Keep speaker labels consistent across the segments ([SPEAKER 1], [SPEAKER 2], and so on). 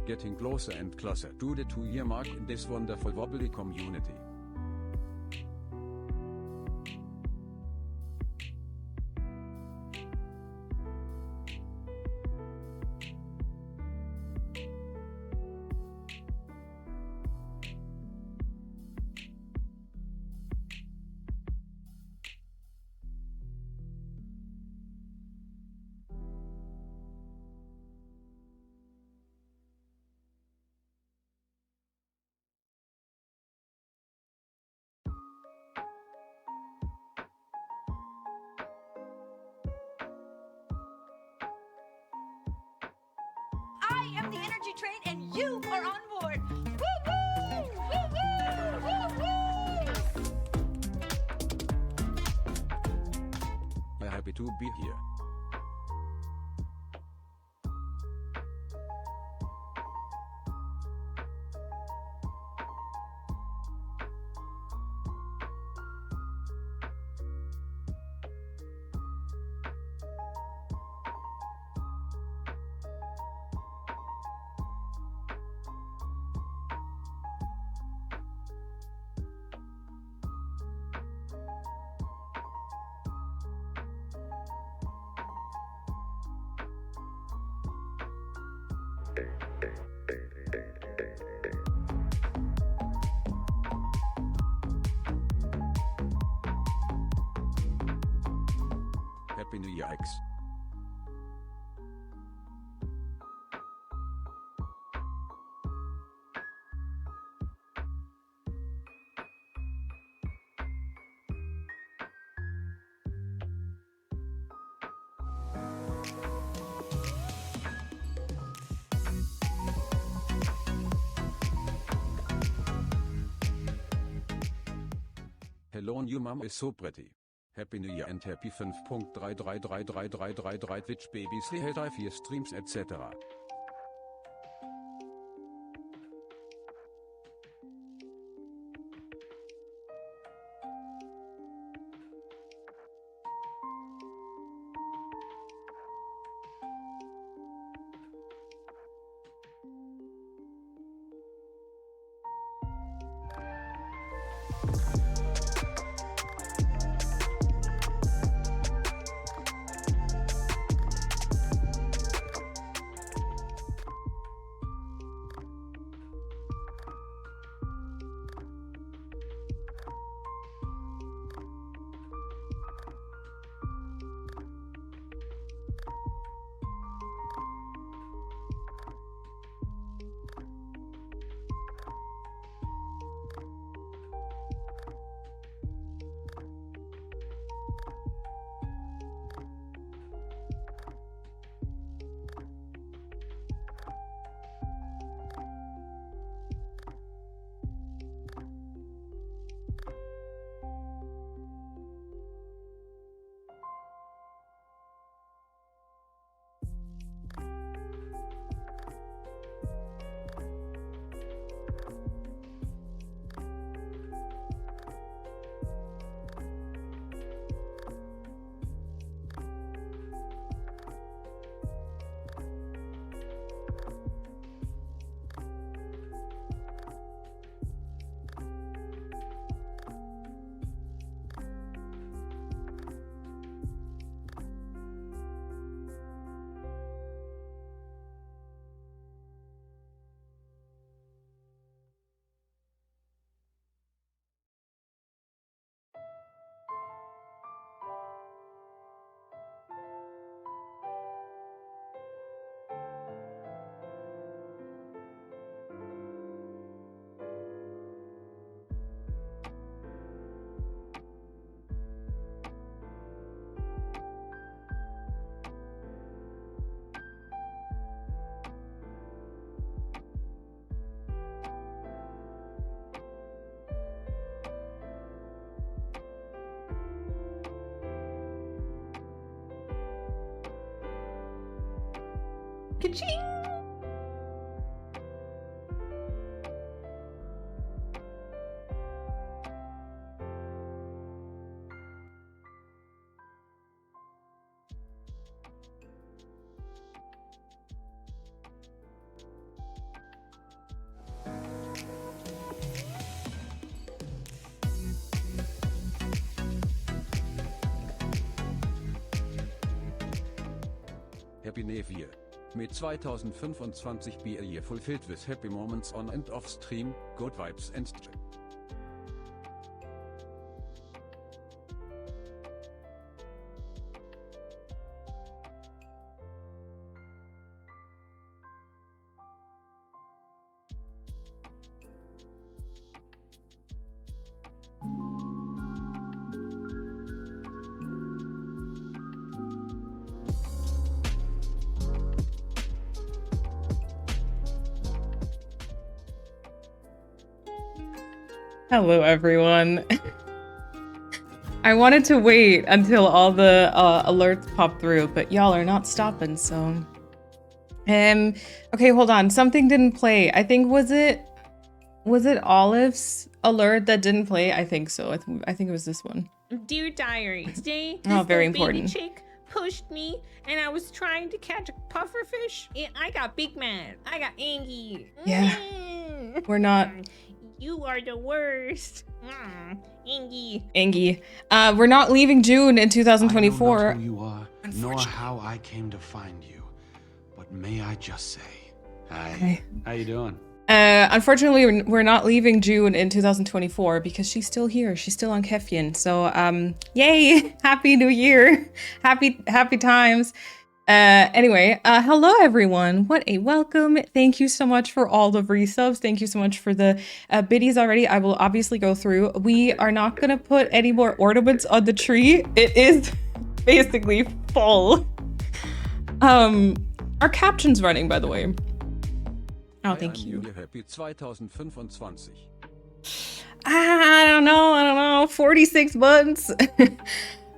[SPEAKER 1] Getting closer and closer to the 2-year mark in this wonderful wobbly community.
[SPEAKER 2] I am the energy train and you are on board. Woo-woo! Woo-woo!
[SPEAKER 1] I'm happy to be here. Happy New Year, X. Hello, new mom is so pretty. Happy New Year and happy 5.3333333 Twitch babies, he had 4 streams etc.
[SPEAKER 3] Ka-ching!
[SPEAKER 1] Happy New Year. Mit 2025 be a year fulfilled with happy moments on and off stream, good vibes and joy.
[SPEAKER 3] Hello, everyone. I wanted to wait until all the alerts pop through, but y'all are not stopping, so... Okay, hold on. Something didn't play. I think, was it Olive's alert that didn't play? I think so. I think it was this one.
[SPEAKER 4] Dear diary, today
[SPEAKER 3] Oh,
[SPEAKER 4] this
[SPEAKER 3] very
[SPEAKER 4] little baby
[SPEAKER 3] important.
[SPEAKER 4] chick pushed me and I was trying to catch a pufferfish and I got big mad. I got angry.
[SPEAKER 3] Yeah. We're not...
[SPEAKER 4] You are the worst. Angie.
[SPEAKER 3] Angie. We're not leaving June in
[SPEAKER 5] I know
[SPEAKER 3] 2024.
[SPEAKER 5] not who you are, nor how I came to find you, but may I just say, hi.
[SPEAKER 3] Hey.
[SPEAKER 5] How you doing?
[SPEAKER 3] Unfortunately, we're not leaving June in 2024 because she's still here. She's still on Keffian. So, yay! Happy New Year! Happy times. Anyway, hello everyone. What a welcome. Thank you so much for all the resubs. Thank you so much for the biddies already. I will obviously go through. We are not going to put any more ornaments on the tree. It is basically full. Our caption's running, by the way. Oh, thank you.
[SPEAKER 1] Happy 2025.
[SPEAKER 3] I don't know. 46 months.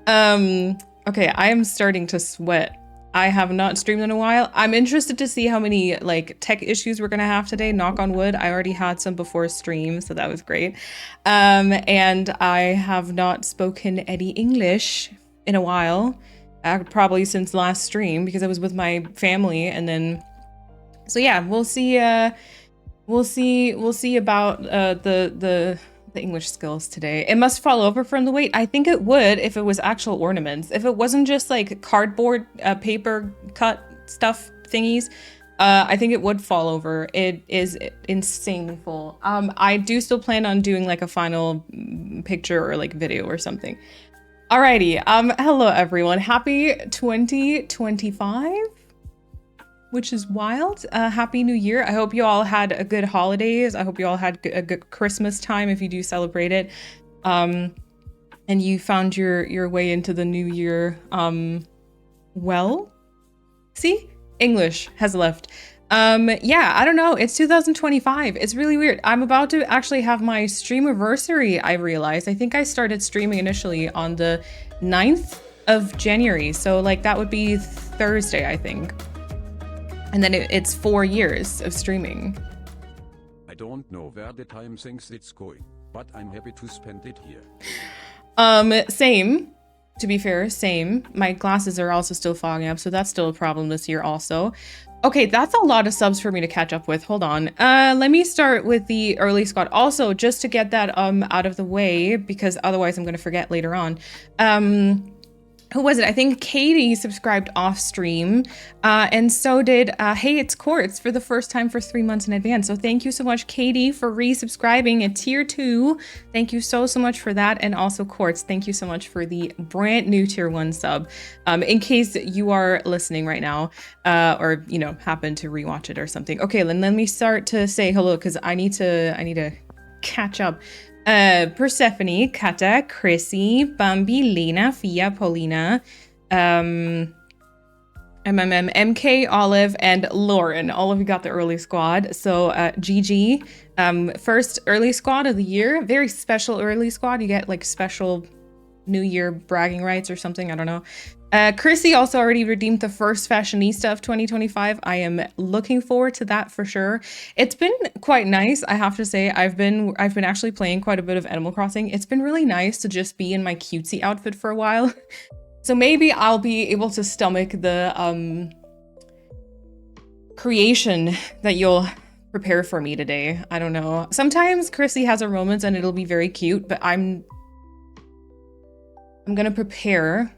[SPEAKER 3] Okay, I am starting to sweat. I have not streamed in a while. I'm interested to see how many like tech issues we're gonna have today. Knock on wood. I already had some before stream, so that was great. And I have not spoken any English in a while, probably since last stream because I was with my family, and then. So yeah, we'll see about the English skills today. It must fall over from the weight. I think it would if it was actual ornaments. If it wasn't just like cardboard, paper cut stuff thingies, I think it would fall over. It is insanely full. I do still plan on doing like a final picture or like video or something. Alrighty. Hello everyone. Happy 2025. Which is wild. Happy New Year. I hope you all had a good holidays. I hope you all had a good Christmas time if you do celebrate it. And you found your way into the new year well. See? English has left. Yeah, I don't know. It's 2025. It's really weird. I'm about to actually have my streamiversary, I realized. I think I started streaming initially on the 9th of January. So like that would be Thursday, I think. And then it's 4 years of streaming.
[SPEAKER 1] I don't know where the time thinks it's going, but I'm happy to spend it here.
[SPEAKER 3] Same. To be fair, same. My glasses are also still fogging up, so that's still a problem this year also. Okay, that's a lot of subs for me to catch up with. Hold on. Let me start with the early squad. Also, just to get that out of the way, because otherwise I'm gonna forget later on. Who was it? I think Katie subscribed off stream, and so did Hey It's Quartz for the first time for 3 months in advance. So thank you so much, Katie, for resubscribing at tier 2. Thank you so much for that, and also Quartz, thank you so much for the brand new tier 1 sub. In case you are listening right now, or you know happen to rewatch it or something. Okay, then let me start to say hello because I need to catch up. Persephone, Kata, Chrissy, Bambi, Lena, Fia, Paulina, MMM, MK, Olive, and Lauren. All of you got the early squad. So GG, first early squad of the year. Very special early squad. You get like special New Year bragging rights or something. I don't know. Chrissy also already redeemed the first fashionista of 2025. I am looking forward to that for sure. It's been quite nice, I have to say. I've been actually playing quite a bit of Animal Crossing. It's been really nice to just be in my cutesy outfit for a while. So maybe I'll be able to stomach the creation that you'll prepare for me today. I don't know. Sometimes Chrissy has a romance and it'll be very cute, but I'm gonna prepare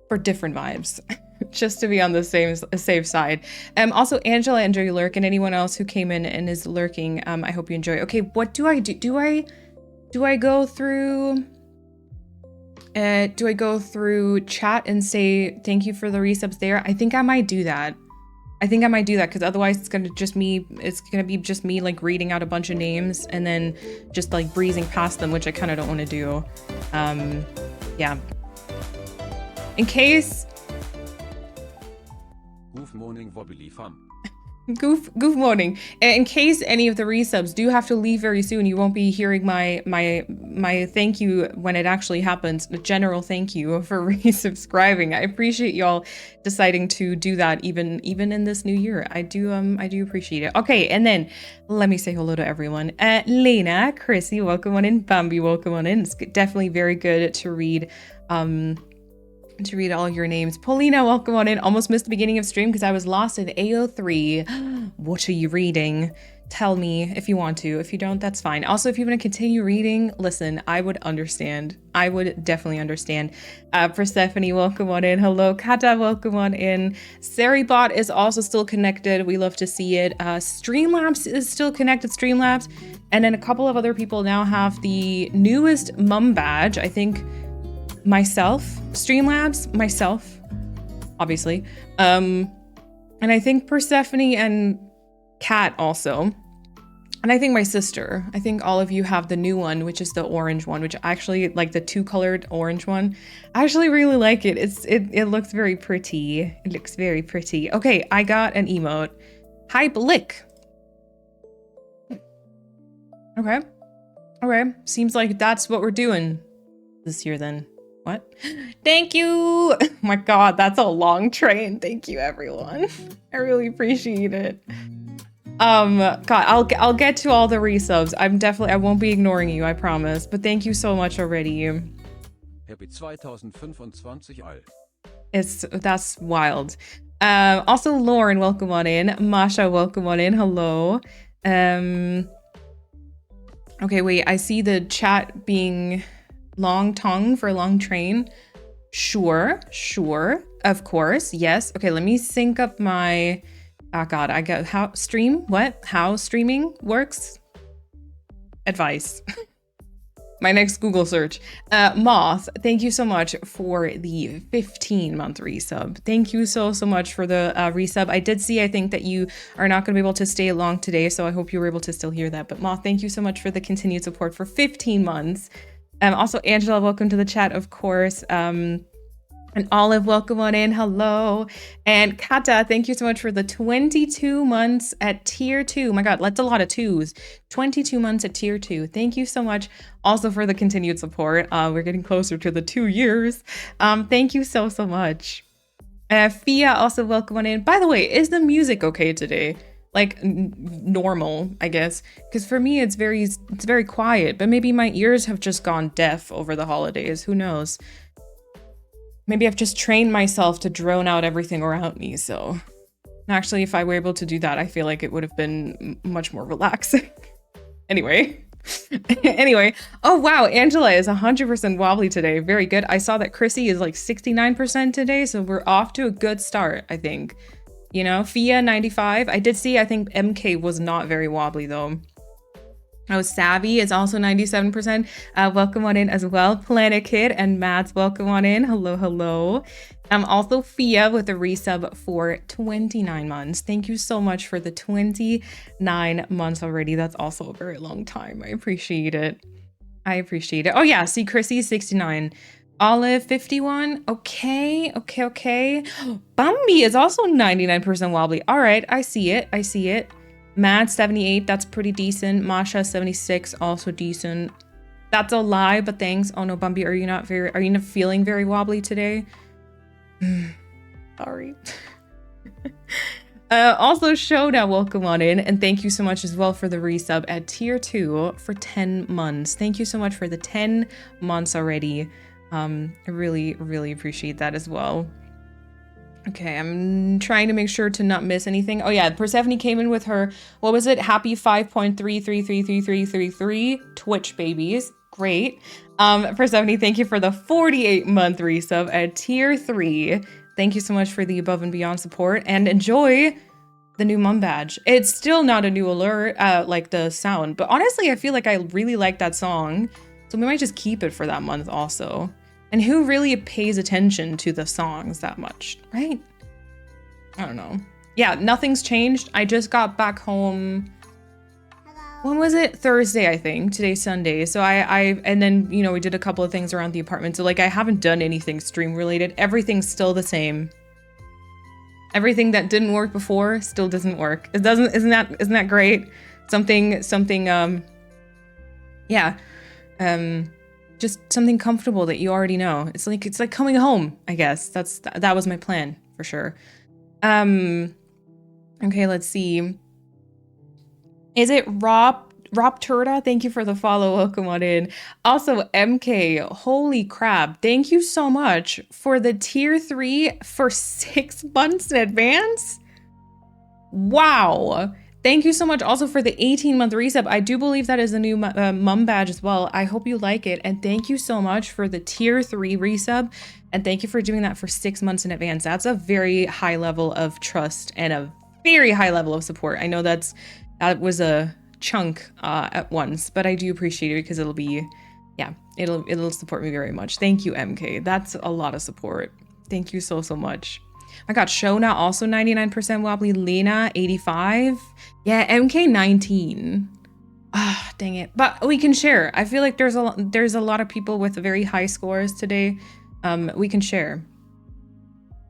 [SPEAKER 3] for different vibes, just to be on the safe side. Also, Angela, enjoy your lurk, and anyone else who came in and is lurking, I hope you enjoy. Okay, what do I do? Do I go through? Do I go through chat and say thank you for the resubs there? I think I might do that. Because otherwise it's gonna be just me like reading out a bunch of names and then just like breezing past them, which I kind of don't want to do. Yeah. In case...
[SPEAKER 1] Good morning, wobbly fam.
[SPEAKER 3] Goof morning. In case any of the resubs do have to leave very soon, you won't be hearing my thank you when it actually happens. A general thank you for resubscribing. I appreciate y'all deciding to do that even in this new year. I do appreciate it. Okay, and then let me say hello to everyone. Lena, Chrissy, welcome on in. Bambi, welcome on in. It's definitely very good to read all your names. Paulina, welcome on in. Almost missed the beginning of stream because I was lost in AO3. What are you reading? Tell me if you want to. If you don't, that's fine. Also, if you want to continue reading, listen, I would understand. I would definitely understand. Persephone, welcome on in. Hello. Kata, welcome on in. Saribot is also still connected. We love to see it. Streamlabs is still connected. Streamlabs. And then a couple of other people now have the newest mum badge. I think myself, Streamlabs, myself, obviously. And I think Persephone and Kat also. And I think my sister. I think all of you have the new one, which is the orange one, which I actually like, the two-colored orange one. I actually really like it. It looks very pretty. It looks very pretty. Okay, I got an emote. Hi, Blick. Okay. Seems like that's what we're doing this year then. What? Thank you. Oh my God, that's a long train. Thank you, everyone. I really appreciate it. God, I'll get to all the resubs. I won't be ignoring you, I promise. But thank you so much already.
[SPEAKER 1] Happy 2025 all.
[SPEAKER 3] That's wild. Also, Lauren, welcome on in. Masha, welcome on in. Hello. Okay, wait. I see the chat being long tongue for long train. Sure. Of course. Yes. Okay, let me sync up my... Oh God, I got how streaming works? Advice. My next Google search. Moth, thank you so much for the 15-month resub. Thank you so much for the resub. I did see, I think, that you are not going to be able to stay long today, so I hope you were able to still hear that. But Moth, thank you so much for the continued support for 15 months. Also, Angela, welcome to the chat, of course. And Olive, welcome on in. Hello. And Kata, thank you so much for the 22 months at tier 2. Oh my God, that's a lot of twos. 22 months at tier 2. Thank you so much also for the continued support. We're getting closer to the 2 years. Thank you so much. Fia, also welcome on in. By the way, is the music okay today? Like normal, I guess, because for me it's very quiet, but maybe my ears have just gone deaf over the holidays. Who knows? Maybe I've just trained myself to drone out everything around me. So actually, if I were able to do that, I feel like it would have been much more relaxing. Anyway. Oh wow, Angela is 100% wobbly today. Very good. I saw that Chrissy is like 69% today, so we're off to a good start, I think. You know, Fia 95. I did see, I think MK was not very wobbly though. Oh, Savvy is also 97%. Welcome on in as well. Planet Kid and Mads, welcome on in. Hello. Also Fia with a resub for 29 months. Thank you so much for the 29 months already. That's also a very long time. I appreciate it. Oh yeah, see, Chrissy 69. Olive 51. Okay. Bambi is also 99% wobbly. All right, I see it. Mad 78, that's pretty decent. Masha 76, also decent. That's a lie, but thanks. Oh no, Bambi, are you not feeling very wobbly today? Sorry. Also, Shona, welcome on in, and thank you so much as well for the resub at tier 2 for 10 months. Thank you so much for the 10 months already. I really, really appreciate that as well. Okay, I'm trying to make sure to not miss anything. Oh yeah, Persephone came in with her, what was it? Happy 5.333333 Twitch babies. Great. Persephone, thank you for the 48-month resub at tier 3. Thank you so much for the above and beyond support, and enjoy the new mum badge. It's still not a new alert, like the sound, but honestly, I feel like I really like that song, so we might just keep it for that month also. And who really pays attention to the songs that much, right? I don't know. Yeah, nothing's changed. I just got back home. When was it? Thursday, I think. Today's Sunday. So and then, you know, we did a couple of things around the apartment. So like I haven't done anything stream related. Everything's still the same. Everything that didn't work before still doesn't work. It doesn't, isn't that great? Just something comfortable that you already know. It's like coming home, I guess. That was my plan for sure. Okay, let's see. Is it Rob Turda? Thank you for the follow. Welcome on in. Also, MK, holy crap. Thank you so much for the tier 3 for 6 months in advance. Wow. Thank you so much also for the 18-month resub. I do believe that is a new mum badge as well. I hope you like it. And thank you so much for the tier 3 resub. And thank you for doing that for 6 months in advance. That's a very high level of trust and a very high level of support. I know that was a chunk at once, but I do appreciate it because it'll support me very much. Thank you, MK. That's a lot of support. Thank you so much. I got Shona also 99% wobbly, Lena 85. Yeah, MK 19. Ah, dang it. But we can share. I feel like there's a lot of people with very high scores today. We can share.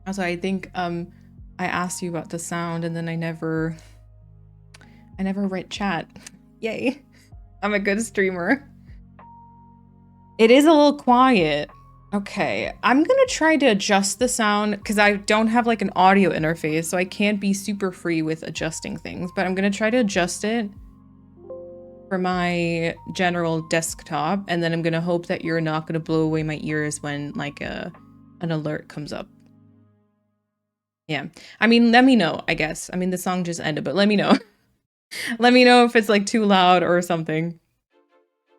[SPEAKER 3] Also, I think I asked you about the sound and then I never read chat. Yay. I'm a good streamer. It is a little quiet. Okay, I'm gonna try to adjust the sound because I don't have like an audio interface, so I can't be super free with adjusting things, but I'm gonna try to adjust it for my general desktop, and then I'm gonna hope that you're not gonna blow away my ears when like an alert comes up. Yeah, I mean, let me know, I guess. I mean, the song just ended, but let me know. Let me know if it's like too loud or something.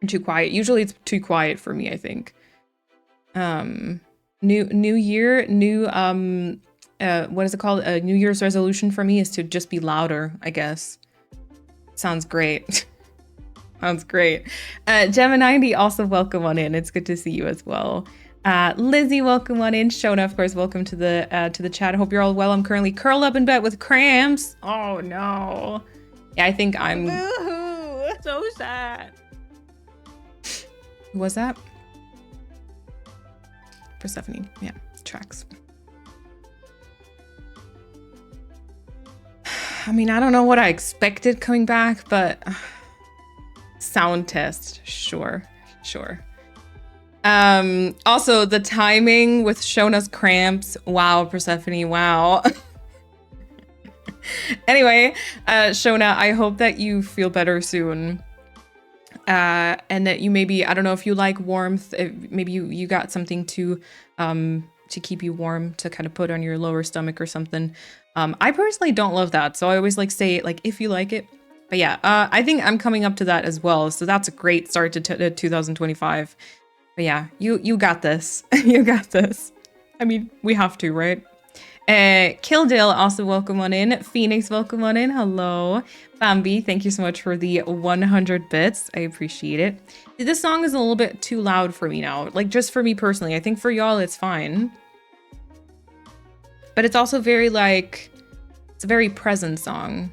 [SPEAKER 3] Too quiet. Usually it's too quiet for me, I think. New year, what is it called? A New Year's resolution for me is to just be louder, I guess. Sounds great. Sounds great. Gemma90 also welcome on in. It's good to see you as well. Lizzie, welcome on in. Shona, of course, welcome to the chat. I hope you're all well. I'm currently curled up in bed with cramps. Oh no. Yeah, I think I'm.
[SPEAKER 4] Boo-hoo. So sad.
[SPEAKER 3] Who was that? Persephone. Yeah, tracks. I mean, I don't know what I expected coming back, but sound test, sure. Also, the timing with Shona's cramps. Wow, Persephone, wow. Anyway, Shona, I hope that you feel better soon. And that you maybe, I don't know if you like warmth, maybe you got something to keep you warm to kind of put on your lower stomach or something. I personally don't love that, so I always like say like if you like it. But yeah, I think I'm coming up to that as well, so that's a great start to 2025. But yeah, you got this. You got this. I mean, we have to, right? Killdale also welcome on in. Phoenix welcome on in. Hello. Bambi, thank you so much for the 100 bits. I appreciate it. This song is a little bit too loud for me now. Like just for me personally. I think for y'all it's fine. But it's also very like, it's a very present song.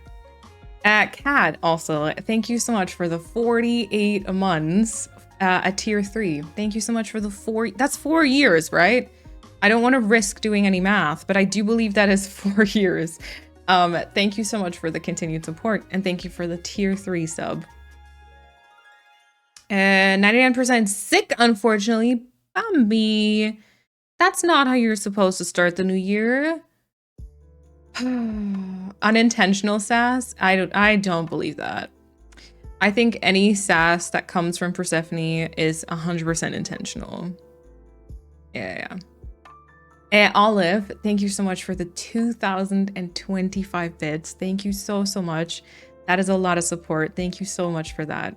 [SPEAKER 3] Kat also, thank you so much for the 48 months at tier 3. Thank you so much for the that's 4 years, right? I don't want to risk doing any math, but I do believe that is 4 years. Thank you so much for the continued support, and thank you for the tier 3 sub. 99% sick, unfortunately. Bambi. That's not how you're supposed to start the new year. Unintentional sass? I don't believe that. I think any sass that comes from Persephone is 100% intentional. Yeah. And Olive, thank you so much for the 2,025 bits. Thank you so much. That is a lot of support. Thank you so much for that.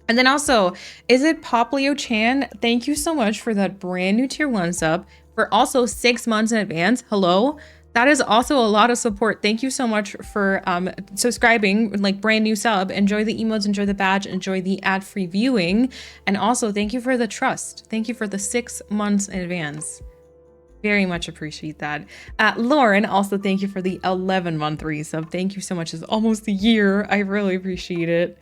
[SPEAKER 3] And then also, is it Poplio Chan? Thank you so much for that brand new tier 1 sub for also 6 months in advance. Hello? That is also a lot of support. Thank you so much for subscribing, like brand new sub. Enjoy the emotes, enjoy the badge, enjoy the ad-free viewing. And also thank you for the trust. Thank you for the 6 months in advance. Very much appreciate that. Lauren, also thank you for the 11-month resub. Thank you so much. It's almost a year. I really appreciate it.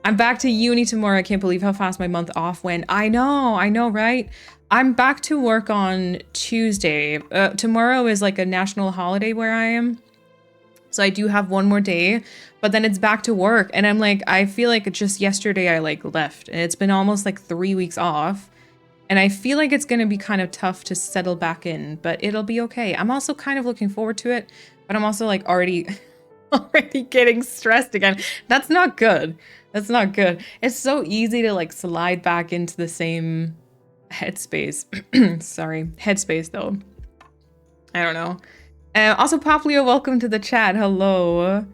[SPEAKER 3] I'm back to uni tomorrow. I can't believe how fast my month off went. I know, right? I'm back to work on Tuesday. Tomorrow is like a national holiday where I am. So I do have one more day, but then it's back to work. And I'm like, I feel like just yesterday I like left and it's been almost like 3 weeks off. And I feel like it's going to be kind of tough to settle back in, but it'll be okay. I'm also kind of looking forward to it, but I'm also like already getting stressed again. That's not good. That's not good. It's so easy to like slide back into the same headspace. Sorry, headspace though. I don't know. Also, Poplio, welcome to the chat. Hello.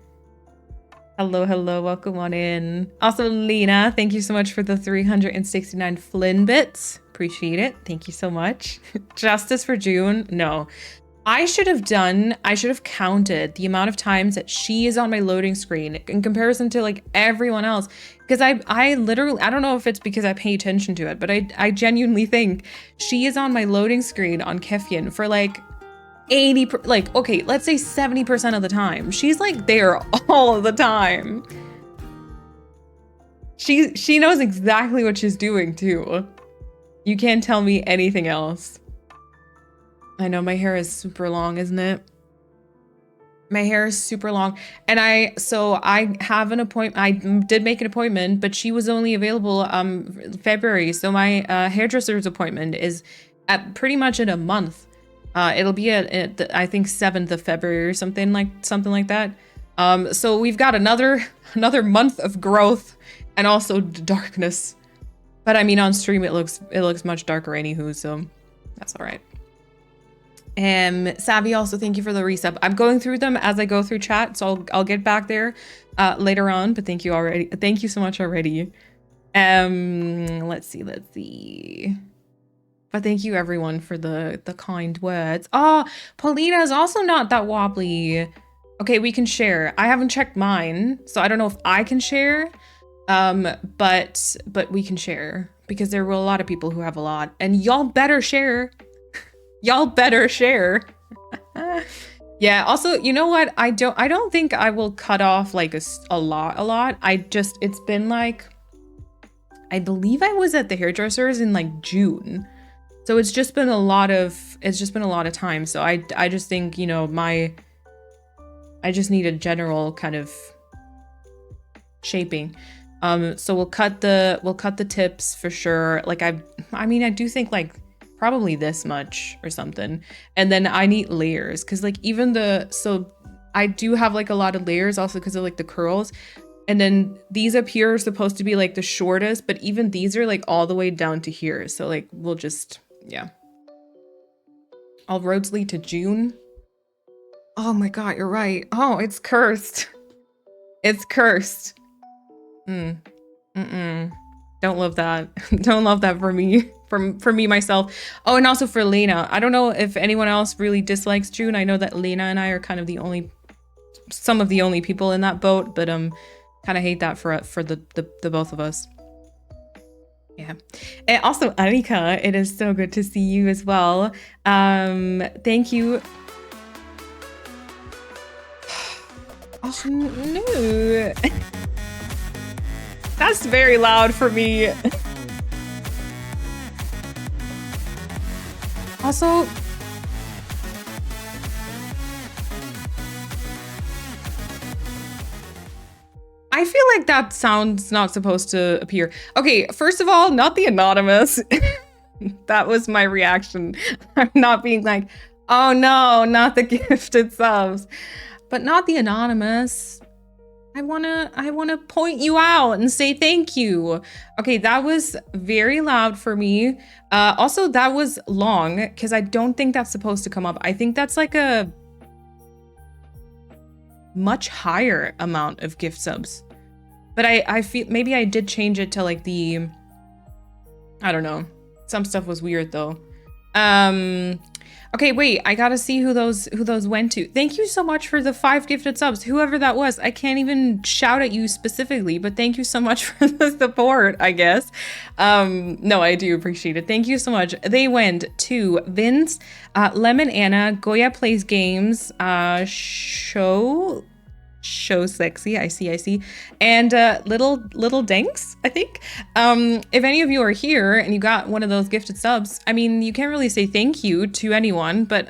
[SPEAKER 3] Hello. Welcome on in. Also, Lena, thank you so much for the 369 Flynn bits. Appreciate it. Thank you so much. Justice for June. No. I should have counted the amount of times that she is on my loading screen in comparison to like everyone else. Because I literally, I don't know if it's because I pay attention to it, but I genuinely think she is on my loading screen on Kefian for like 80, like, okay, let's say 70% of the time. She's like there all of the time. She knows exactly what she's doing too. You can't tell me anything else. I know my hair is super long, isn't it? My hair is super long. And I have an appointment. I did make an appointment, but she was only available February. So my hairdresser's appointment is at pretty much in a month. It'll be at I think 7th of February or something like that. So we've got another month of growth and also darkness. But I mean, on stream it looks much darker anywho, so that's all right. Savvy, also thank you for the resub. I'm going through them as I go through chat, so I'll get back there later on, but thank you already. Thank you so much already. Let's see. But thank you everyone for the kind words. Oh, Paulina is also not that wobbly. Okay, we can share. I haven't checked mine, so I don't know if I can share. But we can share because there were a lot of people who have a lot, and y'all better share. Y'all better share. Yeah, also, you know what? I don't think I will cut off like a lot. It's been like, I believe I was at the hairdresser's in like June. So it's just been a lot of time. So I just think, you know, I just need a general kind of shaping. So we'll cut the tips for sure. Like I mean, I do think like probably this much or something. And then I need layers because like so I do have like a lot of layers also because of like the curls. And then these up here are supposed to be like the shortest, but even these are like all the way down to here. So like we'll just, yeah. All roads lead to June. Oh my God, you're right. Oh, it's cursed. It's cursed. Don't love that. Don't love that for me. For me myself. Oh, and also for Lena. I don't know if anyone else really dislikes June. I know that Lena and I are kind of some of the only people in that boat, but kind of hate that for the both of us. Yeah. And also Annika, it is so good to see you as well. Thank you. Oh no. That's very loud for me. Also, I feel like that sound's not supposed to appear. Okay, first of all, not the anonymous. That was my reaction. I'm not being like, oh no, not the gifted subs, but not the anonymous. I wanna point you out and say thank you. Okay, that was very loud for me. Also, that was long because I don't think that's supposed to come up. I think that's like a much higher amount of gift subs. But I feel maybe I did change it to like the, I don't know. Some stuff was weird though. Okay, wait, I gotta see who those went to. Thank you so much for the 5 gifted subs, whoever that was. I can't even shout at you specifically, but thank you so much for the support, I guess. No, I do appreciate it. Thank you so much. They went to Vince, Lemon Anna, Goya Plays Games, Show Sexy, I see, and little Dinks, I think. If any of you are here and you got one of those gifted subs, I mean, you can't really say thank you to anyone, but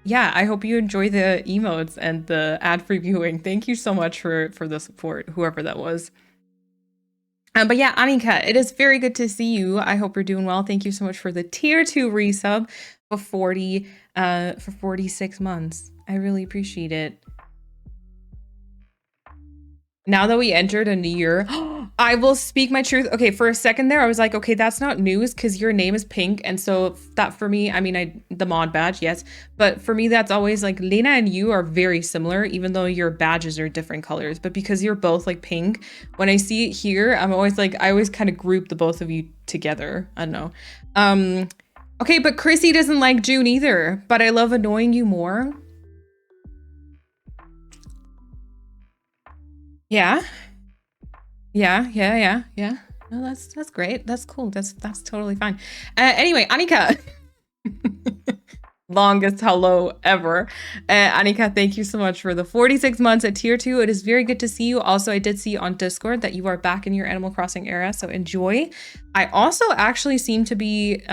[SPEAKER 3] yeah, I hope you enjoy the emotes and the ad-free viewing. Thank you so much for the support, whoever that was. But yeah, Annika, it is very good to see you. I hope you're doing well. Thank you so much for the tier 2 resub for 46 months. I really appreciate it. Now that we entered a new year, I will speak my truth. Okay, for a second there, I was like, okay, that's not news because your name is pink. And so that for me, I mean, the mod badge, yes. But for me, that's always like Lena and you are very similar, even though your badges are different colors. But because you're both like pink, when I see it here, I'm always like, I always kind of group the both of you together. I don't know. Okay, but Chrissy doesn't like June either, but I love annoying you more. Yeah. No, that's great. That's cool. That's totally fine. Anyway, Annika. Longest hello ever. Annika, thank you so much for the 46 months at tier 2. It is very good to see you. Also, I did see on Discord that you are back in your Animal Crossing era, so enjoy. I also actually seem to be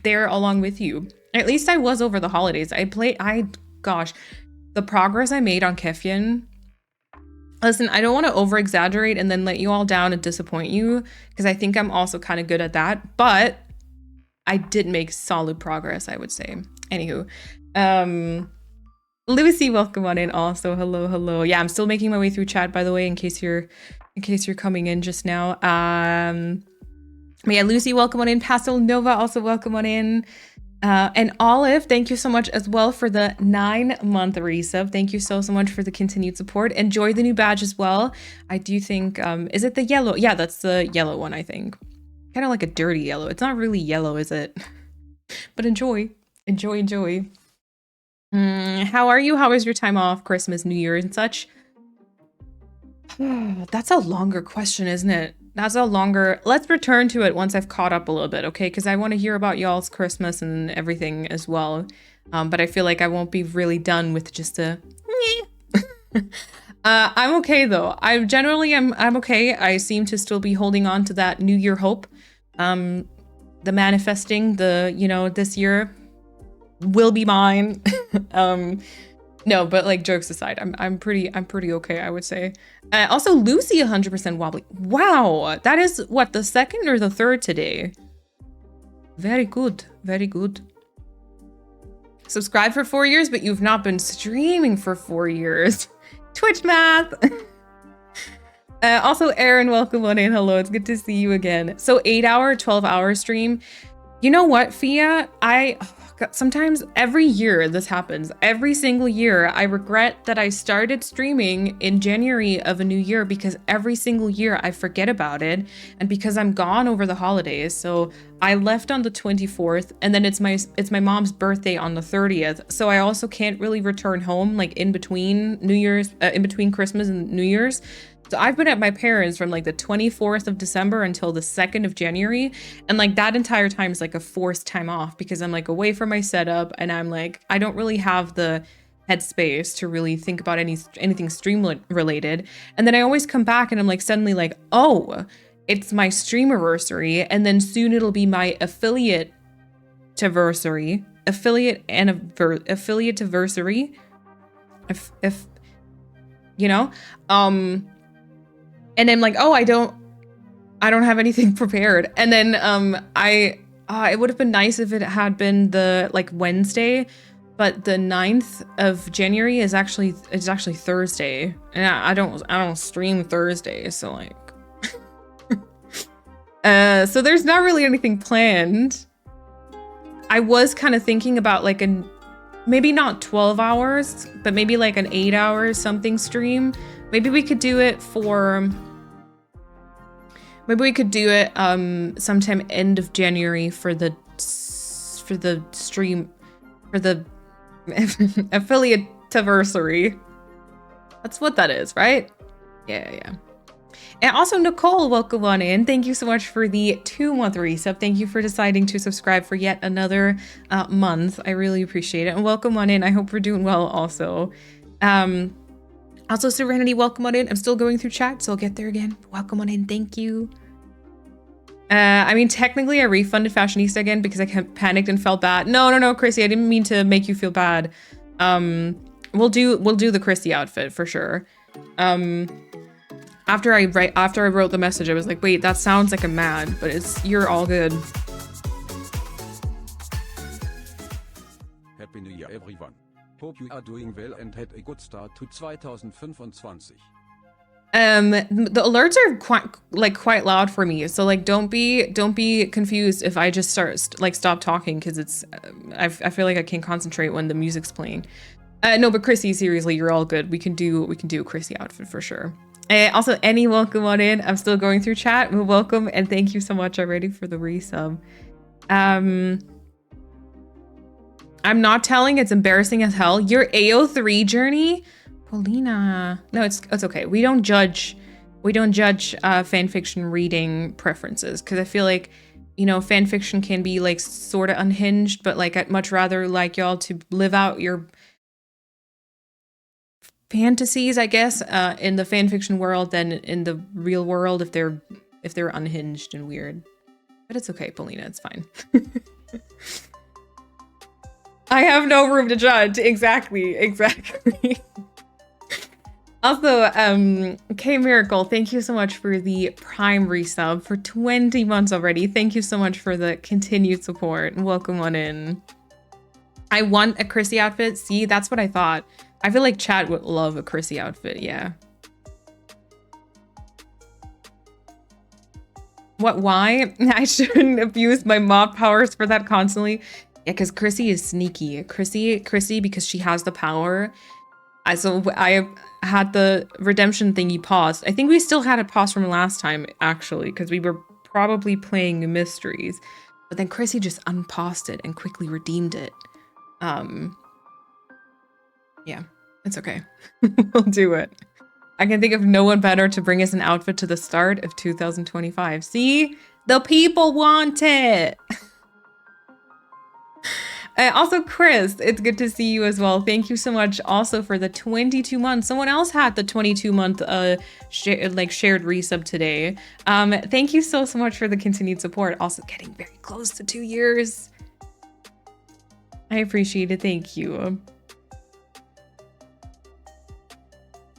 [SPEAKER 3] there along with you. At least I was over the holidays. Gosh, the progress I made on Kefien. Listen, I don't want to over exaggerate and then let you all down and disappoint you because I think I'm also kind of good at that, but I did make solid progress, I would say. Anywho, Lucy, welcome on in also. Hello. Yeah, I'm still making my way through chat, by the way, in case you're coming in just now. But yeah, Lucy, welcome on in. Pastel Nova, also welcome on in. And Olive, thank you so much as well for the 9-month resub. Thank you so much for the continued support. Enjoy the new badge as well. I do think, is it the yellow? Yeah, that's the yellow one, I think. Kind of like a dirty yellow. It's not really yellow, is it? But enjoy. How are you? How was your time off? Christmas, New Year, and such? That's a longer question, isn't it? Let's return to it once I've caught up a little bit, okay? Because I want to hear about y'all's Christmas and everything as well. But I feel like I won't be really done with just a I'm okay though. I'm okay. I seem to still be holding on to that New Year hope. The manifesting, this year will be mine. No, but like jokes aside, I'm pretty okay, I would say. Also, Lucy 100% wobbly. Wow, that is what, the second or the third today? Very good. Subscribe for 4 years, but you've not been streaming for 4 years. Twitch math. Also, Aaron, welcome on in. Hello, it's good to see you again. So 8-hour, 12-hour stream. You know what, Fia? Sometimes every year this happens. Every single year, I regret that I started streaming in January of a new year because every single year I forget about it, and because I'm gone over the holidays. So I left on the 24th, and then it's my mom's birthday on the 30th. So I also can't really return home like in between Christmas and New Year's. So I've been at my parents' from like the 24th of December until the 2nd of January. And like that entire time is like a forced time off because I'm like away from my setup, and I'm like, I don't really have the headspace to really think about anything stream related. And then I always come back and I'm like suddenly like, oh, it's my streamiversary, and then soon it'll be my affiliate-versary. If you know? And I'm like, oh, I don't have anything prepared. And then I It would have been nice if it had been the like Wednesday, but the 9th of January is actually Thursday, and I don't stream Thursday, so like, so there's not really anything planned. I was kind of thinking about like maybe not 12 hours, but maybe like an 8 hours something stream. Maybe we could do it sometime end of January for the stream, for the affiliate anniversary. That's what that is, right? Yeah. And also Nicole, welcome on in. Thank you so much for the 2-month resub. Thank you for deciding to subscribe for yet another month. I really appreciate it. And welcome on in. I hope we're doing well also. Also Serenity, welcome on in. I'm still going through chat, so I'll get there again. Welcome on in. Thank you. I mean, technically I refunded Fashionista again because I panicked and felt bad. No, Chrissy, I didn't mean to make you feel bad. We'll do the Chrissy outfit for sure. After I wrote the message, I was like, wait, that sounds like a mad, but you're all good.
[SPEAKER 1] Happy New Year, everyone. Hope you are doing well and had a good start to 2025.
[SPEAKER 3] The alerts are quite loud for me, so like don't be confused if I just stop talking, because it's I feel like I can't concentrate when the music's playing. No, but Chrissy, seriously, you're all good. We can do a Chrissy outfit for sure. Also, any welcome on in. I'm still going through chat. Well, welcome and thank you so much already for the resub. I'm not telling. It's embarrassing as hell. Your AO3 journey, Paulina. No, it's okay. We don't judge fanfiction reading preferences, because I feel like, you know, fanfiction can be like sort of unhinged, but like I'd much rather like y'all to live out your fantasies, I guess, in the fanfiction world than in the real world if they're unhinged and weird. But it's okay, Paulina, it's fine. I have no room to judge. Exactly. Also, K Miracle, thank you so much for the Prime resub for 20 months already. Thank you so much for the continued support. Welcome on in. I want a Chrissy outfit. See, that's what I thought. I feel like chat would love a Chrissy outfit, yeah. Why? I shouldn't abuse my mob powers for that constantly. Yeah, because Chrissy is sneaky. Chrissy, because she has the power. So I had the redemption thingy paused. I think we still had it paused from last time, actually, because we were probably playing mysteries. But then Chrissy just unpaused it and quickly redeemed it. Yeah, it's okay. We'll do it. I can think of no one better to bring us an outfit to the start of 2025. See? The people want it! Also, Chris, it's good to see you as well. Thank you so much also for the 22 months. Someone else had the 22-month shared resub today. Thank you so much for the continued support. Also getting very close to 2 years. I appreciate it. Thank you.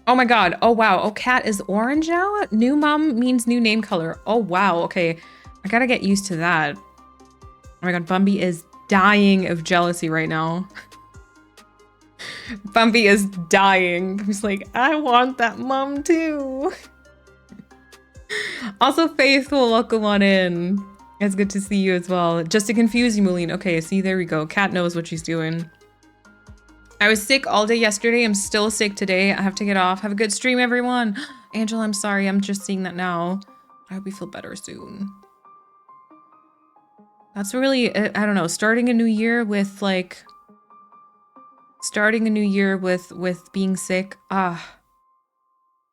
[SPEAKER 3] Oh my god. Oh wow. Oh, cat is orange now? New mom means new name color. Oh wow. Okay. I gotta get used to that. Oh my god. Bumby is dying of jealousy right now. Bumby is dying. He's like, I want that mom too. Also, Faithful, welcome on in. It's good to see you as well. Just to confuse you, Moline. Okay, see, there we go. Cat knows what she's doing. I was sick all day yesterday. I'm still sick today. I have to get off. Have a good stream, everyone. Angela, I'm sorry. I'm just seeing that now. I hope you feel better soon. That's really, I don't know, starting a new year with being sick.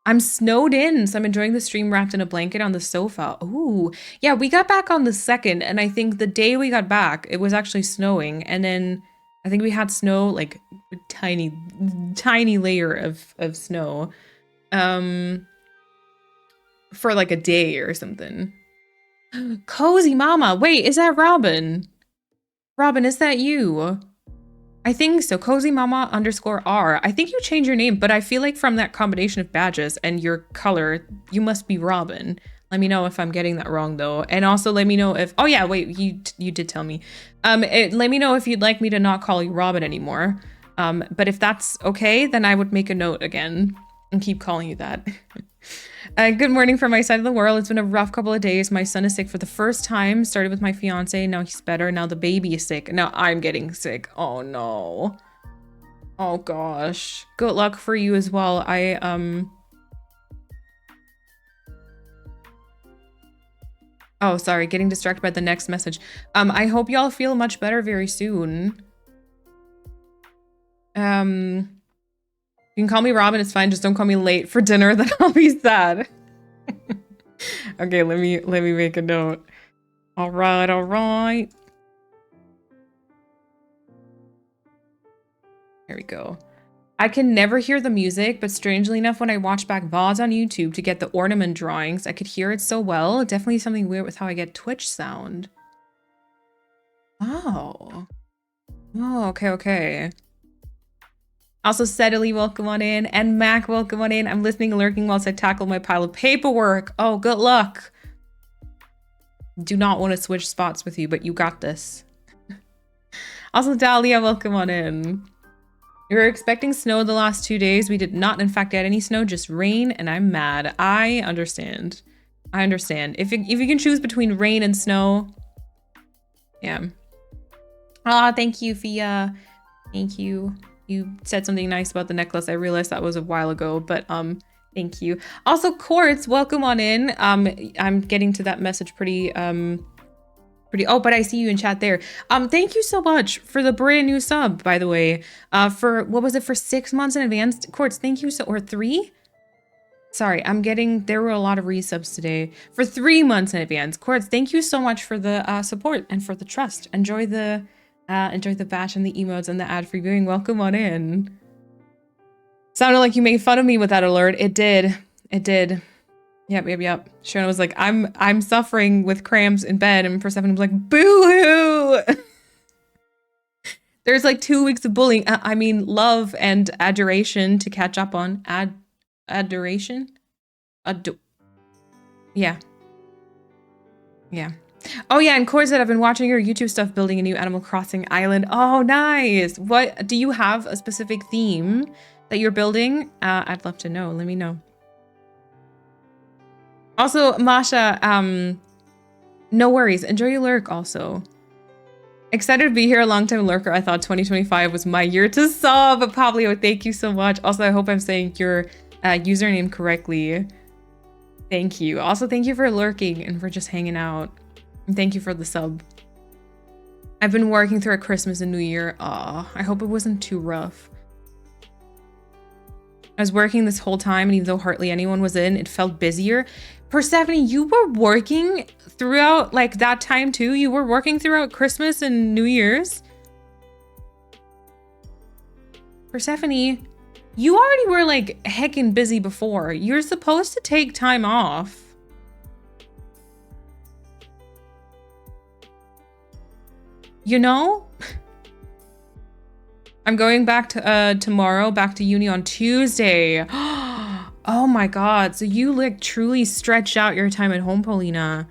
[SPEAKER 3] I'm snowed in, so I'm enjoying the stream wrapped in a blanket on the sofa. Ooh, yeah, we got back on the 2nd, and I think the day we got back, it was actually snowing, and then I think we had snow, like a tiny layer of snow, for like a day or something. Cozy Mama, wait, is that Robin? Robin, is that you? I think so. Cozy Mama _R. I think you changed your name, but I feel like from that combination of badges and your color, you must be Robin. Let me know if I'm getting that wrong though. And also let me know if, oh yeah, wait, you did tell me. Let me know if you'd like me to not call you Robin anymore. But if that's okay, then I would make a note again and keep calling you that. Good morning from my side of the world. It's been a rough couple of days. My son is sick for the first time. Started with my fiance. Now he's better. Now the baby is sick. Now I'm getting sick. Oh no. Oh gosh. Good luck for you as well. Oh, sorry. Getting distracted by the next message. I hope y'all feel much better very soon. You can call me Robin, it's fine. Just don't call me late for dinner, then I'll be sad. Okay, let me make a note. All right, all right. There we go. I can never hear the music, but strangely enough, when I watch back VODs on YouTube to get the ornament drawings, I could hear it so well. Definitely something weird with how I get Twitch sound. Oh. Oh, okay, okay. Also, Steadily, welcome on in. And Mac, welcome on in. I'm listening and lurking whilst I tackle my pile of paperwork. Oh, good luck. Do not want to switch spots with you, but you got this. Also, Dahlia, welcome on in. We were expecting snow the last 2 days. We did not, in fact, get any snow, just rain, and I'm mad. I understand. I understand. If you can choose between rain and snow, yeah. Ah, thank you, Fia. Thank you. You said something nice about the necklace. I realized that was a while ago, but thank you. Also, Quartz, welcome on in. I'm getting to that message pretty oh, but I see you in chat there. Thank you so much for the brand new sub, by the way. For what was it, for 6 months in advance? Quartz, thank you so, or 3? Sorry, there were a lot of resubs today. For 3 months in advance. Quartz, thank you so much for the support and for the trust. Enjoy the batch and the emotes and the ad-free viewing. Welcome on in. Sounded like you made fun of me with that alert. It did. It did. Yep. Shona was like, I'm suffering with cramps in bed, and Persephone was like, boo-hoo! There's like 2 weeks of bullying. I mean, love and adoration to catch up on. Adoration? Yeah. Yeah. Oh yeah, and Core said, I've been watching your YouTube stuff building a new Animal Crossing island. Oh, nice. What, do you have a specific theme that you're building? I'd love to know. Let me know. Also, Masha, no worries. Enjoy your lurk also. Excited to be here, a long-time lurker. I thought 2025 was my year to sub. Pablo, thank you so much. Also, I hope I'm saying your username correctly. Thank you. Also, thank you for lurking and for just hanging out. And thank you for the sub. I've been working through Christmas and New Year. Aw, I hope it wasn't too rough. I was working this whole time, and even though hardly anyone was in, it felt busier. Persephone, you were working throughout like that time too? You were working throughout Christmas and New Year's? Persephone, you already were like heckin' busy before. You're supposed to take time off. You know? I'm going back to tomorrow, back to uni on Tuesday. Oh my god. So you like truly stretched out your time at home, Paulina.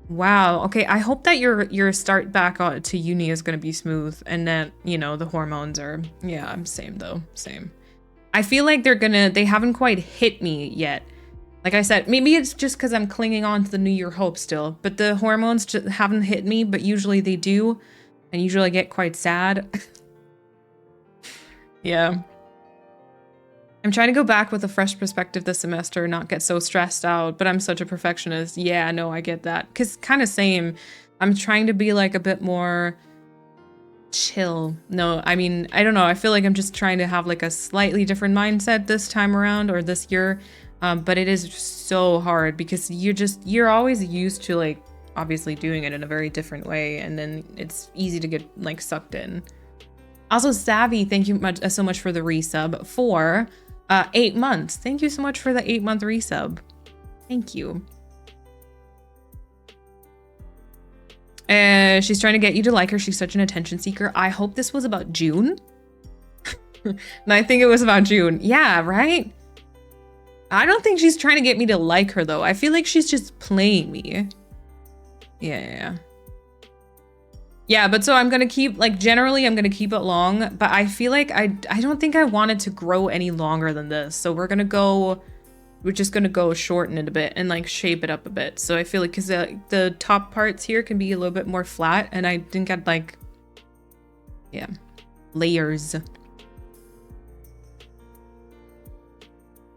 [SPEAKER 3] Wow. Okay, I hope that your start back to uni is going to be smooth, and that, you know, the hormones are, yeah, I'm same though. Same. I feel like they haven't quite hit me yet. Like I said, maybe it's just because I'm clinging on to the New Year hope still, but the hormones just haven't hit me, but usually they do, and usually I get quite sad. Yeah. I'm trying to go back with a fresh perspective this semester, not get so stressed out, but I'm such a perfectionist. Yeah, no, I get that. Because kind of same. I'm trying to be like a bit more chill. No, I mean, I don't know. I feel like I'm just trying to have like a slightly different mindset this time around, or this year. But it is so hard because you're always used to like obviously doing it in a very different way, and then it's easy to get like sucked in. Also, Savvy, thank you so much for the resub for 8 months. Thank you so much for the 8-month resub. Thank you. She's trying to get you to like her. She's such an attention seeker. I hope this was about June. And I think it was about June. Yeah, right? I don't think she's trying to get me to like her though. I feel like she's just playing me. Yeah, but so I'm gonna keep, like, generally I'm gonna keep it long, but I feel like I don't think I want it to grow any longer than this. So we're just gonna go shorten it a bit and like shape it up a bit. So I feel like, cause the top parts here can be a little bit more flat, and I think I'd like, yeah, layers.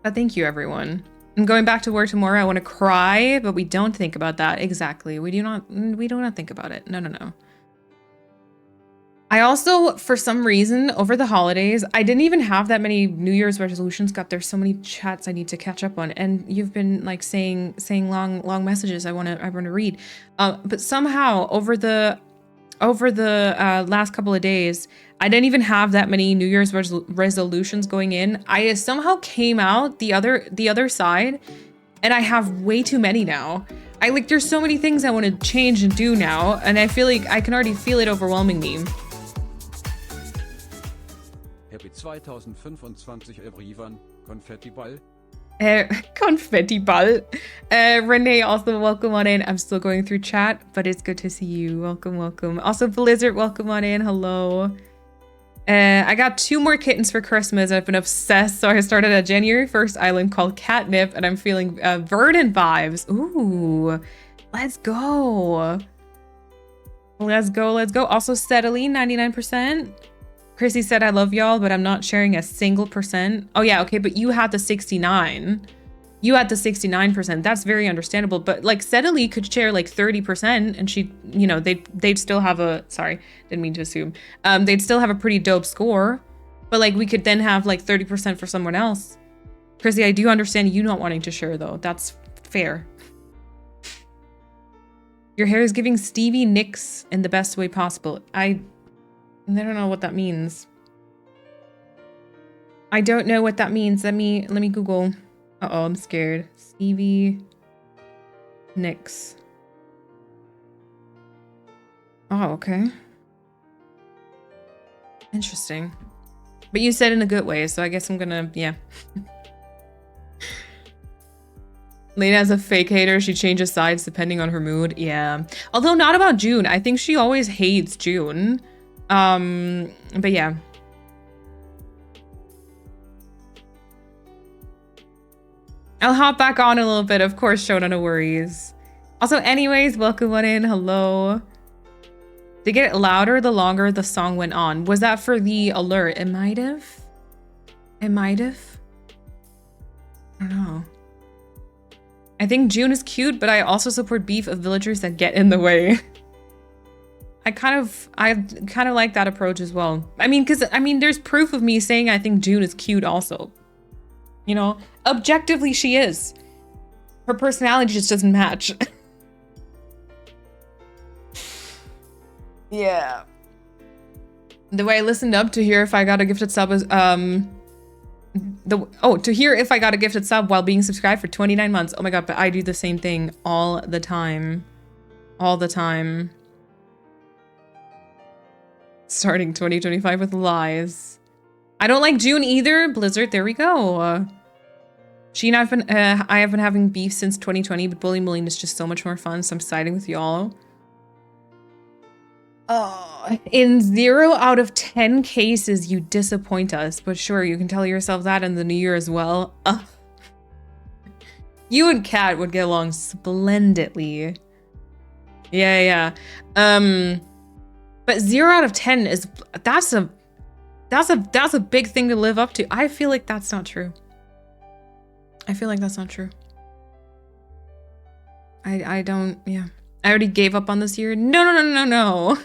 [SPEAKER 3] But thank you, everyone. I'm going back to work tomorrow. I want to cry, but we don't think about that. Exactly. We do not think about it. No. I also, for some reason, over the holidays, I didn't even have that many New Year's resolutions. God, there's so many chats I need to catch up on, and you've been like saying long messages I want to read. But somehow over the last couple of days, I didn't even have that many New Year's resolutions going in. I somehow came out the other side, and I have way too many now. There's so many things I want to change and do now, and I feel like I can already feel it overwhelming me.
[SPEAKER 1] Happy 2025 everyone. Konfettiball.
[SPEAKER 3] Konfettiball. Renee, also welcome on in. I'm still going through chat, but it's good to see you. Welcome. Also, Blizzard, welcome on in. Hello. I got 2 more kittens for Christmas. I've been obsessed, so I started a January 1st island called Catnip, and I'm feeling Verdant vibes. Ooh, let's go. Also, steadily 99%. Chrissy said, I love y'all, but I'm not sharing a single percent. Oh yeah, okay, but you had the 69. You had the 69%. That's very understandable. But like steadily could share like 30%, and she, you know, they'd still have a, sorry, didn't mean to assume. They'd still have a pretty dope score. But like we could then have like 30% for someone else. Chrissy, I do understand you not wanting to share though. That's fair. Your hair is giving Stevie Nicks in the best way possible. I don't know what that means. I don't know what that means. Let me Google. Uh-oh, I'm scared. Stevie Nicks. Oh, okay. Interesting. But you said in a good way, so I guess I'm gonna, yeah. Lena a fake hater. She changes sides depending on her mood. Yeah. Although not about June. I think she always hates June. But yeah. I'll hop back on a little bit, of course, Shona, no worries. Also, anyways, welcome on in. Hello. To get it louder the longer the song went on. Was that for the alert? It might have. I don't know. I think June is cute, but I also support beef of villagers that get in the way. I kind of like that approach as well. I mean, there's proof of me saying I think June is cute also. You know, objectively she is. Her personality just doesn't match. Yeah. The way I listened up to hear if I got a gifted sub is to hear if I got a gifted sub while being subscribed for 29 months. Oh my god, but I do the same thing all the time. All the time. Starting 2025 with lies. I don't like June either. Blizzard, there we go. She and I have been having beef since 2020, but Bully Moline is just so much more fun, so I'm siding with y'all. Oh, in 0 out of 10 cases, you disappoint us, but sure, you can tell yourself that in the new year as well. You and Kat would get along splendidly. Yeah. But 0 out of 10 is that's a big thing to live up to. I feel like that's not true. I don't, yeah. I already gave up on this year. No.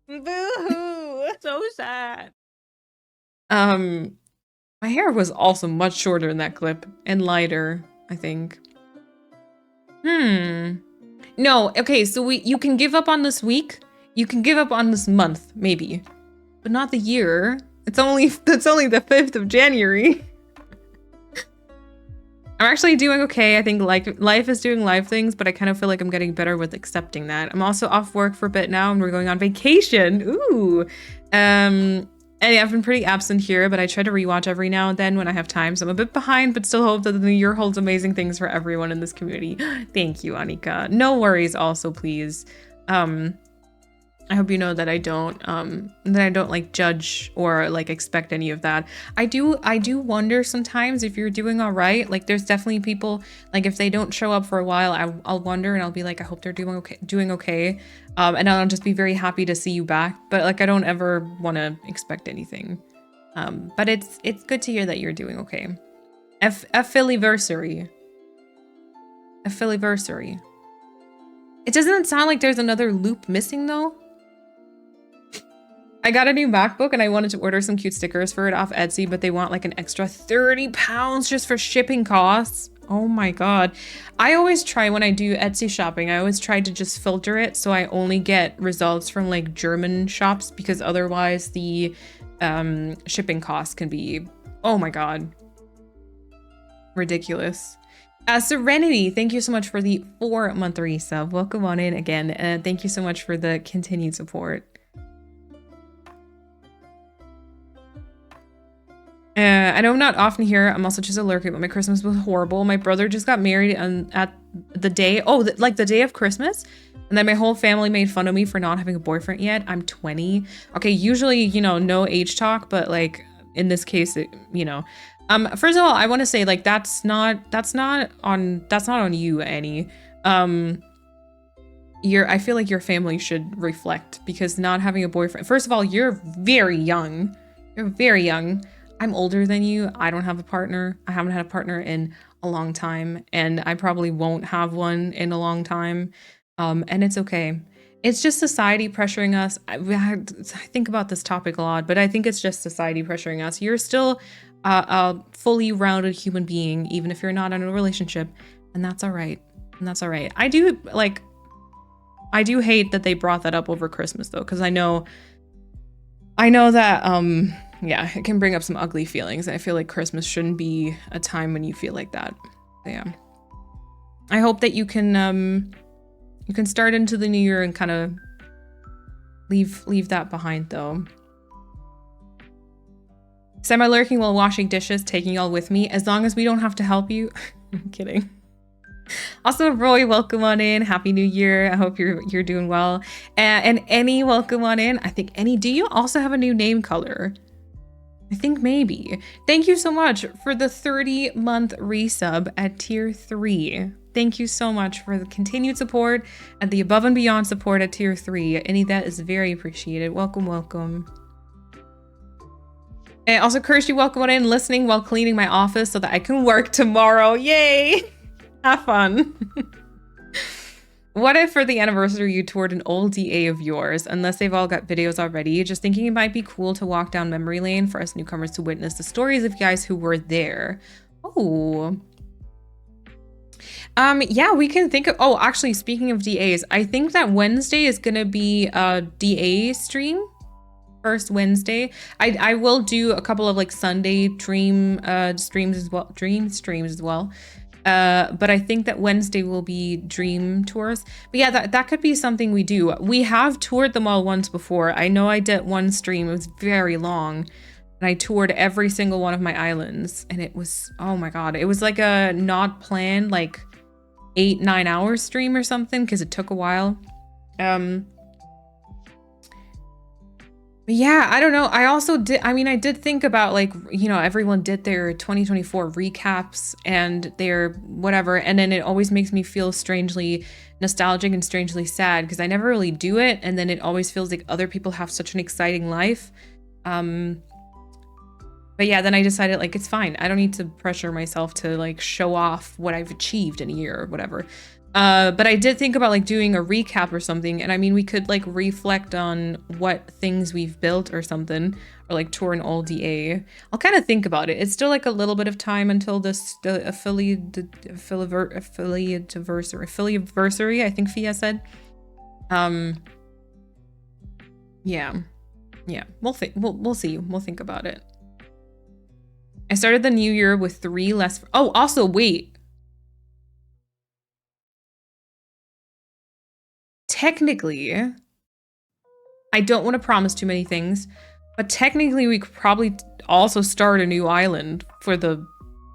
[SPEAKER 4] Boo-hoo. So sad.
[SPEAKER 3] My hair was also much shorter in that clip and lighter, I think. No, okay, so you can give up on this week. You can give up on this month, maybe. But not the year. It's only the 5th of January. I'm actually doing okay. I think life is doing life things, but I kind of feel like I'm getting better with accepting that. I'm also off work for a bit now and we're going on vacation. Ooh. And yeah, I've been pretty absent here, but I try to rewatch every now and then when I have time. So I'm a bit behind, but still hope that the new year holds amazing things for everyone in this community. Thank you, Anika. No worries also, please. I hope you know that I don't like judge or like expect any of that. I do wonder sometimes if you're doing all right. Like there's definitely people, like if they don't show up for a while, I'll wonder and I'll be like, I hope they're doing okay. And I'll just be very happy to see you back. But like I don't ever want to expect anything. But it's good to hear that you're doing okay. A Phillyversary. A Phillyversary. It doesn't sound like there's another loop missing though. I got a new MacBook and I wanted to order some cute stickers for it off Etsy, but they want like an extra 30 pounds just for shipping costs. Oh my God. I always try when I do Etsy shopping, I always try to just filter it so I only get results from like German shops because otherwise the shipping costs can be, oh my God, ridiculous. Serenity, thank you so much for the 4-month resub. Welcome on in again. And thank you so much for the continued support. I know I'm not often here. I'm also just a lurker, but my Christmas was horrible. My brother just got married at the day, like the day of Christmas. And then my whole family made fun of me for not having a boyfriend yet. I'm 20. Okay, usually, you know, no age talk, but like in this case, you know. First of all, I want to say like that's not on you, Annie. I feel like your family should reflect because not having a boyfriend. First of all, you're very young. You're very young. I'm older than you. I don't have a partner. I haven't had a partner in a long time, and I probably won't have one in a long time. And it's okay. It's just society pressuring us. I think about this topic a lot, but I think it's just society pressuring us. You're still a fully rounded human being, even if you're not in a relationship, and that's all right. And that's all right. I do hate that they brought that up over Christmas though, because I know that yeah, it can bring up some ugly feelings. I feel like Christmas shouldn't be a time when you feel like that. So, yeah. I hope that you can start into the new year and kind of leave that behind though. Semi-lurking while washing dishes, taking y'all with me, as long as we don't have to help you. I'm kidding. Also, Roy, welcome on in. Happy New Year. I hope you're doing well. And Annie, welcome on in. I think Annie, do you also have a new name color? I think maybe. Thank you so much for the 30-month resub at tier 3. Thank you so much for the continued support and the above and beyond support at tier 3. Any that is very appreciated. Welcome, welcome. And also, Kirsty, welcome on in, listening while cleaning my office so that I can work tomorrow. Yay! Have fun. What if for the anniversary you toured an old DA of yours, unless they've all got videos already? Just thinking it might be cool to walk down memory lane for us newcomers to witness the stories of guys who were there. Oh. Yeah, we can think of, oh, actually, speaking of DAs, I think that Wednesday is gonna be a DA stream. First Wednesday. I will do a couple of like Sunday dream streams as well. But I think that Wednesday will be dream tours. But yeah, that could be something we do. We have toured them all once before. I know I did one stream. It was very long. And I toured every single one of my islands. And it was, oh my God. It was like a not planned, like 8-9 hour stream or something. Because it took a while. But yeah, I don't know. I also did, I did think about like, you know, everyone did their 2024 recaps and their whatever. And then it always makes me feel strangely nostalgic and strangely sad because I never really do it. And then it always feels like other people have such an exciting life. But yeah, then I decided like, it's fine. I don't need to pressure myself to like show off what I've achieved in a year or whatever. But I did think about like doing a recap or something. And I mean, we could like reflect on what things we've built or something, or like tour an old DA. I'll kind of think about it. It's still like a little bit of time until this affiliate-versary, I think Fia said. Yeah. We'll see. We'll think about it. I started the new year with 3 less. Oh, also wait. Technically, I don't want to promise too many things, But technically, we could probably also start a new island for the...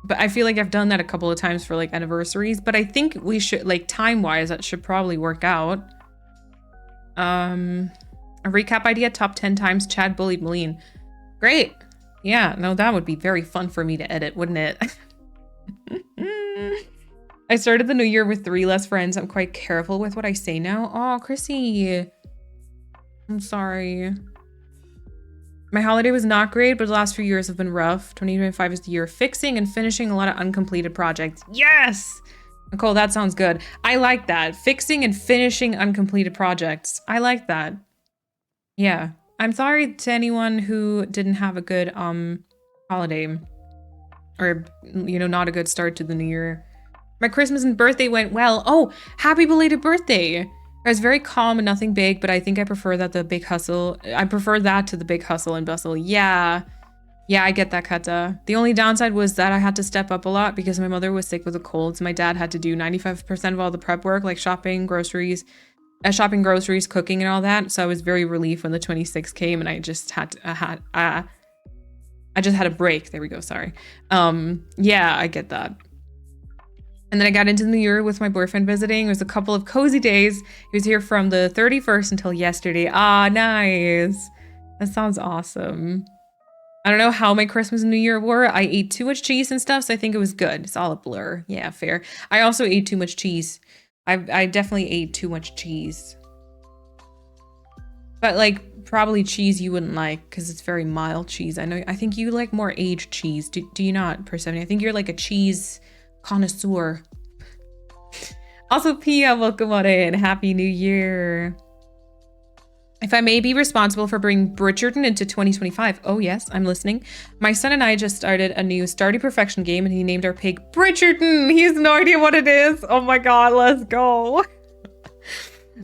[SPEAKER 3] But I feel like I've done that a couple of times for like anniversaries. But I think we should, like time-wise, that should probably work out. A recap idea, top 10 times Chad bullied Malene. Great. Yeah, no, that would be very fun for me to edit, wouldn't it? I started the new year with 3 less friends. I'm quite careful with what I say now. Oh, Chrissy. I'm sorry. My holiday was not great, but the last few years have been rough. 2025 is the year of fixing and finishing a lot of uncompleted projects. Yes! Nicole, that sounds good. I like that. Fixing and finishing uncompleted projects. I like that. Yeah. I'm sorry to anyone who didn't have a good holiday. Or, you know, not a good start to the new year. My Christmas and birthday went well. Oh, happy belated birthday! I was very calm and nothing big, but I think I prefer that the big hustle. I prefer that to the big hustle and bustle. Yeah. Yeah, I get that, Kata. The only downside was that I had to step up a lot because my mother was sick with a cold, so my dad had to do 95% of all the prep work, like shopping, groceries, cooking, and all that. So I was very relieved when the 26th came, and I just had to, I just had a break. There we go. Sorry. Yeah, I get that. And then I got into the new year with my boyfriend visiting. It was a couple of cozy days. He was here from the 31st until yesterday. Ah, nice. That sounds awesome. I don't know how my Christmas and New Year were. I ate too much cheese and stuff, so I think it was good. It's all a blur. Yeah, fair. I also ate too much cheese. I definitely ate too much cheese. But like, probably cheese you wouldn't like because it's very mild cheese. I think you like more aged cheese. Do you not, Persephone? I think you're like a cheese connoisseur. Also, Pia, welcome on in. Happy New Year. If I may be responsible for bringing Bridgerton into 2025. Oh yes, I'm listening. My son and I just started a new Stardew Perfection game and he named our pig Bridgerton. He has no idea what it is. Oh my god, let's go.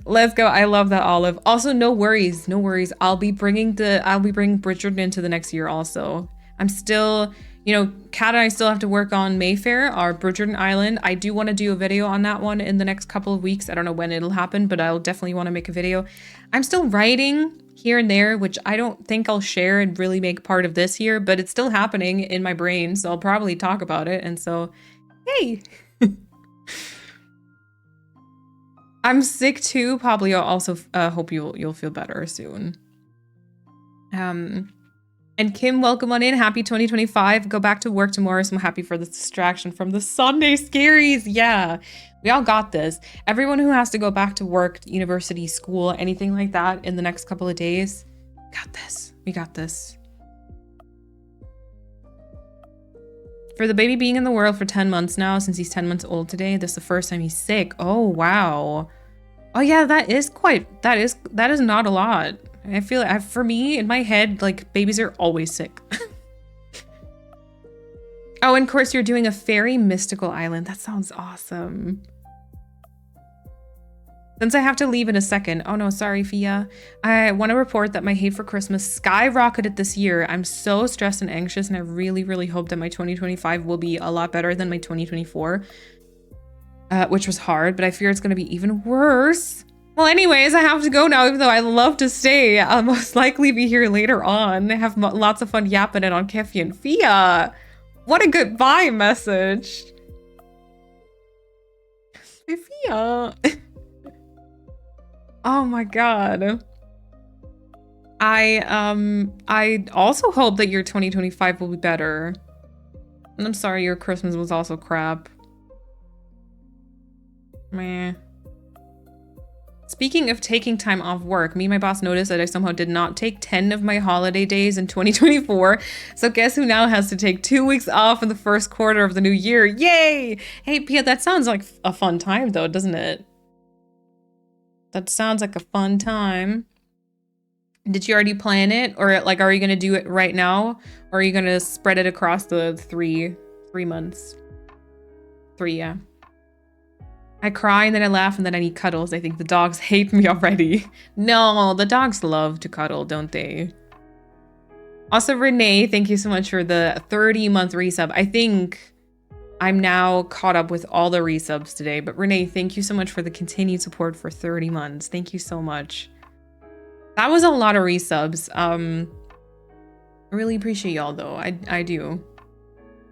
[SPEAKER 3] Let's go. I love that, Olive. Also, no worries. No worries. I'll be bringing Bridgerton into the next year also. I'm still, you know, Kat and I still have to work on Mayfair, our Bridgerton Island. I do want to do a video on that one in the next couple of weeks. I don't know when it'll happen, but I'll definitely want to make a video. I'm still writing here and there, which I don't think I'll share and really make part of this year, but it's still happening in my brain, so I'll probably talk about it. And so, hey. I'm sick too. Probably I'll also hope you'll feel better soon. And Kim, welcome on in. Happy 2025. Go back to work tomorrow, so I'm happy for this distraction from the Sunday scaries. Yeah, we all got this. Everyone who has to go back to work, university, school, anything like that in the next couple of days, got this. We got this. For the baby being in the world for 10 months now, since he's 10 months old today, this is the first time he's sick. Oh, wow. Oh yeah, that is not a lot. I feel for me, in my head, like babies are always sick. Oh, and of course you're doing a fairy mystical island. That sounds awesome. Since I have to leave in a second. Oh no, sorry, Fia. I want to report that my hate for Christmas skyrocketed this year. I'm so stressed and anxious, and I really, really hope that my 2025 will be a lot better than my 2024. Which was hard, but I fear it's going to be even worse. Well, anyways, I have to go now, even though I love to stay. I'll most likely be here later on. I have lots of fun yapping it on Kefi and Fia. What a goodbye message. Fia. Oh my god. I also hope that your 2025 will be better. And I'm sorry your Christmas was also crap. Meh. Speaking of taking time off work, me and my boss noticed that I somehow did not take 10 of my holiday days in 2024. So guess who now has to take 2 weeks off in the first quarter of the new year? Yay! Hey, Pia, that sounds like a fun time though, doesn't it? That sounds like a fun time. Did you already plan it? Or like, are you gonna do it right now? Or are you gonna spread it across the three months? 3, yeah. I cry and then I laugh and then I need cuddles. I think the dogs hate me already. No, the dogs love to cuddle, don't they? Also, Renee, thank you so much for the 30-month resub. I think I'm now caught up with all the resubs today. But Renee, thank you so much for the continued support for 30 months. Thank you so much. That was a lot of resubs. I really appreciate y'all though. I do.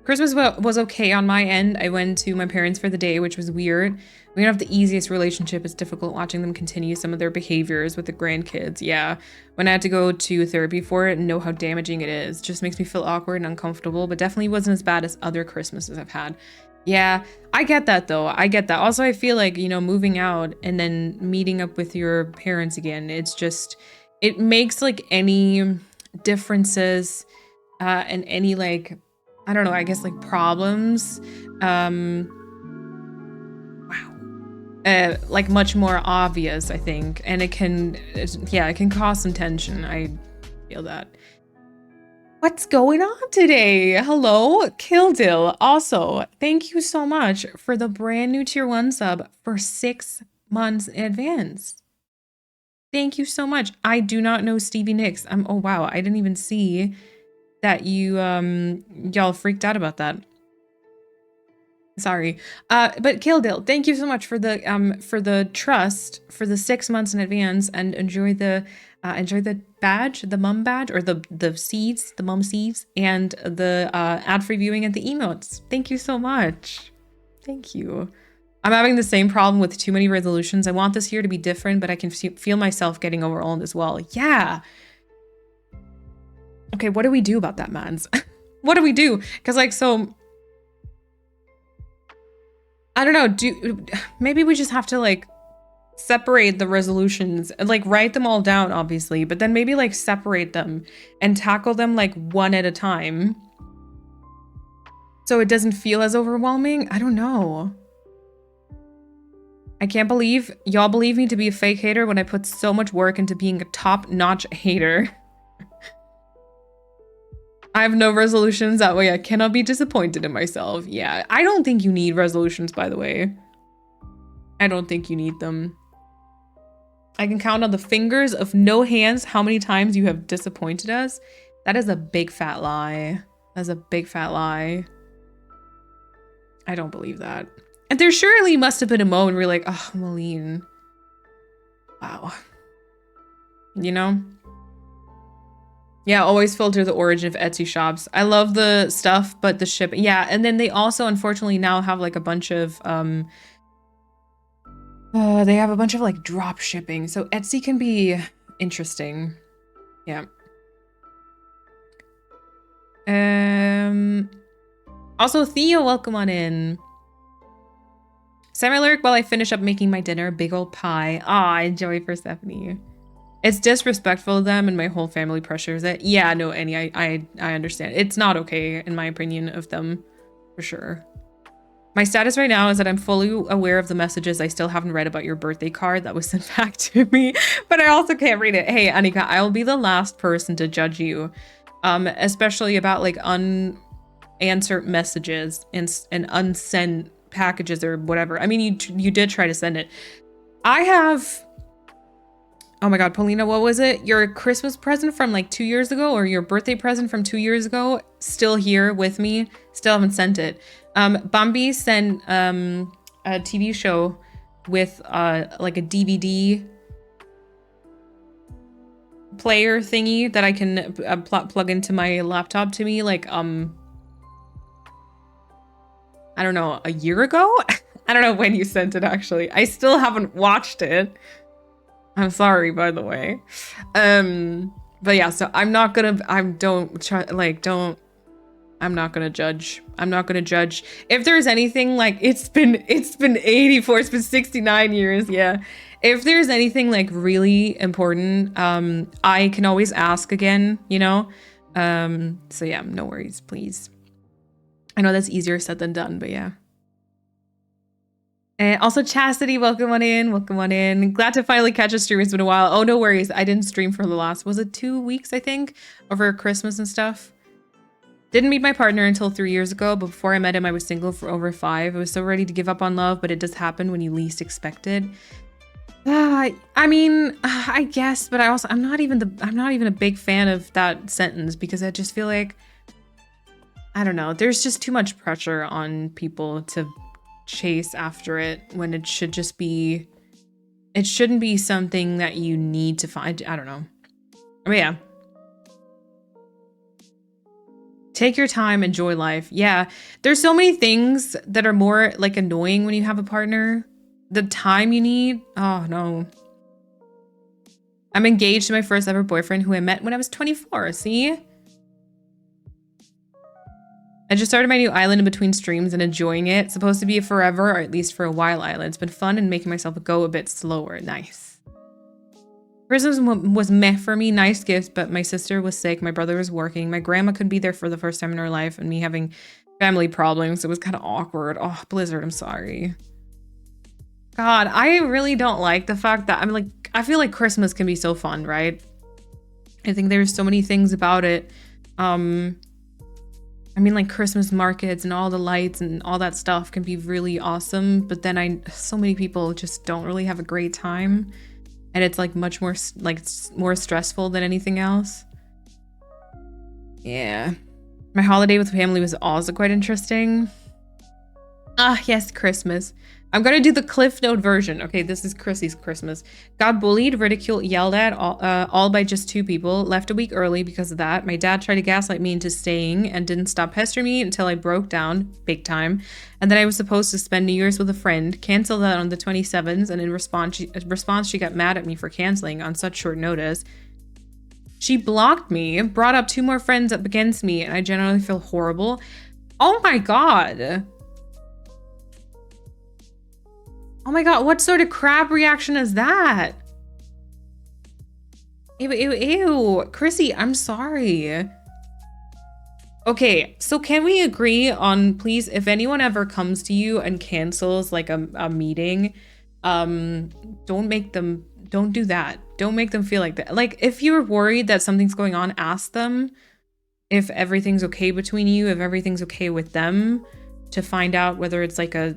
[SPEAKER 3] Christmas was okay on my end. I went to my parents for the day, which was weird. We don't have the easiest relationship. It's difficult watching them continue some of their behaviors with the grandkids. Yeah. When I had to go to therapy for it and know how damaging it is, just makes me feel awkward and uncomfortable, but definitely wasn't as bad as other Christmases I've had. Yeah, I get that though. I get that. Also, I feel like, you know, moving out and then meeting up with your parents again, it's just, it makes like any differences and any like, I don't know, I guess like problems, like much more obvious, I think. And it can cause some tension. I feel that. What's going on today? Hello, Kildill. Also, thank you so much for the brand new tier 1 sub for 6 months in advance. Thank you so much. I do not know Stevie Nicks. Oh wow, I didn't even see that you y'all freaked out about that. Sorry. But Kildill, thank you so much for the trust for the 6 months in advance, and enjoy the badge, the mum badge, or the seeds, the mum seeds, and the ad-free viewing and the emotes. Thank you so much. Thank you. I'm having the same problem with too many resolutions. I want this year to be different, but I can feel myself getting overwhelmed as well. Yeah. Okay, what do we do about that, mans? What do we do? Because like, so, I don't know, maybe we just have to like separate the resolutions and like write them all down, obviously, but then maybe like separate them and tackle them like one at a time so it doesn't feel as overwhelming. I don't know. I can't believe y'all believe me to be a fake hater when I put so much work into being a top-notch hater. I have no resolutions, that way I cannot be disappointed in myself. Yeah, I don't think you need resolutions, by the way. I don't think you need them. I can count on the fingers of no hands how many times you have disappointed us. That is a big fat lie. That's a big fat lie. I don't believe that. And there surely must have been a moment where you're like, oh, Malene. Wow. You know? Yeah, always filter the origin of Etsy shops. I love the stuff, but the ship, yeah. And then they also, unfortunately, now have like a bunch of, they have a bunch of like drop shipping. So Etsy can be interesting. Yeah. Also, Theo, welcome on in. Semi-lyric while I finish up making my dinner. Big old pie. Ah, enjoy for Stephanie. It's disrespectful of them and my whole family pressures it. Yeah, no, Annie, I understand. It's not okay, in my opinion, of them, for sure. My status right now is that I'm fully aware of the messages I still haven't read about your birthday card that was sent back to me, but I also can't read it. Hey, Annika, I'll be the last person to judge you, especially about like unanswered messages and unsent packages or whatever. I mean, you did try to send it. I have, oh my God, Paulina, what was it? Your Christmas present from like 2 years ago, or your birthday present from 2 years ago, still here with me. Still haven't sent it. Bambi sent a TV show with like a DVD player thingy that I can plug into my laptop to me, like I don't know, a year ago? I don't know when you sent it, actually. I still haven't watched it. I'm sorry, by the way. But yeah, so I'm not gonna, I'm not gonna judge. I'm not gonna judge. If there's anything like, it's been 84, it's been 69 years, yeah. If there's anything like really important, I can always ask again, you know? So yeah, no worries, please. I know that's easier said than done, but yeah. And also Chastity, welcome on in, welcome on in. Glad to finally catch a stream, it's been a while. Oh, no worries, I didn't stream for the last, was it 2 weeks, I think? Over Christmas and stuff. Didn't meet my partner until 3 years ago, but before I met him, I was single for over 5. I was so ready to give up on love, but it does happen when you least expect it. I mean, I guess, but I'm not even a big fan of that sentence, because I just feel like, I don't know, there's just too much pressure on people to chase after it when it should just be, it shouldn't be something that you need to find. I don't know. But yeah. Take your time, enjoy life. Yeah, there's so many things that are more like annoying when you have a partner. The time you need, oh no. I'm engaged to my first ever boyfriend who I met when I was 24, see? I just started my new island in between streams and enjoying it. It's supposed to be a forever, or at least for a while island. It's been fun and making myself go a bit slower. Nice. Christmas was meh for me. Nice gifts, but my sister was sick. My brother was working. My grandma couldn't be there for the first time in her life, and me having family problems. It was kind of awkward. Oh, Blizzard, I'm sorry. God, I really don't like the fact that I feel like Christmas can be so fun, right? I think there's so many things about it. I mean, like Christmas markets and all the lights and all that stuff can be really awesome. But then so many people just don't really have a great time. And it's like much more, like more stressful than anything else. Yeah. My holiday with family was also quite interesting. Ah, yes, Christmas. I'm gonna do the Cliff Note version. Okay, this is Chrissy's Christmas. Got bullied, ridiculed, yelled at, all by just 2 people. Left a week early because of that. My dad tried to gaslight me into staying and didn't stop pestering me until I broke down, big time. And then I was supposed to spend New Year's with a friend. Canceled that on the 27th, and in response, she got mad at me for canceling on such short notice. She blocked me, brought up 2 more friends up against me, and I generally feel horrible. Oh my god. Oh my god, what sort of crap reaction is that? Ew, ew, ew. Chrissy, I'm sorry. Okay, so can we agree on, please, if anyone ever comes to you and cancels like a meeting, don't do that. Don't make them feel like that. Like, if you're worried that something's going on, ask them if everything's okay between you, if everything's okay with them, to find out whether it's like a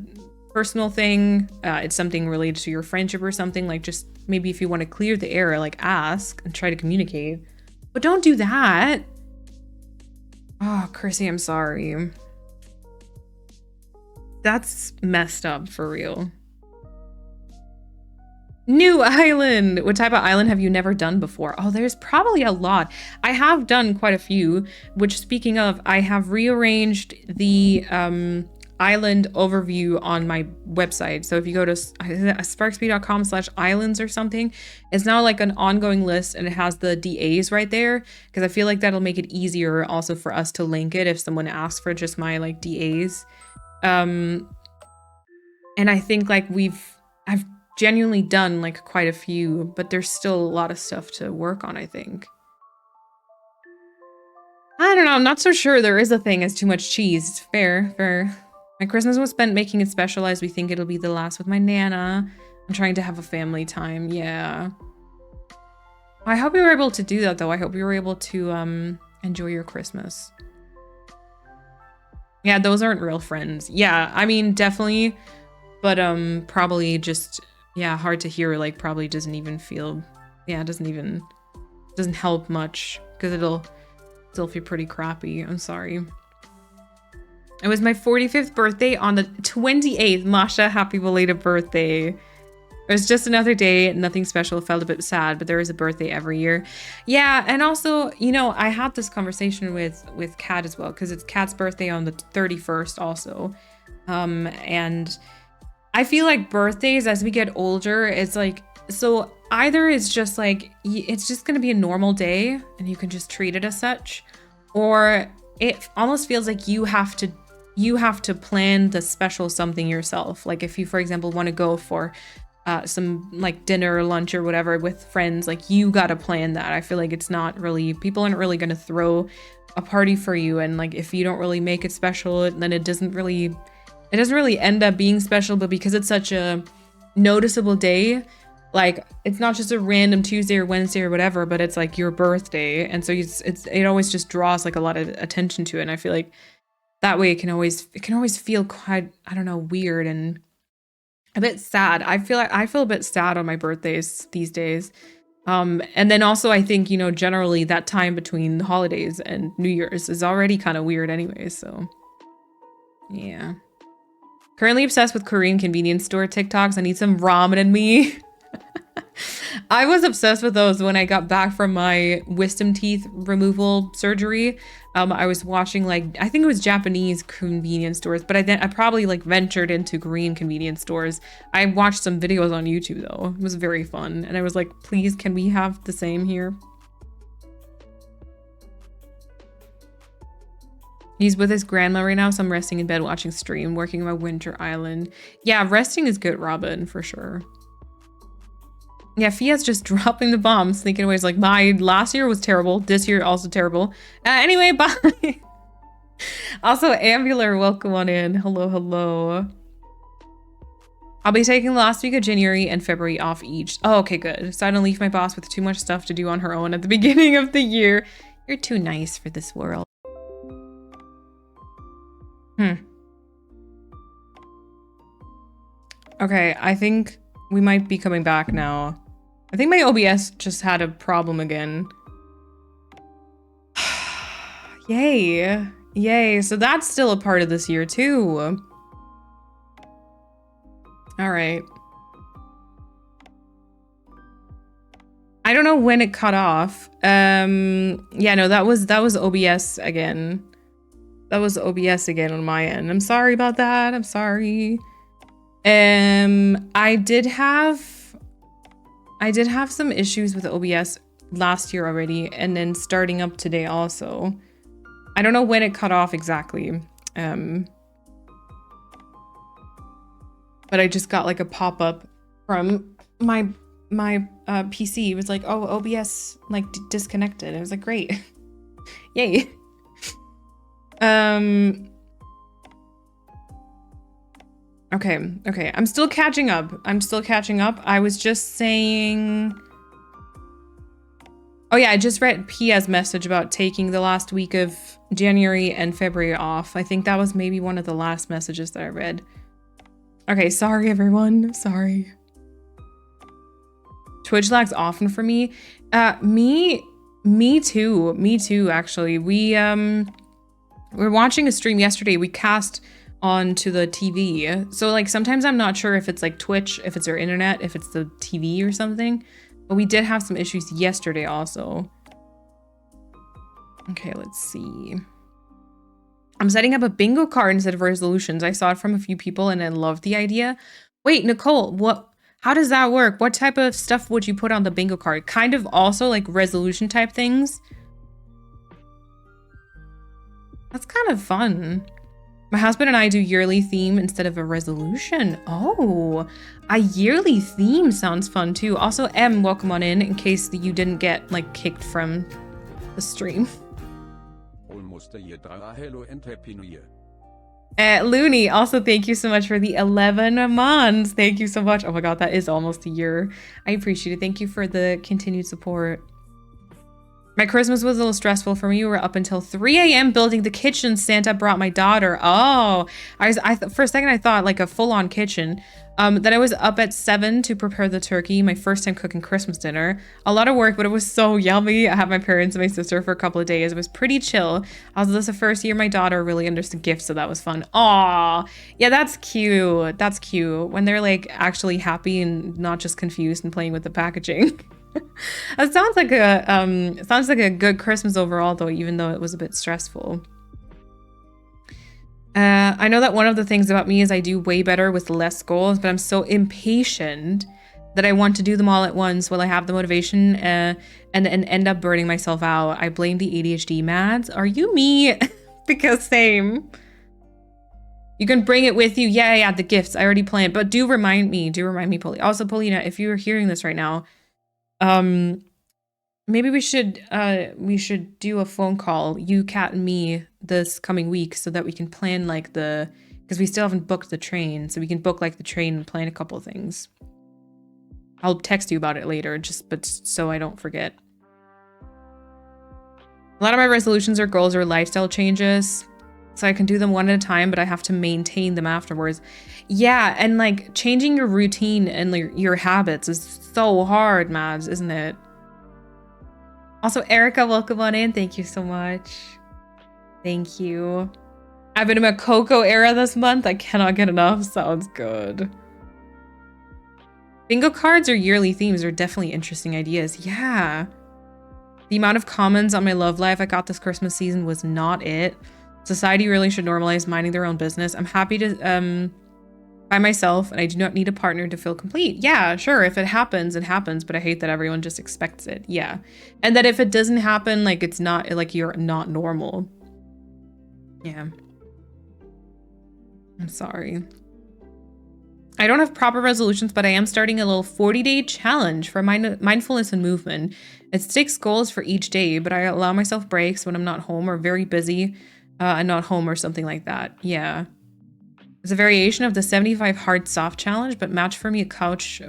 [SPEAKER 3] personal thing, it's something related to your friendship or something. Like, just maybe if you want to clear the air, like ask and try to communicate, but don't do that. Oh, Chrissy, I'm sorry. That's messed up for real. New island. What type of island have you never done before? Oh, there's probably a lot. I have done quite a few, which, speaking of, I have rearranged the island overview on my website. So if you go to sparksby.com/islands or something, it's now like an ongoing list, and it has the DAs right there, because I feel like that'll make it easier also for us to link it if someone asks for just my like DAs. And I think like I've genuinely done like quite a few, but there's still a lot of stuff to work on, I think. I don't know, I'm not so sure there is a thing as too much cheese. It's fair. My Christmas was spent making it special, as we think it'll be the last with my Nana. I'm trying to have a family time. Yeah. I hope you were able to do that, though. I hope you were able to enjoy your Christmas. Yeah, those aren't real friends. Yeah, I mean, definitely. But probably just, yeah, hard to hear. Like, probably doesn't even feel, yeah, doesn't help much, because it'll still feel pretty crappy. I'm sorry. It was my 45th birthday on the 28th. Masha, happy belated birthday. It was just another day, nothing special. Felt a bit sad, but there is a birthday every year. Yeah, and also, you know, I had this conversation with Kat as well, because it's Kat's birthday on the 31st also. And I feel like birthdays, as we get older, it's like, so either it's just like, it's just going to be a normal day and you can just treat it as such, or it almost feels like you have to plan the special something yourself. Like if you, for example, want to go for some like dinner or lunch or whatever with friends, like you got to plan that. I feel like it's not really, people aren't really going to throw a party for you. And like, if you don't really make it special, then it doesn't really end up being special. But because it's such a noticeable day, like it's not just a random Tuesday or Wednesday or whatever, but it's like your birthday. And so it always just draws like a lot of attention to it. And I feel like that way it can always feel quite, I don't know, weird and a bit sad. I feel a bit sad on my birthdays these days. And then also I think, you know, generally that time between the holidays and New Year's is already kind of weird anyway. So yeah. Currently obsessed with Korean convenience store TikToks. I need some ramen in me. I was obsessed with those when I got back from my wisdom teeth removal surgery. I was watching like, I think it was Japanese convenience stores, but I probably like ventured into green convenience stores. I watched some videos on YouTube though. It was very fun. And I was like, please, can we have the same here? He's with his grandma right now, so I'm resting in bed watching stream, working on my winter island. Yeah, resting is good, Robin, for sure. Yeah, Fia's just dropping the bombs, thinking away. He's like, my last year was terrible. This year also terrible. Anyway, bye. Also, Ambular, welcome on in. Hello, hello. I'll be taking the last week of January and February off each. Oh, okay, good. So I don't leave my boss with too much stuff to do on her own at the beginning of the year. You're too nice for this world. Okay, I think we might be coming back now. I think my OBS just had a problem again. Yay. Yay. So that's still a part of this year too. All right. I don't know when it cut off. Yeah, no, that was OBS again. That was OBS again on my end. I'm sorry about that. I'm sorry. I did have some issues with OBS last year already, and then starting up today also. I don't know when it cut off exactly. But I just got like a pop-up from my PC. It was like, oh, OBS like disconnected. I was like, great. Yay. Okay. I'm still catching up. I was just saying... Oh yeah, I just read Pia's message about taking the last week of January and February off. I think that was maybe one of the last messages that I read. Okay, sorry everyone. Sorry. Twitch lags often for me. Me too, actually. We're watching a stream yesterday. We cast onto the TV. So like sometimes I'm not sure if it's like Twitch, if it's our internet, if it's the TV or something. But we did have some issues yesterday also. Okay, let's see. I'm setting up a bingo card instead of resolutions. I saw it from a few people and I loved the idea. Wait, Nicole, how does that work? What type of stuff would you put on the bingo card? Kind of also like resolution type things. That's kind of fun. My husband and I do yearly theme instead of a resolution. Oh, a yearly theme sounds fun too. Also, M, welcome on in case you didn't get like kicked from the stream.
[SPEAKER 1] Almost a year. Hello and happy new year.
[SPEAKER 3] Looney, also thank you so much for the 11 months. Thank you so much. Oh my god, that is almost a year. I appreciate it. Thank you for the continued support. My Christmas was a little stressful for me. We were up until 3 a.m. building the kitchen Santa brought my daughter. Oh, for a second I thought like a full-on kitchen. Then I was up at 7 to prepare the turkey, my first time cooking Christmas dinner. A lot of work, but it was so yummy. I had my parents and my sister for a couple of days. It was pretty chill. Also, this is the first year my daughter really understood gifts, so that was fun. Aw, yeah, that's cute. That's cute. When they're like actually happy and not just confused and playing with the packaging. That sounds like a good Christmas overall though, even though it was a bit stressful. I know that one of the things about me is I do way better with less goals, but I'm so impatient that I want to do them all at once while I have the motivation and end up burning myself out. I blame the ADHD. Mads, are you me? Because same. You can bring it with you. Yeah, the gifts. I already planned, but do remind me, Polly. Also, Paulina, if you're hearing this right now, maybe we should do a phone call, you, Kat, and me this coming week so that we can plan like because we still haven't booked the train, so we can book like the train and plan a couple of things. I'll text you about it later, but so I don't forget. A lot of my resolutions or goals are lifestyle changes, so I can do them one at a time, but I have to maintain them afterwards. Yeah, and like changing your routine and your habits is so hard, Mads, isn't it? Also, Erica, welcome on in. Thank you so much. Thank you. I've been in my cocoa era this month. I cannot get enough. Sounds good. Bingo cards or yearly themes are definitely interesting ideas. Yeah. The amount of comments on my love life I got this Christmas season was not it. Society really should normalize minding their own business. I'm happy to by myself and I do not need a partner to feel complete. Yeah, sure. If it happens, it happens. But I hate that everyone just expects it. Yeah. And that if it doesn't happen, like it's not like you're not normal. Yeah. I'm sorry. I don't have proper resolutions, but I am starting a little 40-day challenge for mindfulness and movement. It sticks goals for each day, but I allow myself breaks when I'm not home or very busy and not home or something like that. Yeah. It's a variation of the 75 hard soft challenge, but match for me a couch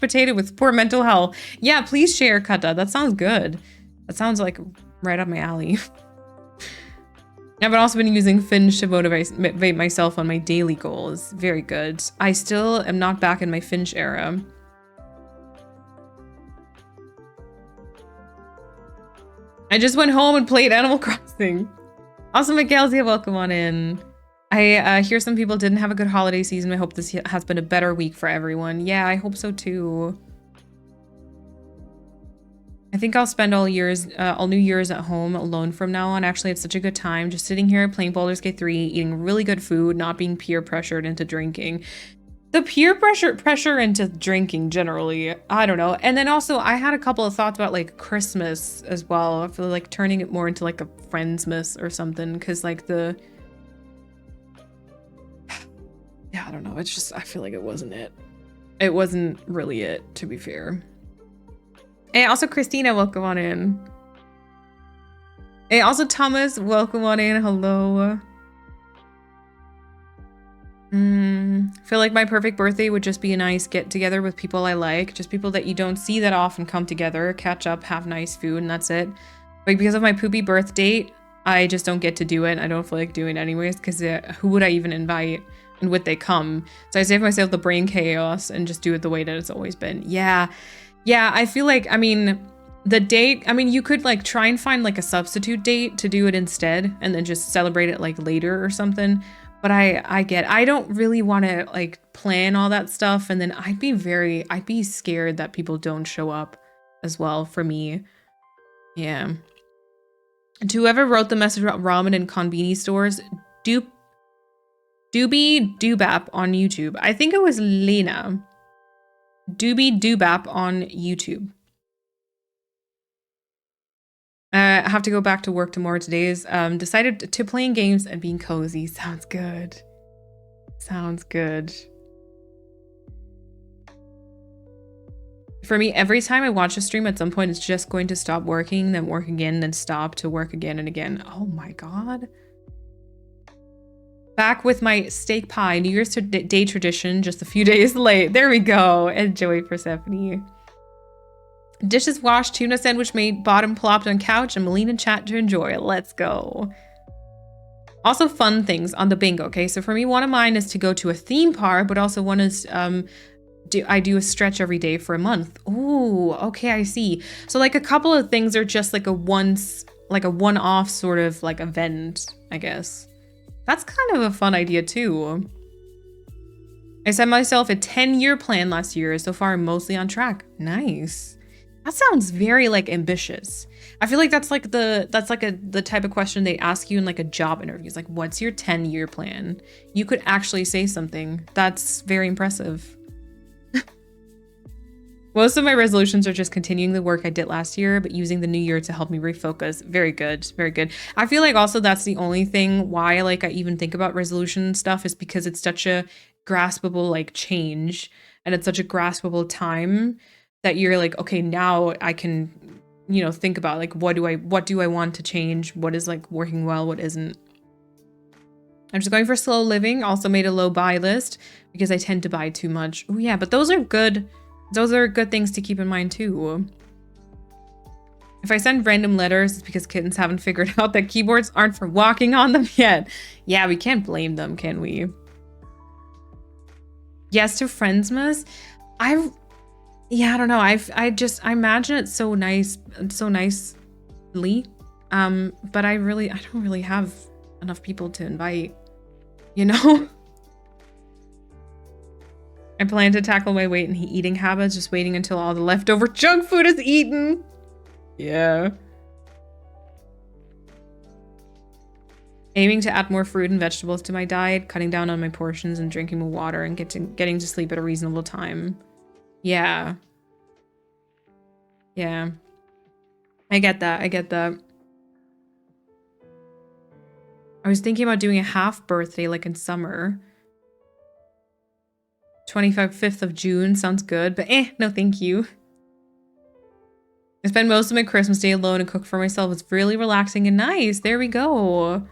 [SPEAKER 3] potato with poor mental health. Yeah, please share, Kata. That sounds good. That sounds like right up my alley. I've also been using Finch to motivate myself on my daily goals. Very good. I still am not back in my Finch era. I just went home and played Animal Crossing. Awesome, Mackenzie, welcome on in. I hear some people didn't have a good holiday season. I hope this has been a better week for everyone. Yeah, I hope so too. I think I'll spend all New Year's at home alone from now on. Actually, it's such a good time just sitting here playing Baldur's Gate 3, eating really good food, not being peer pressured into drinking. The peer pressure into drinking generally, I don't know. And then also I had a couple of thoughts about like Christmas as well. I feel like turning it more into like a Friendsmas or something, because like yeah, I don't know. It's just, I feel like it wasn't it. It wasn't really it, to be fair. Hey, also Christina, welcome on in. Hey, also Thomas, welcome on in. Hello. Feel like my perfect birthday would just be a nice get together with people I like, just people that you don't see that often, come together, catch up, have nice food, and that's it. But because of my poopy birth date, I just don't get to do it. I don't feel like doing it anyways, because who would I even invite? And would they come? So I save myself the brain chaos and just do it the way that it's always been. Yeah, I feel like, I mean, the date, I mean, you could like try and find like a substitute date to do it instead and then just celebrate it like later or something. But I don't really want to like plan all that stuff. And then I'd be scared that people don't show up as well for me. Yeah. And to whoever wrote the message about ramen and konbini stores, Doobie Doobap on YouTube. I think it was Lena. Doobie Doobap on YouTube. I have to go back to work tomorrow. Today's decided to playing games and being cozy. Sounds good. Sounds good. For me, every time I watch a stream, at some point, it's just going to stop working, then work again, then stop to work again and again. Oh my God. Back with my steak pie, New Year's Day tradition, just a few days late. There we go. Enjoy, Persephone. Dishes washed, tuna sandwich made, bottom plopped on couch, and Melina chat to enjoy. Let's go. Also fun things on the bingo, okay? So for me, one of mine is to go to a theme park, but also one is I do a stretch every day for a month. Ooh, okay, I see. So like a couple of things are just like a one-off sort of like event, I guess. That's kind of a fun idea too. I set myself a 10-year plan last year. So far, I'm mostly on track. Nice. That sounds very like ambitious. I feel like that's like the type of question they ask you in like a job interview. It's like, what's your 10-year plan? You could actually say something. That's very impressive. Most of my resolutions are just continuing the work I did last year, but using the new year to help me refocus. Very good. Very good. I feel like also that's the only thing why like I even think about resolution stuff is because it's such a graspable like change and it's such a graspable time that you're like, okay, now I can, you know, think about like, what do I want to change? What is like working well? What isn't? I'm just going for slow living. Also made a low buy list because I tend to buy too much. Oh yeah, but those are good. Those are good things to keep in mind too. If I send random letters, it's because kittens haven't figured out that keyboards aren't for walking on them yet. Yeah, we can't blame them, can we? Yes to Friendsmas. Yeah, I don't know. I imagine it so nice, so nicely. But I don't really have enough people to invite, you know? I plan to tackle my weight and eating habits, just waiting until all the leftover junk food is eaten. Yeah. Aiming to add more fruit and vegetables to my diet, cutting down on my portions and drinking more water and getting to sleep at a reasonable time. Yeah. Yeah. I get that. I get that. I was thinking about doing a half birthday like in summer. 25th of June sounds good, but no thank you. I spend most of my Christmas day alone and cook for myself. It's really relaxing and nice. There we go.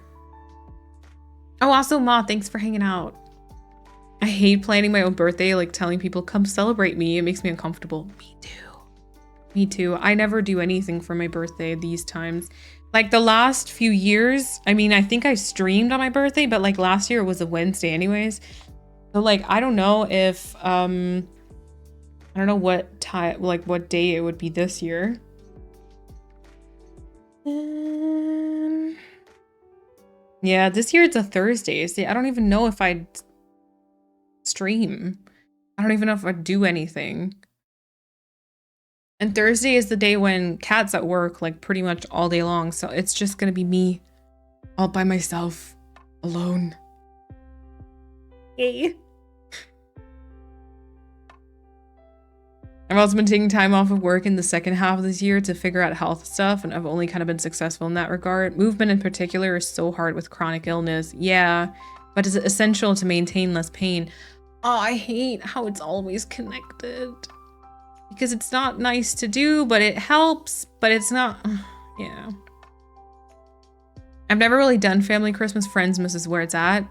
[SPEAKER 3] Oh, also, Ma, thanks for hanging out. I hate planning my own birthday, like telling people, come celebrate me. It makes me uncomfortable. Me too. Me too. I never do anything for my birthday these times. Like the last few years, I mean, I think I streamed on my birthday, but like last year it was a Wednesday anyways. So like, I don't know if, I don't know what time, like what day it would be this year. Yeah, this year it's a Thursday. See, I don't even know if I'd stream. I don't even know if I'd do anything. And Thursday is the day when Kat's at work, like pretty much all day long. So it's just gonna be me all by myself, alone. Yay. I've also been taking time off of work in the second half of this year to figure out health stuff, and I've only kind of been successful in that regard. Movement in particular is so hard with chronic illness. Yeah, but it's essential to maintain less pain. Oh, I hate how it's always connected. Because it's not nice to do, but it helps, but it's not, yeah. I've never really done family Christmas. Friendsmas is where it's at.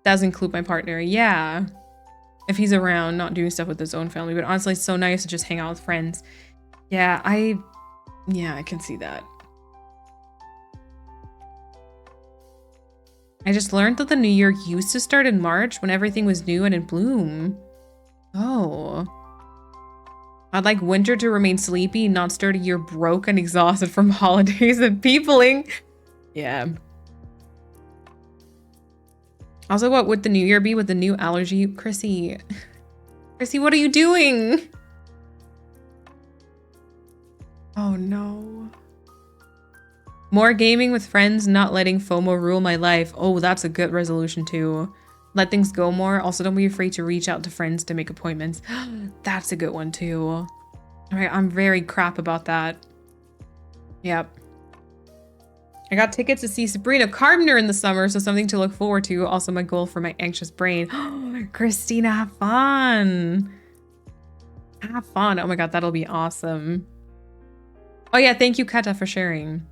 [SPEAKER 3] Does include my partner, yeah. If he's around, not doing stuff with his own family, but honestly, it's so nice to just hang out with friends. Yeah, I can see that. I just learned that the new year used to start in March when everything was new and in bloom. Oh. I'd like winter to remain sleepy, not start a year broke and exhausted from holidays and peopling. Yeah. Also, what would the new year be with the new allergy? Chrissy. Chrissy, what are you doing? Oh no. More gaming with friends, not letting FOMO rule my life. Oh, that's a good resolution too. Let things go more. Also, don't be afraid to reach out to friends to make appointments. That's a good one too. All right, I'm very crap about that. Yep. I got tickets to see Sabrina Carpenter in the summer, so something to look forward to. Also, my goal for my anxious brain. Christina, have fun. Have fun. Oh my god, that'll be awesome. Oh yeah, thank you, Kata, for sharing.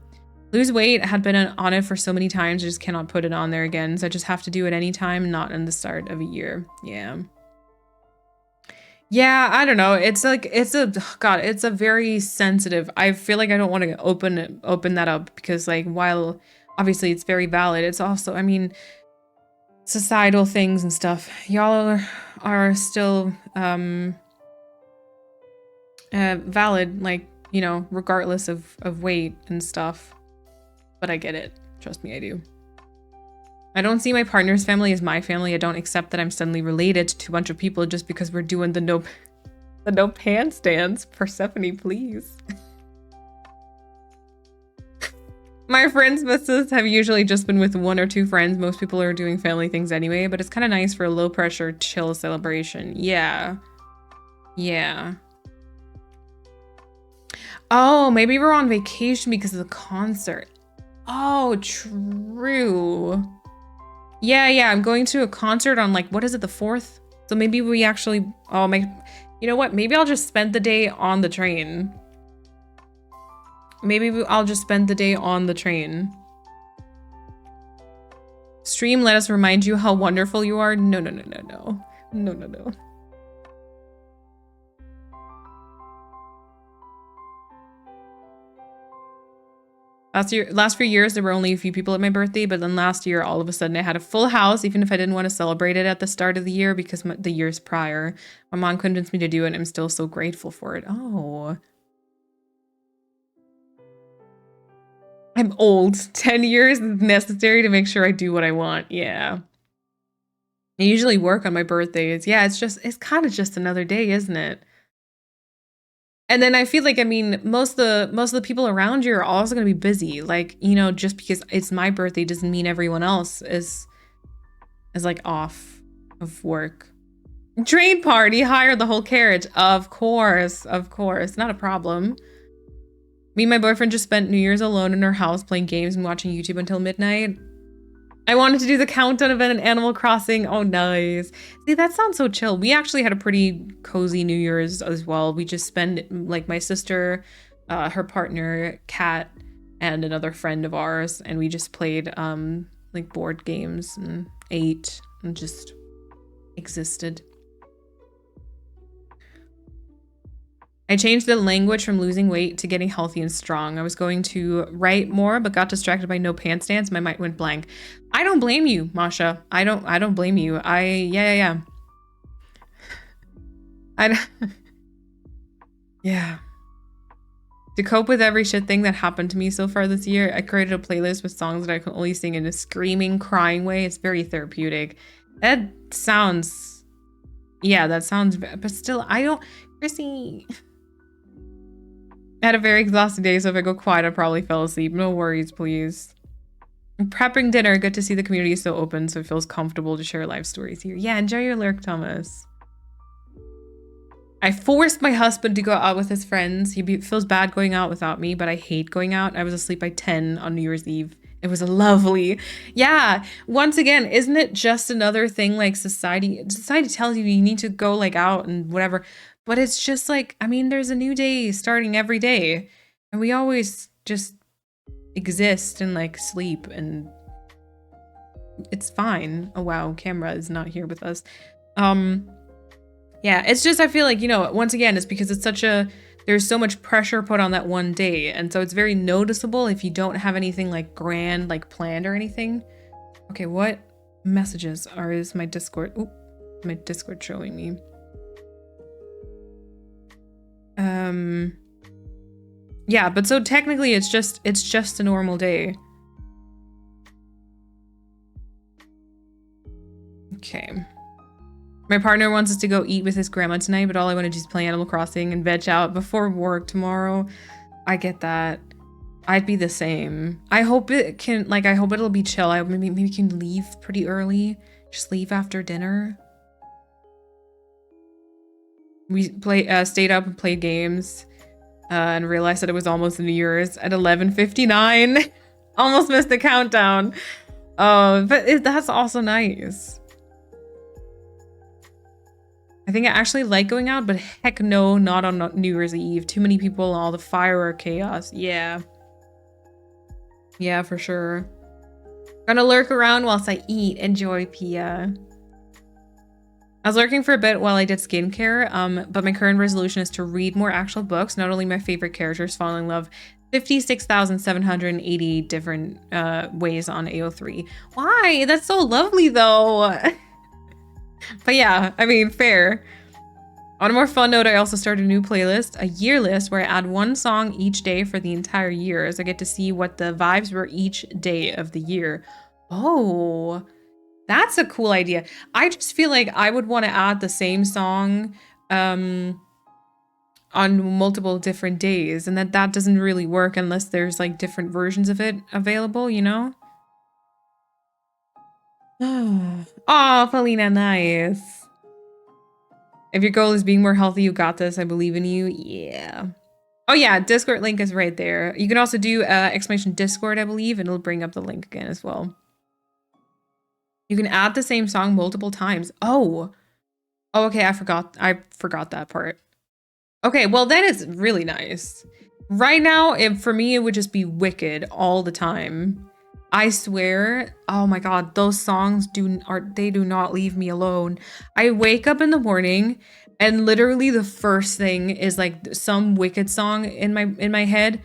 [SPEAKER 3] Lose weight, had been on it for so many times, I just cannot put it on there again. So I just have to do it anytime, not in the start of a year. Yeah. Yeah, I don't know. It's like, it's a very sensitive, I feel like I don't want to open that up because like, while obviously it's very valid, it's also, I mean, societal things and stuff. Y'all are still, valid, like, you know, regardless of weight and stuff. But I get it. Trust me, I do. I don't see my partner's family as my family. I don't accept that I'm suddenly related to a bunch of people just because we're doing the no pants dance. Persephone, please. My friends' misses have usually just been with one or two friends. Most people are doing family things anyway, but it's kind of nice for a low pressure, chill celebration. Yeah. Yeah. Oh, maybe we're on vacation because of the concert. Oh, true. Yeah, I'm going to a concert on like, what is it, the 4th? So maybe we actually, you know what? Maybe I'll just spend the day on the train. I'll just spend the day on the train. Stream, let us remind you how wonderful you are. No. No. Last few years, there were only a few people at my birthday, but then last year, all of a sudden, I had a full house, even if I didn't want to celebrate it at the start of the year because the years prior, my mom convinced me to do it, and I'm still so grateful for it. Oh. I'm old. 10 years is necessary to make sure I do what I want. Yeah. I usually work on my birthdays. Yeah, it's kind of just another day, isn't it? And then I feel like, I mean, most of the people around you are also going to be busy. Like, you know, just because it's my birthday doesn't mean everyone else is like off of work. Train party, hire the whole carriage. Of course, not a problem. Me and my boyfriend just spent New Year's alone in our house playing games and watching YouTube until midnight. I wanted to do the countdown event in Animal Crossing. Oh, nice. See, that sounds so chill. We actually had a pretty cozy New Year's as well. We just spent, like, my sister, her partner, Kat, and another friend of ours, and we just played, like, board games and ate and just existed. I changed the language from losing weight to getting healthy and strong. I was going to write more, but got distracted by no pants dance. My mind went blank. I don't blame you, Masha. I don't blame you. Yeah. Yeah. To cope with every shit thing that happened to me so far this year, I created a playlist with songs that I can only sing in a screaming, crying way. It's very therapeutic. That sounds, but still, Chrissy. I had a very exhausted day, so if I go quiet, I probably fell asleep. No worries, please. I'm prepping dinner. Good to see the community is so open, so it feels comfortable to share life stories here. Yeah, enjoy your lurk, Thomas. I forced my husband to go out with his friends. He feels bad going out without me, but I hate going out. I was asleep by 10 on New Year's Eve. It was lovely. Yeah, once again, isn't it just another thing like society tells you you need to go like out and whatever. But it's just like, I mean, there's a new day starting every day. And we always just exist and like sleep and it's fine. Oh wow, camera is not here with us. Yeah, it's just, I feel like, you know, once again, it's because there's so much pressure put on that one day. And so it's very noticeable if you don't have anything like grand, like planned or anything. Okay, what messages is my Discord? Oop, my Discord showing me. Yeah, but so technically it's just a normal day. Okay. My partner wants us to go eat with his grandma tonight, but all I want to do is play Animal Crossing and veg out before work tomorrow. I get that. I'd be the same. I hope it'll be chill. Maybe we can leave pretty early. Just leave after dinner. We stayed up and played games and realized that it was almost New Year's at 11:59. Almost missed the countdown. But that's also nice. I think I actually like going out, but heck no, not on New Year's Eve. Too many people and all the firework chaos. Yeah. Yeah, for sure. Gonna lurk around whilst I eat. Enjoy, Pia. I was lurking for a bit while I did skincare, but my current resolution is to read more actual books, not only my favorite characters fall in love 56,780 different ways on AO3. Why? That's so lovely though. But yeah, I mean, fair. On a more fun note, I also started a new playlist, a year list, where I add one song each day for the entire year, as I get to see what the vibes were each day of the year. Oh, that's a cool idea. I just feel like I would want to add the same song on multiple different days, and that doesn't really work unless there's like different versions of it available, you know? Oh, Felina, nice. If your goal is being more healthy, you got this. I believe in you. Yeah. Oh yeah, Discord link is right there. You can also do exclamation Discord, I believe, and it'll bring up the link again as well. You can add the same song multiple times. Oh, okay. I forgot that part. Okay, well then it's really nice. Right now, for me, it would just be Wicked all the time. I swear, oh my god, those songs do not leave me alone. I wake up in the morning and literally the first thing is like some Wicked song in my head.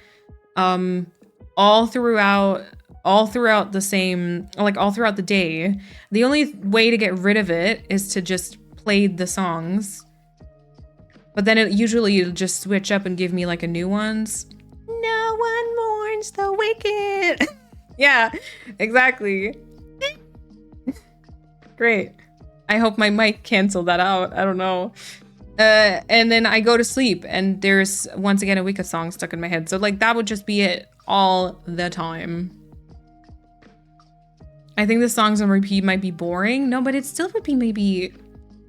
[SPEAKER 3] All throughout the day. The only way to get rid of it is to just play the songs. But then it'll just switch up and give me like a new ones. No one mourns the wicked. Yeah, exactly. Great. I hope my mic canceled that out. I don't know. And then I go to sleep and there's once again a week of songs stuck in my head. So like that would just be it all the time. I think the songs on repeat might be boring. No, but it still would be maybe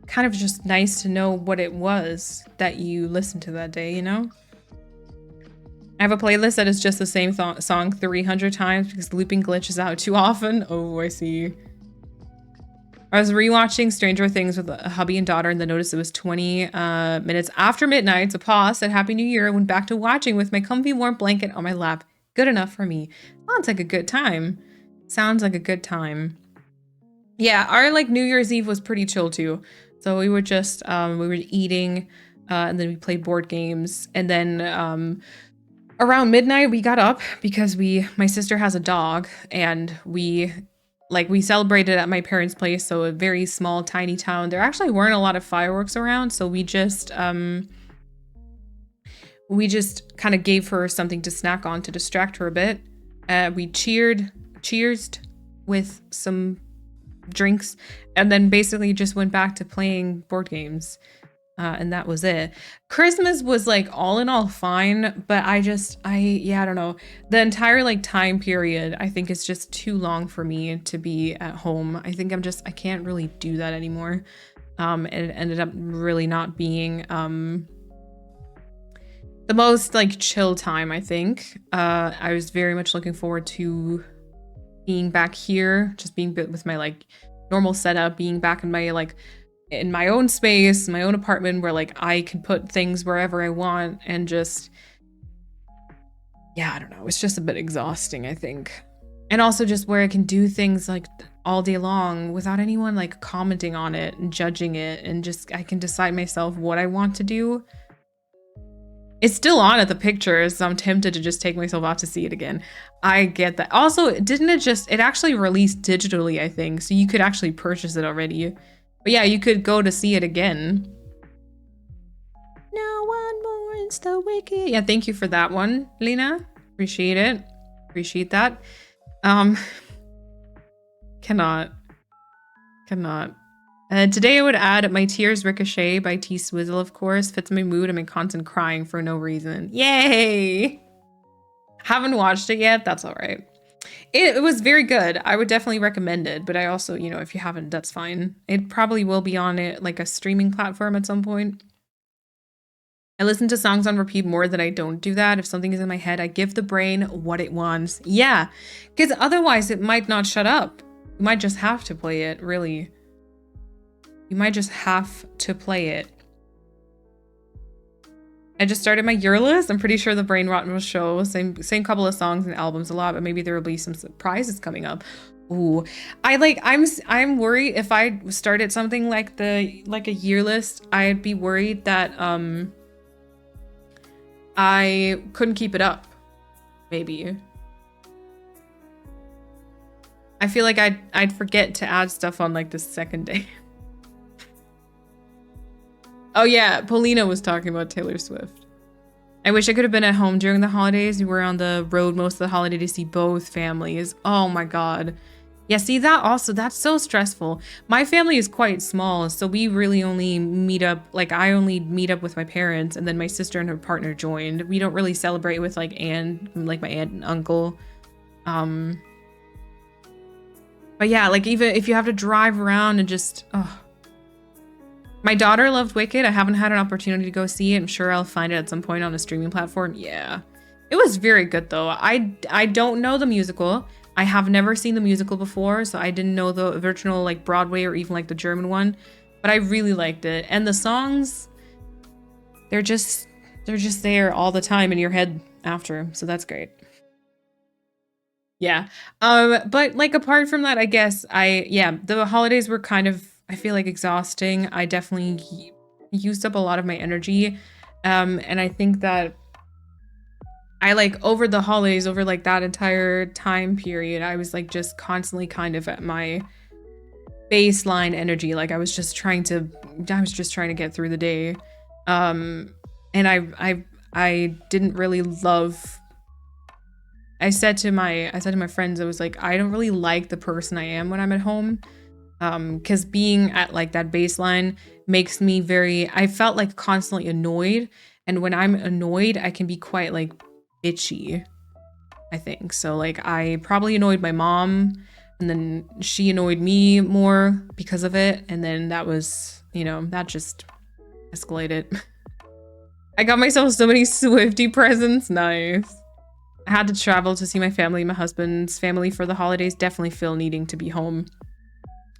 [SPEAKER 3] kind of just nice to know what it was that you listened to that day, you know? I have a playlist that is just the same song 300 times because looping glitches out too often. Oh, I see. I was rewatching Stranger Things with a hubby and daughter and then noticed it was 20 minutes after midnight. So pause, said Happy New Year, went back to watching with my comfy warm blanket on my lap. Good enough for me. Sounds like a good time. Sounds like a good time. Yeah, our like New Year's Eve was pretty chill too. So we were just, we were eating and then we played board games. And then around midnight we got up because my sister has a dog and we celebrated at my parents' place. So a very small, tiny town. There actually weren't a lot of fireworks around. So we just kind of gave her something to snack on to distract her a bit. We cheersed with some drinks and then basically just went back to playing board games. And that was it. Christmas was like all in all fine, but I don't know. The entire like time period, I think is just too long for me to be at home. I think I can't really do that anymore. And it ended up really not being the most like chill time, I think. I was very much looking forward to being back here, just being with my like normal setup, being back in my like in my own space, my own apartment where like I can put things wherever I want and just, yeah, I don't know. It's just a bit exhausting, I think. And also just where I can do things like all day long without anyone like commenting on it and judging it and just I can decide myself what I want to do. It's still on at the pictures, so I'm tempted to just take myself out to see it again. I get that. Also, it actually released digitally, I think, so you could actually purchase it already. But yeah, you could go to see it again. No one mourns the wicked. Yeah, thank you for that one, Lena. Appreciate it. Appreciate that. Cannot. Today I would add My Tears Ricochet by T Swizzle, of course. Fits my mood. I'm in constant crying for no reason. Yay! Haven't watched it yet. That's all right. It was very good. I would definitely recommend it, but I also, you know, if you haven't, that's fine. It probably will be on it like a streaming platform at some point. I listen to songs on repeat more than I don't do that. If something is in my head, I give the brain what it wants. Yeah, because otherwise it might not shut up. You might just have to play it, really. You might just have to play it. I just started my year list. I'm pretty sure the brain rot will show. Same couple of songs and albums a lot, but maybe there will be some surprises coming up. Ooh, I'm worried if I started something like a year list, I'd be worried that I couldn't keep it up. Maybe. I feel like I'd forget to add stuff on like the second day. Oh yeah, Paulina was talking about Taylor Swift. I wish I could have been at home during the holidays. We were on the road most of the holiday to see both families. Oh my god. Yeah, see that's so stressful. My family is quite small, so we really only meet up, like I only meet up with my parents and then my sister and her partner joined. We don't really celebrate with like my aunt and uncle. But yeah, like even if you have to drive around and just, My daughter loved Wicked. I haven't had an opportunity to go see it. I'm sure I'll find it at some point on a streaming platform. Yeah. It was very good though. I don't know the musical. I have never seen the musical before, so I didn't know the original like Broadway or even like the German one, but I really liked it. And the songs, they're just there all the time in your head after, so that's great. Yeah. But like apart from that, I guess the holidays were kind of, I feel like, exhausting. I definitely used up a lot of my energy. And I think that I like over the holidays, over like that entire time period, I was like just constantly kind of at my baseline energy. Like I was just trying to get through the day. And I didn't really love, I said to my friends, I was like, I don't really like the person I am when I'm at home. Because being at like that baseline makes me I felt like constantly annoyed. And when I'm annoyed, I can be quite like bitchy, I think. So like I probably annoyed my mom, and then she annoyed me more because of it. And then that was, that just escalated. I got myself so many Swiftie presents. Nice. I had to travel to see my family, my husband's family for the holidays. Definitely feel needing to be home.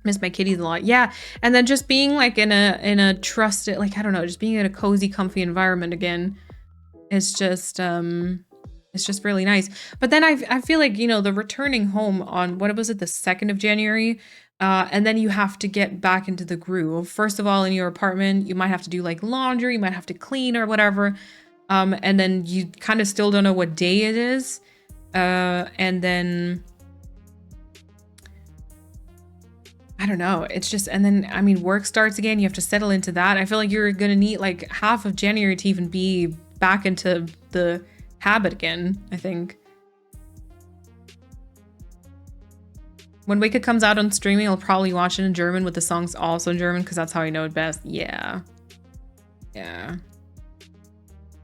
[SPEAKER 3] Miss my kitties a lot. Yeah. And then just being like in a trusted, like, I don't know, just being in a cozy, comfy environment again is just it's just really nice. But then I feel like, the returning home on, what was it, the 2nd of January? And then you have to get back into the groove. First of all, in your apartment, you might have to do like laundry, you might have to clean or whatever. And then you kind of still don't know what day it is. And then I don't know. It's just, and then, I mean, work starts again. You have to settle into that. I feel like you're going to need like half of January to even be back into the habit again, I think. When Wicked comes out on streaming, I'll probably watch it in German with the songs also in German because that's how I know it best. Yeah. Yeah.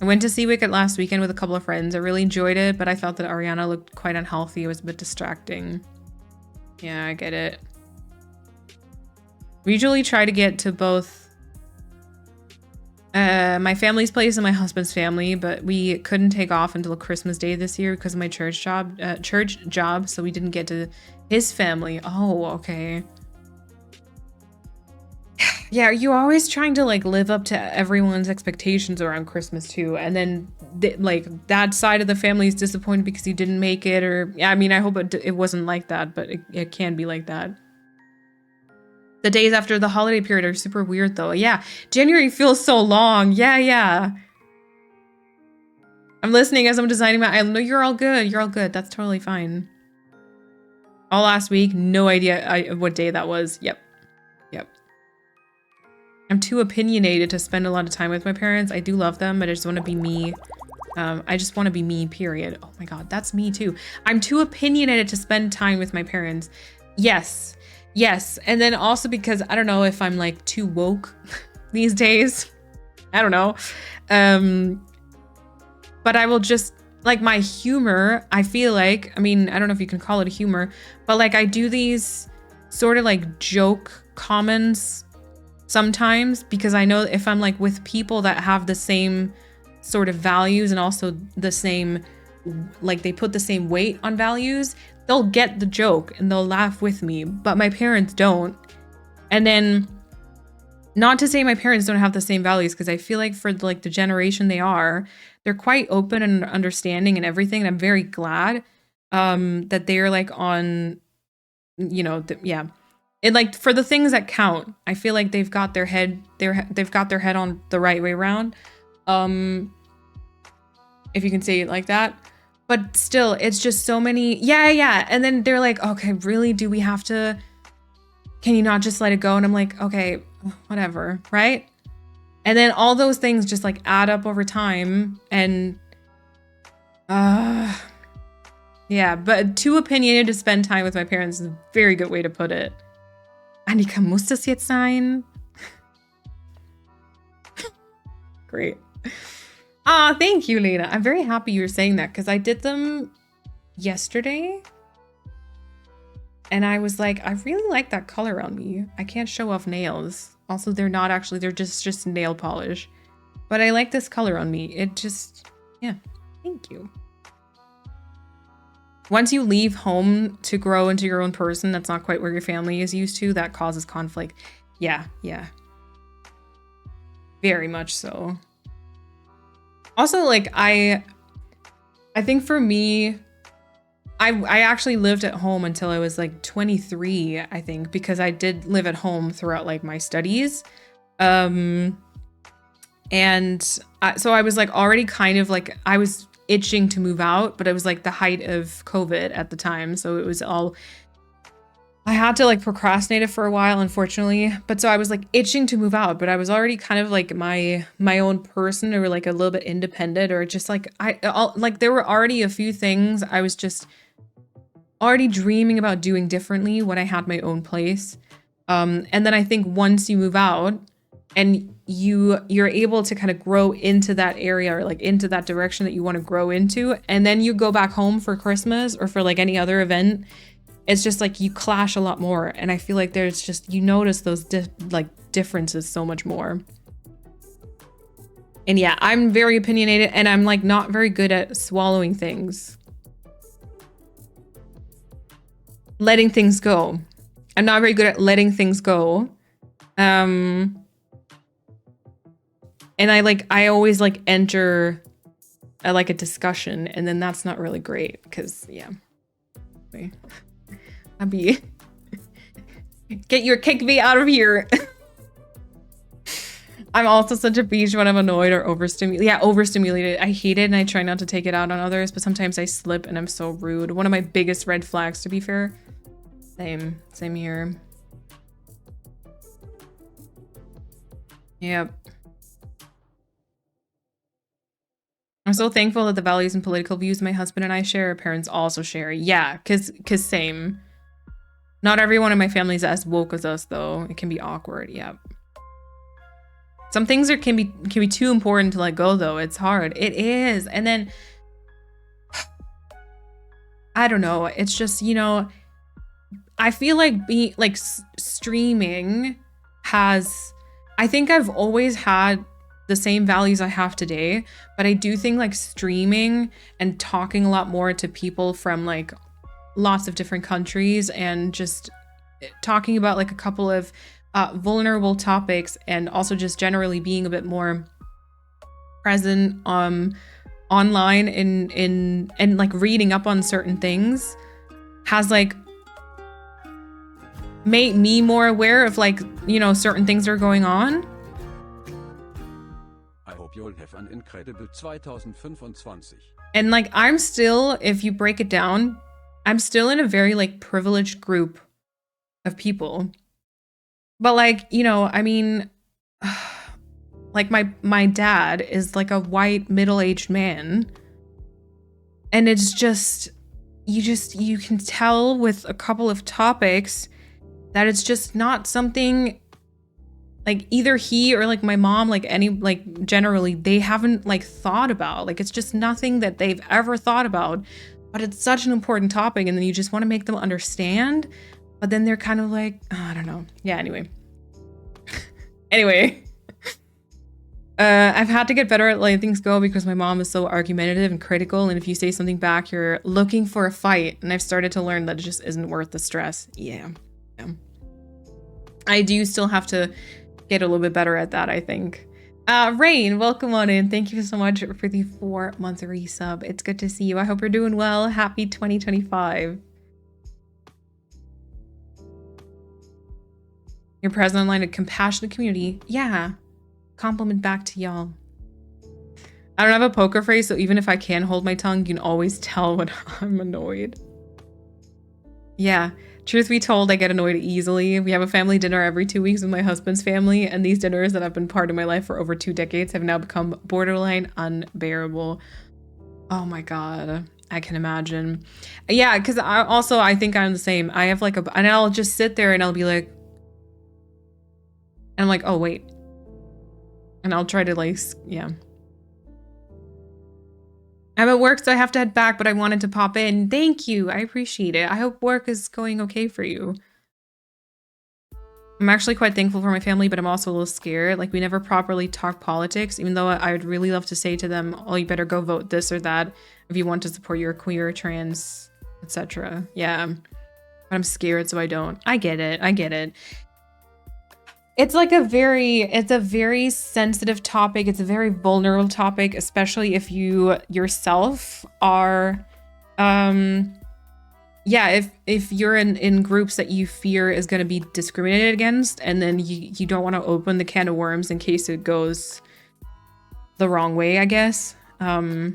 [SPEAKER 3] I went to see Wicked last weekend with a couple of friends. I really enjoyed it, but I felt that Ariana looked quite unhealthy. It was a bit distracting. Yeah, I get it. We usually try to get to both my family's place and my husband's family, but we couldn't take off until Christmas Day this year because of my church job, so we didn't get to his family. Oh, okay. Yeah, you're always trying to like live up to everyone's expectations around Christmas too, and then like that side of the family is disappointed because you didn't make it, or I mean, I hope it wasn't like that, but it can be like that. The days after the holiday period are super weird though. Yeah, January feels so long. Yeah. I'm listening as I'm designing my island. No, you're all good. You're all good. That's totally fine. All last week, no idea what day that was. Yep. I'm too opinionated to spend a lot of time with my parents. I do love them, but I just want to be me. I just want to be me, period. Oh my God, that's me too. I'm too opinionated to spend time with my parents. Yes. And then also because I don't know if I'm like too woke these days. I don't know. But I will just like my humor. I feel like, I mean, I don't know if you can call it a humor, but like I do these sort of like joke comments sometimes because I know if I'm like with people that have the same sort of values and also the same, like they put the same weight on values, they'll get the joke and they'll laugh with me, but my parents don't. And then not to say my parents don't have the same values, because I feel like for like the generation they're quite open and understanding and everything. And I'm very glad that they're like on, yeah. It like for the things that count, I feel like they've got their head on the right way around. If you can say it like that. But still, it's just so many. Yeah. And then they're like, okay, really? Do we have to? Can you not just let it go? And I'm like, okay, whatever, right? And then all those things just like add up over time. And yeah, but too opinionated to spend time with my parents is a very good way to put it. Annika, muss das jetzt sein? Great. Thank you, Lena. I'm very happy you were saying that because I did them yesterday. And I was like, I really like that color on me. I can't show off nails. Also, they're not actually, they're just nail polish. But I like this color on me. It just, yeah, thank you. Once you leave home to grow into your own person, that's not quite where your family is used to, that causes conflict. Yeah. Very much so. Also, like, I think for me, I actually lived at home until I was like 23, I think, because I did live at home throughout like my studies. So I was like already kind of like, I was itching to move out, but it was like the height of COVID at the time. So it was all, I had to like procrastinate it for a while, unfortunately. But so I was like itching to move out, but I was already kind of like my own person, or like a little bit independent, or just like there were already a few things I was just already dreaming about doing differently when I had my own place. And then I think once you move out and you're able to kind of grow into that area or like into that direction that you want to grow into, and then you go back home for Christmas or for like any other event, it's just like you clash a lot more. And I feel like there's just, you notice those differences so much more. And yeah, I'm very opinionated and I'm like not very good at swallowing things. Letting things go. I'm not very good at letting things go. And I always like enter a discussion, and then that's not really great because yeah. I'd be kick me out of here. I'm also such a beach when I'm annoyed or overstimulated. Yeah, overstimulated. I hate it and I try not to take it out on others, but sometimes I slip and I'm so rude. One of my biggest red flags, to be fair. Same here. Yep. I'm so thankful that the values and political views my husband and I share, our parents also share. Yeah, cause same. Not everyone in my family is as woke as us though. It can be awkward, yep. Some things can be too important to let go though. It's hard. It is. And then I don't know. It's just, you know, I feel like streaming has, I think I've always had the same values I have today, but I do think like streaming and talking a lot more to people from like lots of different countries and just talking about like a couple of vulnerable topics and also just generally being a bit more present online and like reading up on certain things has like made me more aware of like, you know, certain things are going on.
[SPEAKER 1] I hope you'll have an incredible 2025.
[SPEAKER 3] And like I'm still, if you break it down, I'm still in a very like privileged group of people. But like, you know, I mean, like my dad is like a white middle-aged man. And it's just, you can tell with a couple of topics that it's just not something like either he or like my mom, like any, like generally they haven't like thought about. Like it's just nothing that they've ever thought about, but it's such an important topic. And then you just want to make them understand. But then they're kind of like, oh, I don't know. Yeah, anyway. I've had to get better at letting things go because my mom is so argumentative and critical. And if you say something back, you're looking for a fight. And I've started to learn that it just isn't worth the stress. Yeah. I do still have to get a little bit better at that, I think. Rain, welcome on in. Thank you so much for the 4-month resub. It's good to see you. I hope you're doing well. Happy 2025. You're present online, a compassionate community. Yeah. Compliment back to y'all. I don't have a poker face, so even if I can hold my tongue, you can always tell when I'm annoyed. Yeah. Truth be told, I get annoyed easily. We have a family dinner every 2 weeks with my husband's family, and these dinners that have been part of my life for over 2 decades have now become borderline unbearable. Oh my God. I can imagine. Yeah, because I think I'm the same. I have like and I'll just sit there and I'll be like, and I'm like, oh, wait. And I'll try to like, yeah. I'm at work, so I have to head back, but I wanted to pop in. Thank you. I appreciate it. I hope work is going okay for you. I'm actually quite thankful for my family, but I'm also a little scared. Like, we never properly talk politics, even though I would really love to say to them, oh, you better go vote this or that if you want to support your queer, trans, etc. Yeah. But I'm scared, so I don't. I get it. I get it. It's like it's a very sensitive topic. It's a very vulnerable topic, especially if you yourself are, yeah, if you're in groups that you fear is going to be discriminated against, and then you don't want to open the can of worms in case it goes the wrong way, I guess. So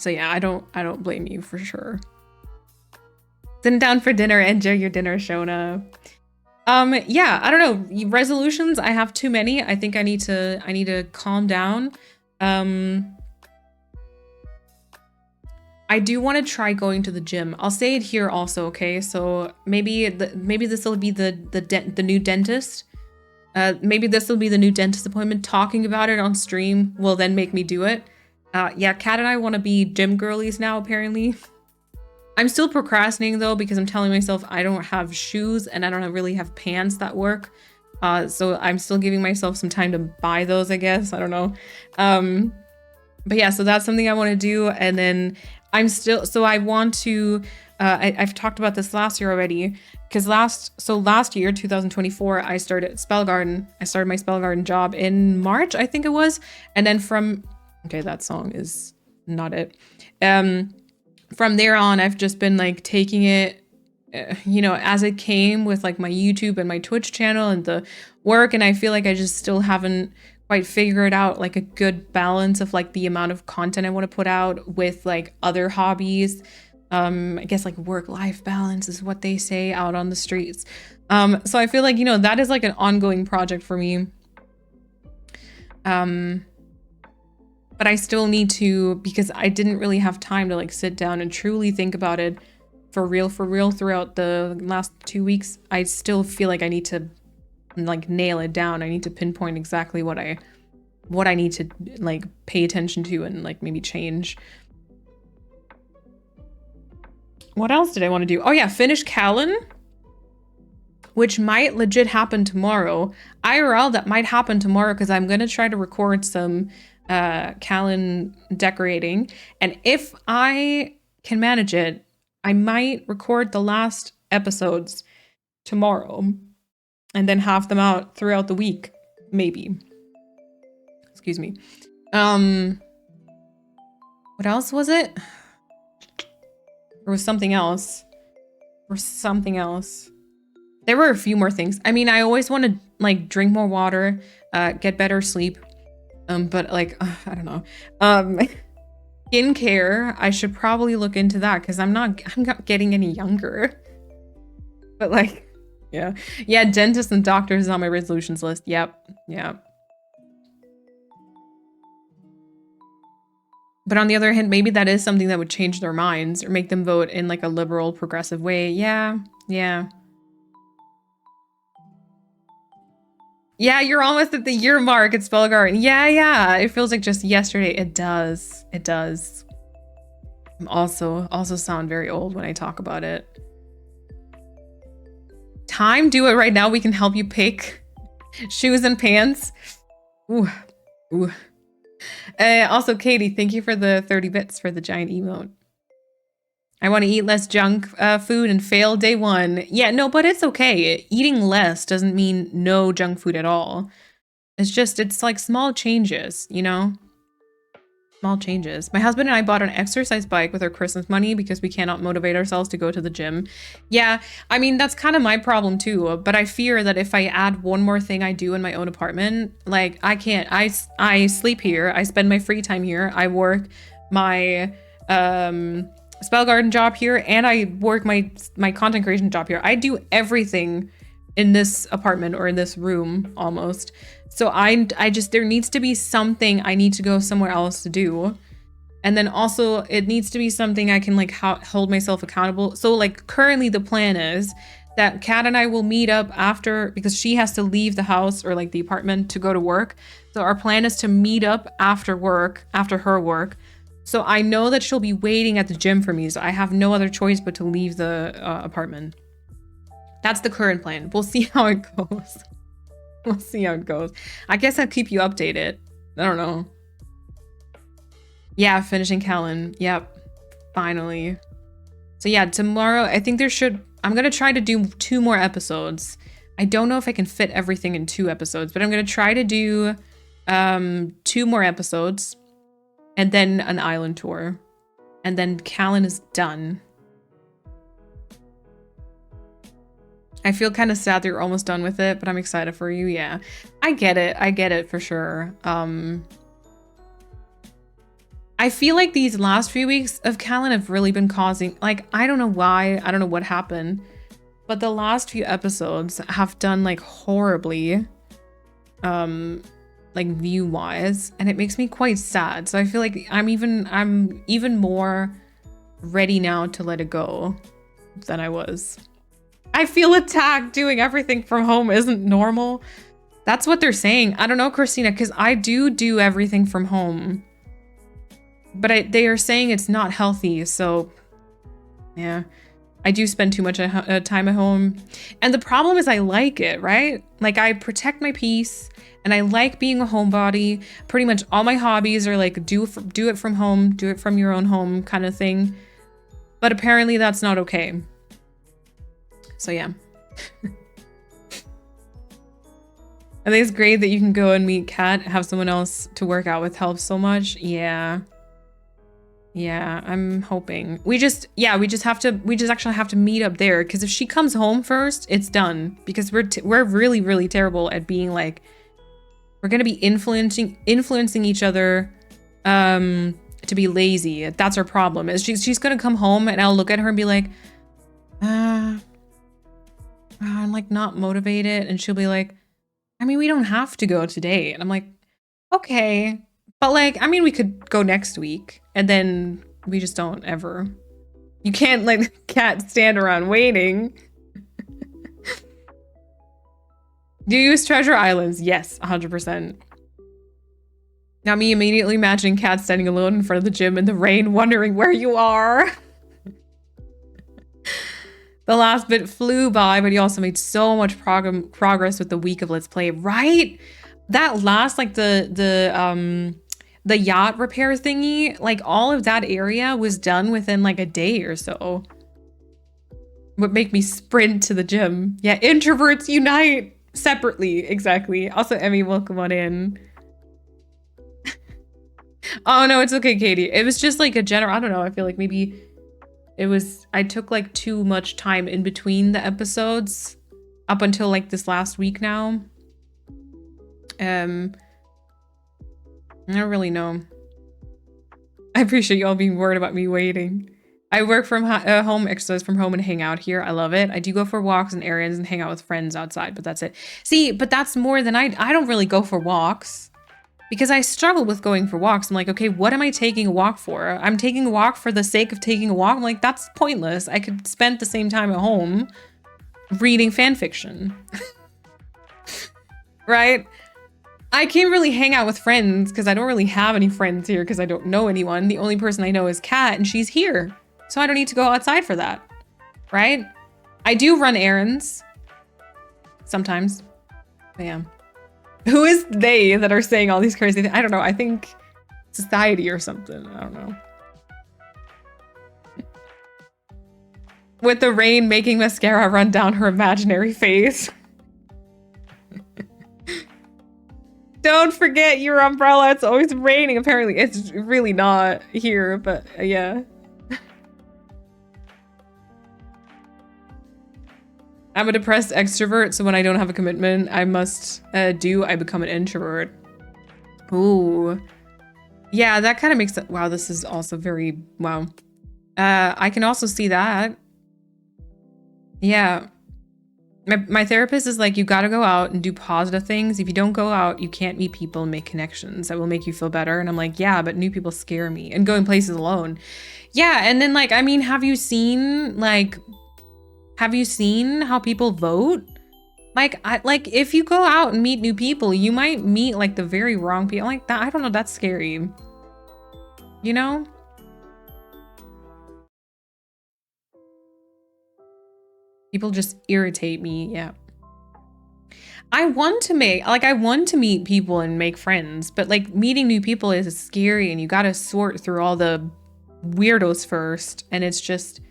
[SPEAKER 3] yeah, I don't blame you for sure. Sitting down for dinner. Enjoy your dinner, Shona. Yeah, I don't know. Resolutions, I have too many. I think I need to calm down. I I do want to try going to the gym. I'll say it here also, okay? So maybe this will be the new dentist. Maybe this will be the new dentist appointment. Talking about it on stream will then make me do it. Yeah, Kat and I want to be gym girlies now, apparently. I'm still procrastinating though, because I'm telling myself I don't have shoes and I don't really have pants that work. So I'm still giving myself some time to buy those, I guess. I don't know. But yeah, so that's something I want to do. And then I want to, I've talked about this last year already, because last year, 2024, I started Spell Garden. I started my Spell Garden job in March, I think it was. And then okay, that song is not it. From there on, I've just been like taking it, as it came with like my YouTube and my Twitch channel and the work. And I feel like I just still haven't quite figured out like a good balance of like the amount of content I want to put out with like other hobbies. I guess like work-life balance is what they say out on the streets. So I feel like, that is like an ongoing project for me. But I still need to, because I didn't really have time to like sit down and truly think about it for real throughout the last 2 weeks. I still feel like I need to like nail it down. I need to pinpoint exactly what I need to like pay attention to and like maybe change. What else did I want to do? Oh yeah, finish Callan, which might legit happen tomorrow. IRL, that might happen tomorrow because I'm gonna try to record some Callan decorating, and if I can manage it, I might record the last episodes tomorrow and then have them out throughout the week, maybe. Excuse me. What else was it? There was something else. There were a few more things. I mean, I always want to like drink more water, get better sleep. But like, I don't know. Skincare, I should probably look into that because I'm not getting any younger. But like, yeah, dentists and doctors is on my resolutions list. Yep. But on the other hand, maybe that is something that would change their minds or make them vote in like a liberal, progressive way. Yeah. Yeah, you're almost at the year mark at Spell Garden. Yeah. It feels like just yesterday. It does. I'm also sound very old when I talk about it. Time, do it right now. We can help you pick shoes and pants. Ooh. Also, Katie, thank you for the 30 bits for the giant emote. I want to eat less junk food and fail day one. Yeah, no, but it's okay. Eating less doesn't mean no junk food at all. It's like small changes, Small changes. My husband and I bought an exercise bike with our Christmas money because we cannot motivate ourselves to go to the gym. Yeah, I mean, that's kind of my problem too. But I fear that if I add one more thing I do in my own apartment, like I can't, I sleep here. I spend my free time here. I work my Spell Garden job here, and I work my content creation job here. I do everything in this apartment or in this room almost. So I just, there needs to be something I need to go somewhere else to do. And then also it needs to be something I can like hold myself accountable. So like currently the plan is that Kat and I will meet up after, because she has to leave the house or like the apartment to go to work. So our plan is to meet up after her work. So I know that she'll be waiting at the gym for me. So I have no other choice but to leave the apartment. That's the current plan. We'll see how it goes. I guess I'll keep you updated. I don't know. Yeah, finishing Callan. Yep. Finally. So yeah, tomorrow, I think I'm going to try to do 2 more episodes. I don't know if I can fit everything in 2 episodes, but I'm going to try to do 2 more episodes and then an island tour. And then Callan is done. I feel kind of sad that you're almost done with it, but I'm excited for you. Yeah, I get it for sure. I feel like these last few weeks of Callan have really been causing, like, I don't know why, I don't know what happened, but the last few episodes have done like horribly, like view wise, and it makes me quite sad. So I feel like I'm even more ready now to let it go than I was. I feel attacked. Doing everything from home isn't normal. That's what they're saying. I don't know, Christina, because I do everything from home. But they are saying it's not healthy, so yeah. I do spend too much time at home. And the problem is I like it, right? Like I protect my peace and I like being a homebody. Pretty much all my hobbies are like do it from home, do it from your own home kind of thing. But apparently that's not okay. So yeah. I think it's great that you can go and meet Kat, have someone else to work out with helps so much. Yeah. Yeah, I'm hoping. We just actually have to meet up there because if she comes home first, it's done because we're really, really terrible at being like, we're going to be influencing each other to be lazy. That's our problem. Is she's going to come home and I'll look at her and be like, I'm like not motivated. And she'll be like, I mean, we don't have to go today. And I'm like, okay. But like, I mean, we could go next week and then we just don't ever. You can't let the cat stand around waiting. Do you use treasure islands? Yes, 100%. Now me immediately imagining Kat standing alone in front of the gym in the rain, wondering where you are. The last bit flew by, but you also made so much progress with the week of Let's Play, right? That last, like the yacht repair thingy, like all of that area was done within like a day or so. Would make me sprint to the gym. Yeah, introverts unite separately. Exactly. Also, Emmy, welcome on in. Oh no, it's okay, Katie. It was just like a general, I don't know. I feel like maybe I took like too much time in between the episodes up until like this last week now. I don't really know. I appreciate you all being worried about me waiting. I work from home, exercise from home, and hang out here. I love it. I do go for walks and errands and hang out with friends outside, but that's it. See, but that's more than I don't really go for walks because I struggle with going for walks. I'm like, okay, what am I taking a walk for? I'm taking a walk for the sake of taking a walk. I'm like, that's pointless. I could spend the same time at home reading fan fiction. Right? I can't really hang out with friends because I don't really have any friends here because I don't know anyone. The only person I know is Kat and she's here. So I don't need to go outside for that, right? I do run errands sometimes, but yeah. Who is they that are saying all these crazy things? I don't know. I think society or something. I don't know. With the rain making mascara run down her imaginary face. Don't forget your umbrella. It's always raining. Apparently, it's really not here, but yeah. I'm a depressed extrovert, so when I don't have a commitment I I become an introvert. Ooh. Yeah, that kind of makes it. Wow, this is also very, wow. I can also see that. Yeah. My therapist is like, you gotta go out and do positive things. If you don't go out, you can't meet people and make connections that will make you feel better. And I'm like, yeah, but new people scare me. And going places alone. Yeah, and then like, I mean, have you seen how people vote? Like, if you go out and meet new people, you might meet like the very wrong people. Like that, I don't know, that's scary. You know? People just irritate me, yeah. I want to meet people and make friends, but like meeting new people is scary and you gotta sort through all the weirdos first. And it's just,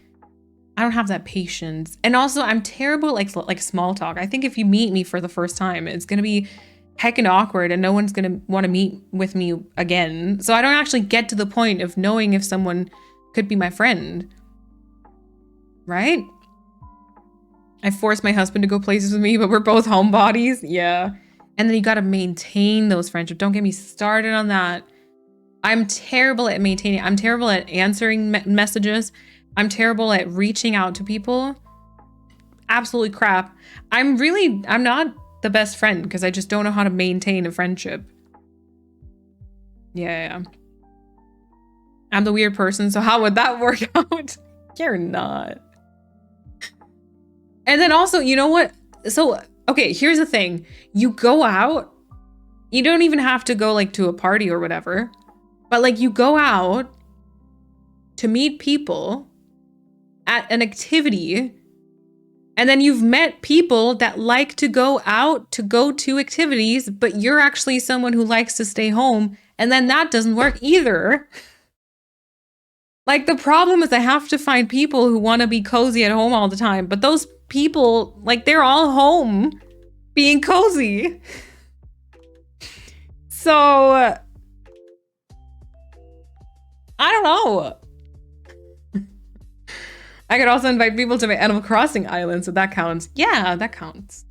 [SPEAKER 3] I don't have that patience. And also I'm terrible at like small talk. I think if you meet me for the first time, it's gonna be heckin' awkward and no one's gonna wanna meet with me again. So I don't actually get to the point of knowing if someone could be my friend, right? I forced my husband to go places with me, but we're both homebodies. Yeah. And then you got to maintain those friendships. Don't get me started on that. I'm terrible at maintaining. I'm terrible at answering messages. I'm terrible at reaching out to people. Absolutely crap. I'm not the best friend because I just don't know how to maintain a friendship. Yeah. I'm the weird person, so how would that work out? You're not. And then also, you know what? So, okay, here's the thing. You go out, you don't even have to go like to a party or whatever, but like you go out to meet people at an activity, and then you've met people that like to go out to go to activities, but you're actually someone who likes to stay home, and then that doesn't work either. Like, the problem is I have to find people who want to be cozy at home all the time, but those people, like, they're all home being cozy. So, I don't know. I could also invite people to my Animal Crossing island, so that counts. Yeah, that counts.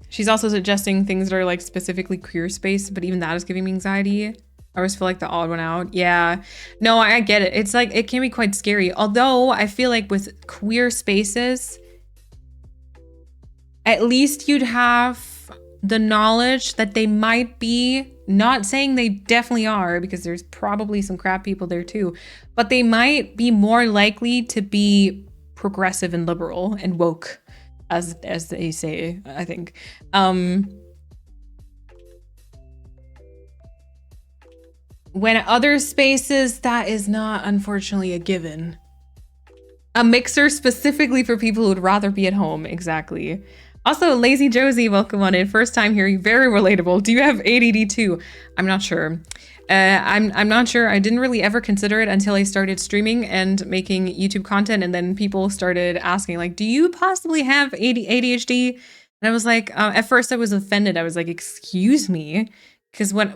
[SPEAKER 3] She's also suggesting things that are like specifically queer space, but even that is giving me anxiety. I always feel like the odd one out. Yeah, no, I get it. It's like, it can be quite scary. Although I feel like with queer spaces, at least you'd have the knowledge that they might be, not saying they definitely are, because there's probably some crap people there too, but they might be more likely to be progressive and liberal and woke, as they say, I think. When other spaces, that is not, unfortunately, a given. A mixer specifically for people who would rather be at home, exactly. Also, Lazy Josie, welcome on in. First time here, very relatable. Do you have ADD too? I'm not sure. I'm not sure. I didn't really ever consider it until I started streaming and making YouTube content, and then people started asking, like, do you possibly have ADHD? And I was like, at first I was offended. I was like, excuse me? Because when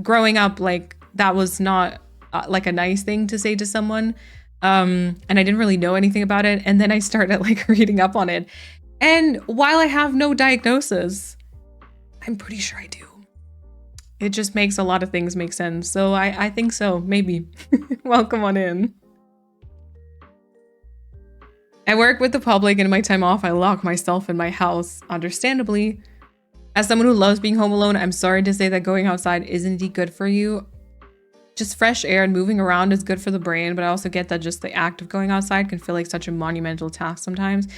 [SPEAKER 3] growing up, like, that was not like a nice thing to say to someone. And I didn't really know anything about it. And then I started like reading up on it. And while I have no diagnosis, I'm pretty sure I do. It just makes a lot of things make sense. So I think so, maybe. Welcome on in. I work with the public, and in my time off, I lock myself in my house, understandably. As someone who loves being home alone, I'm sorry to say that going outside isn't indeed good for you. Just fresh air and moving around is good for the brain, but I also get that just the act of going outside can feel like such a monumental task sometimes.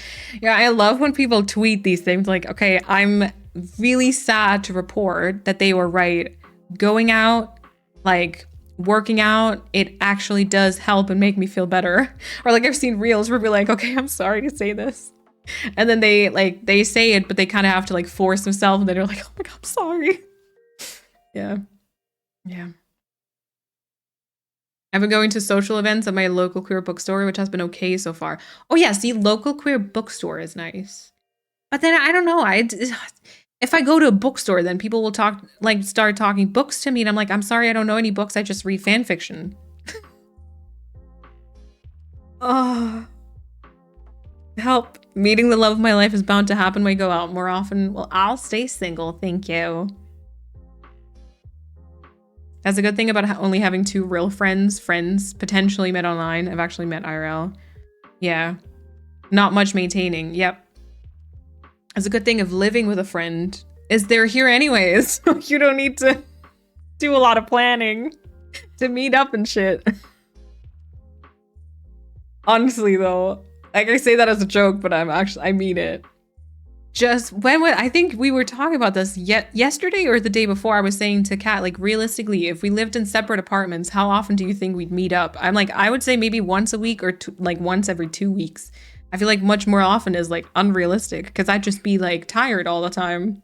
[SPEAKER 3] Yeah, I love when people tweet these things like, okay, I'm really sad to report that they were right. Going out, like working out, it actually does help and make me feel better. Or like I've seen reels where we're like, okay, I'm sorry to say this. And then they say it, but they kind of have to like force themselves, and then they're like, oh my God, I'm sorry. Yeah. I've been going to social events at my local queer bookstore, which has been okay so far. Oh yeah, see, local queer bookstore is nice. But then I don't know, if I go to a bookstore, then people will start talking books to me, and I'm like, I'm sorry, I don't know any books, I just read fan fiction. Oh, help. Meeting the love of my life is bound to happen when I go out more often. Well, I'll stay single, thank you. That's a good thing about only having 2 real friends potentially met online. I've actually met IRL. Yeah. Not much maintaining. Yep. That's a good thing of living with a friend is they're here anyways. You don't need to do a lot of planning to meet up and shit. Honestly though, like I say that as a joke, but I mean it. Just I think we were talking about this yesterday or the day before. I was saying to Kat, like, realistically, if we lived in separate apartments, how often do you think we'd meet up? I'm like, I would say maybe once a week or like once every 2 weeks. I feel like much more often is like unrealistic because I'd just be like tired all the time.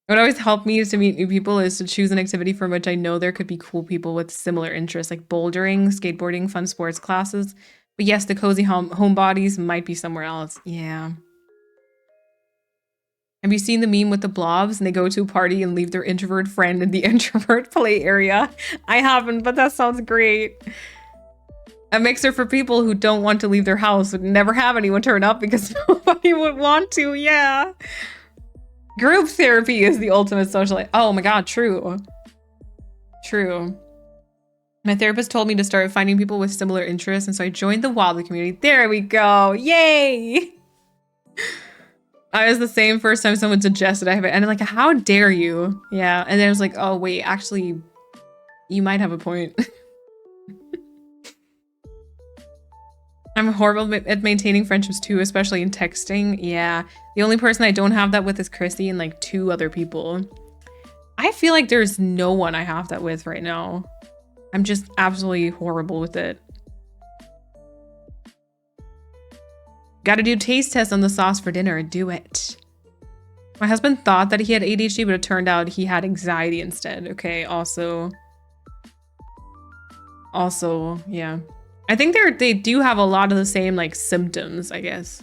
[SPEAKER 3] What always helped me to meet new people is to choose an activity from which I know there could be cool people with similar interests, like bouldering, skateboarding, fun sports classes. But yes, the cozy homebodies might be somewhere else. Yeah. Have you seen the meme with the blobs and they go to a party and leave their introvert friend in the introvert play area? I haven't, but that sounds great. A mixer for people who don't want to leave their house would never have anyone turn up because nobody would want to. Yeah. Group therapy is the ultimate social. Oh my God, true. True. My therapist told me to start finding people with similar interests, and so I joined the Wobbly community. There we go. Yay! I was the same first time someone suggested I have it. And I'm like, how dare you? Yeah. And then I was like, oh, wait, actually, you might have a point. I'm horrible at maintaining friendships too, especially in texting. Yeah. The only person I don't have that with is Christy and like 2 other people. I feel like there's no one I have that with right now. I'm just absolutely horrible with it. Gotta do taste tests on the sauce for dinner. Do it. My husband thought that he had ADHD, but it turned out he had anxiety instead. Okay, also, yeah. I think they do have a lot of the same like symptoms, I guess.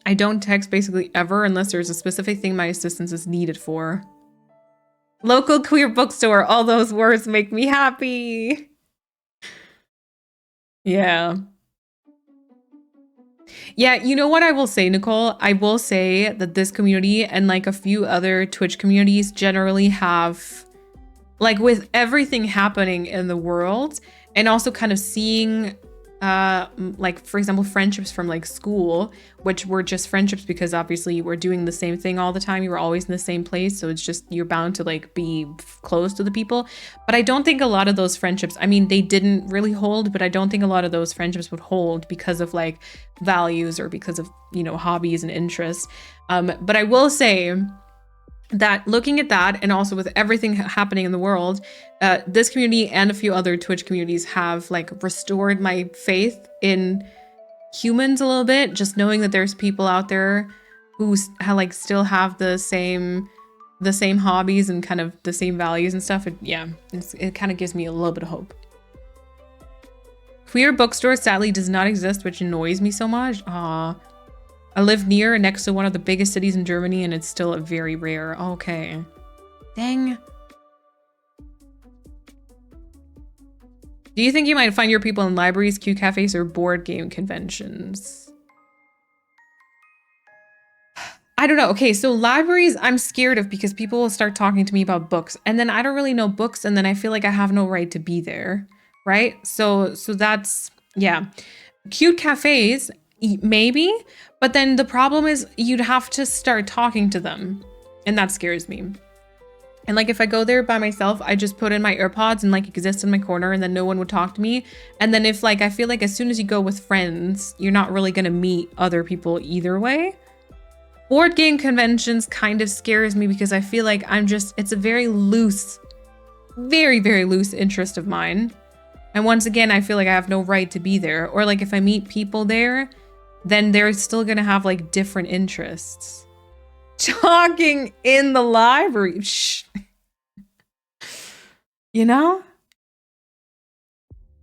[SPEAKER 3] I don't text basically ever unless there's a specific thing my assistance is needed for. Local queer bookstore. All those words make me happy. Yeah. Yeah, you know what I will say, Nicole? I will say that this community and like a few other Twitch communities generally have, like with everything happening in the world and also kind of seeing like, for example, friendships from like school, which were just friendships because obviously you were doing the same thing all the time. You were always in the same place. So it's just, you're bound to like be close to the people. But I don't think a lot of those friendships, I mean, they didn't really hold, but I don't think a lot of those friendships would hold because of like values or because of, you know, hobbies and interests. But I will say that looking at that and also with everything happening in the world, this community and a few other Twitch communities have like restored my faith in humans a little bit. Just knowing that there's people out there who like still have the same hobbies and kind of the same values and stuff. It kind of gives me a little bit of hope. Queer bookstore sadly does not exist, which annoys me so much. Aw. I live near and next to one of the biggest cities in Germany and it's still very rare. Okay. Dang. Do you think you might find your people in libraries, Q cafes, or board game conventions? I don't know. Okay, so libraries I'm scared of because people will start talking to me about books and then I don't really know books and then I feel like I have no right to be there, right? So that's, yeah. Cute cafes, maybe, but then the problem is you'd have to start talking to them and that scares me. And like if I go there by myself, I just put in my AirPods and like exist in my corner and then no one would talk to me. And then if like, I feel like as soon as you go with friends, you're not really gonna meet other people either way. Board game conventions kind of scares me because I feel like it's a very loose, very, very loose interest of mine. And once again, I feel like I have no right to be there. Or like if I meet people there, then they're still gonna have like different interests. Talking in the library. Shh. You know?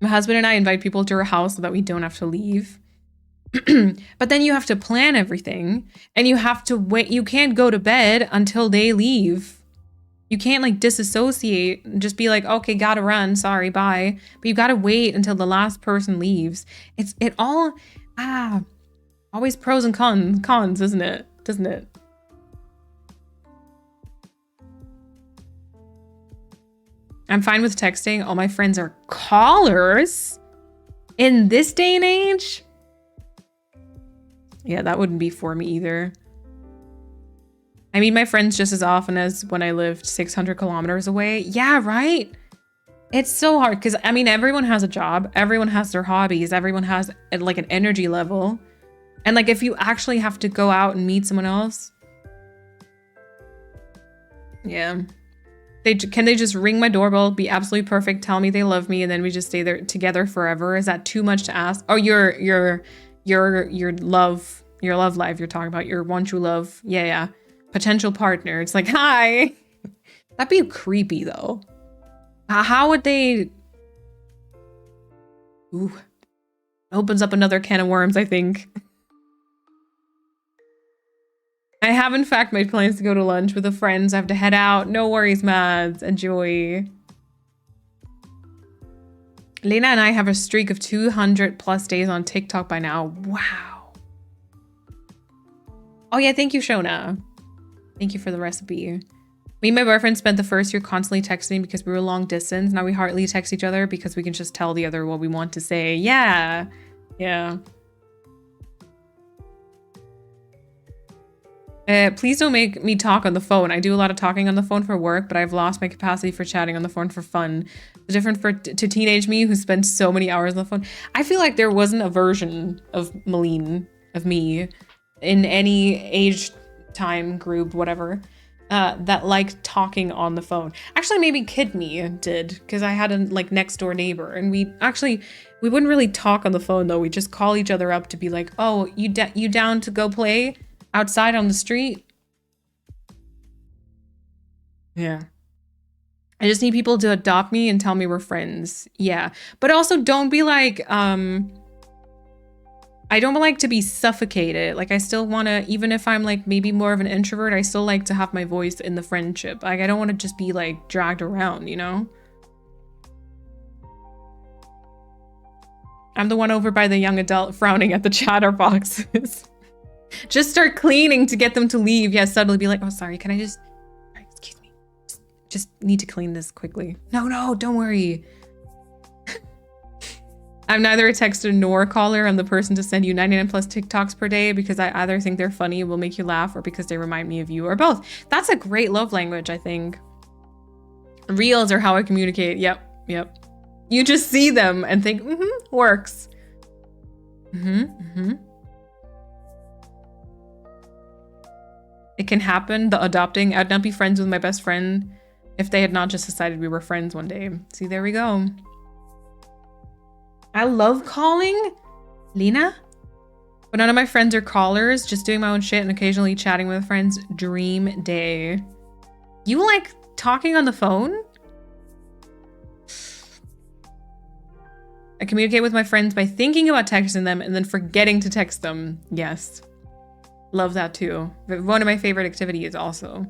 [SPEAKER 3] My husband and I invite people to our house so that we don't have to leave. But then you have to plan everything and you have to wait. You can't go to bed until they leave. You can't like disassociate and just be like, okay, gotta run. Sorry, bye. But you gotta wait until the last person leaves. Always pros and cons, isn't it? Doesn't it? I'm fine with texting. All my friends are callers in this day and age. Yeah, that wouldn't be for me either. I meet my friends just as often as when I lived 600 kilometers away. Yeah, right? It's so hard because, I mean, everyone has a job. Everyone has their hobbies. Everyone has like an energy level. And like if you actually have to go out and meet someone else. Yeah. Can they just ring my doorbell, be absolutely perfect, tell me they love me, and then we just stay there together forever? Is that too much to ask? Oh, your love life you're talking about, your one true love. Yeah. Potential partner. It's like, hi. That'd be creepy though. How would they? Ooh. Opens up another can of worms, I think. I have in fact made plans to go to lunch with the friends. I have to head out. No worries, Mads. Enjoy. Lena and I have a streak of 200 plus days on TikTok by now. Wow. Oh yeah, thank you, Shona. Thank you for the recipe. Me and my boyfriend spent the first year constantly texting because we were long distance. Now we hardly text each other because we can just tell the other what we want to say. Yeah. Please don't make me talk on the phone. I do a lot of talking on the phone for work, but I've lost my capacity for chatting on the phone for fun. It's different to teenage me who spends so many hours on the phone. I feel like there wasn't a version of Malene, of me, in any age, time, group, whatever, that liked talking on the phone. Actually, maybe Kid Me did, because I had a like next door neighbor, and we wouldn't really talk on the phone though. We just call each other up to be like, oh, you down to go play outside on the street? Yeah. I just need people to adopt me and tell me we're friends. Yeah. But also don't be like, I don't like to be suffocated. Like I still want to, even if I'm like maybe more of an introvert, I still like to have my voice in the friendship. Like I don't want to just be like dragged around, you know? I'm the one over by the young adult frowning at the chatterboxes. Just start cleaning to get them to leave. Yeah, suddenly be like, oh, sorry, can I just, excuse me. Just need to clean this quickly. No, don't worry. I'm neither a texter nor a caller. I'm the person to send you 99 plus TikToks per day because I either think they're funny and will make you laugh or because they remind me of you or both. That's a great love language, I think. Reels are how I communicate. Yep. You just see them and think, works. It can happen, the adopting. I'd not be friends with my best friend if they had not just decided we were friends one day. See, there we go. I love calling, Lena. But none of my friends are callers, just doing my own shit and occasionally chatting with friends. Dream day. You like talking on the phone? I communicate with my friends by thinking about texting them and then forgetting to text them. Yes. Love that too. But one of my favorite activities also.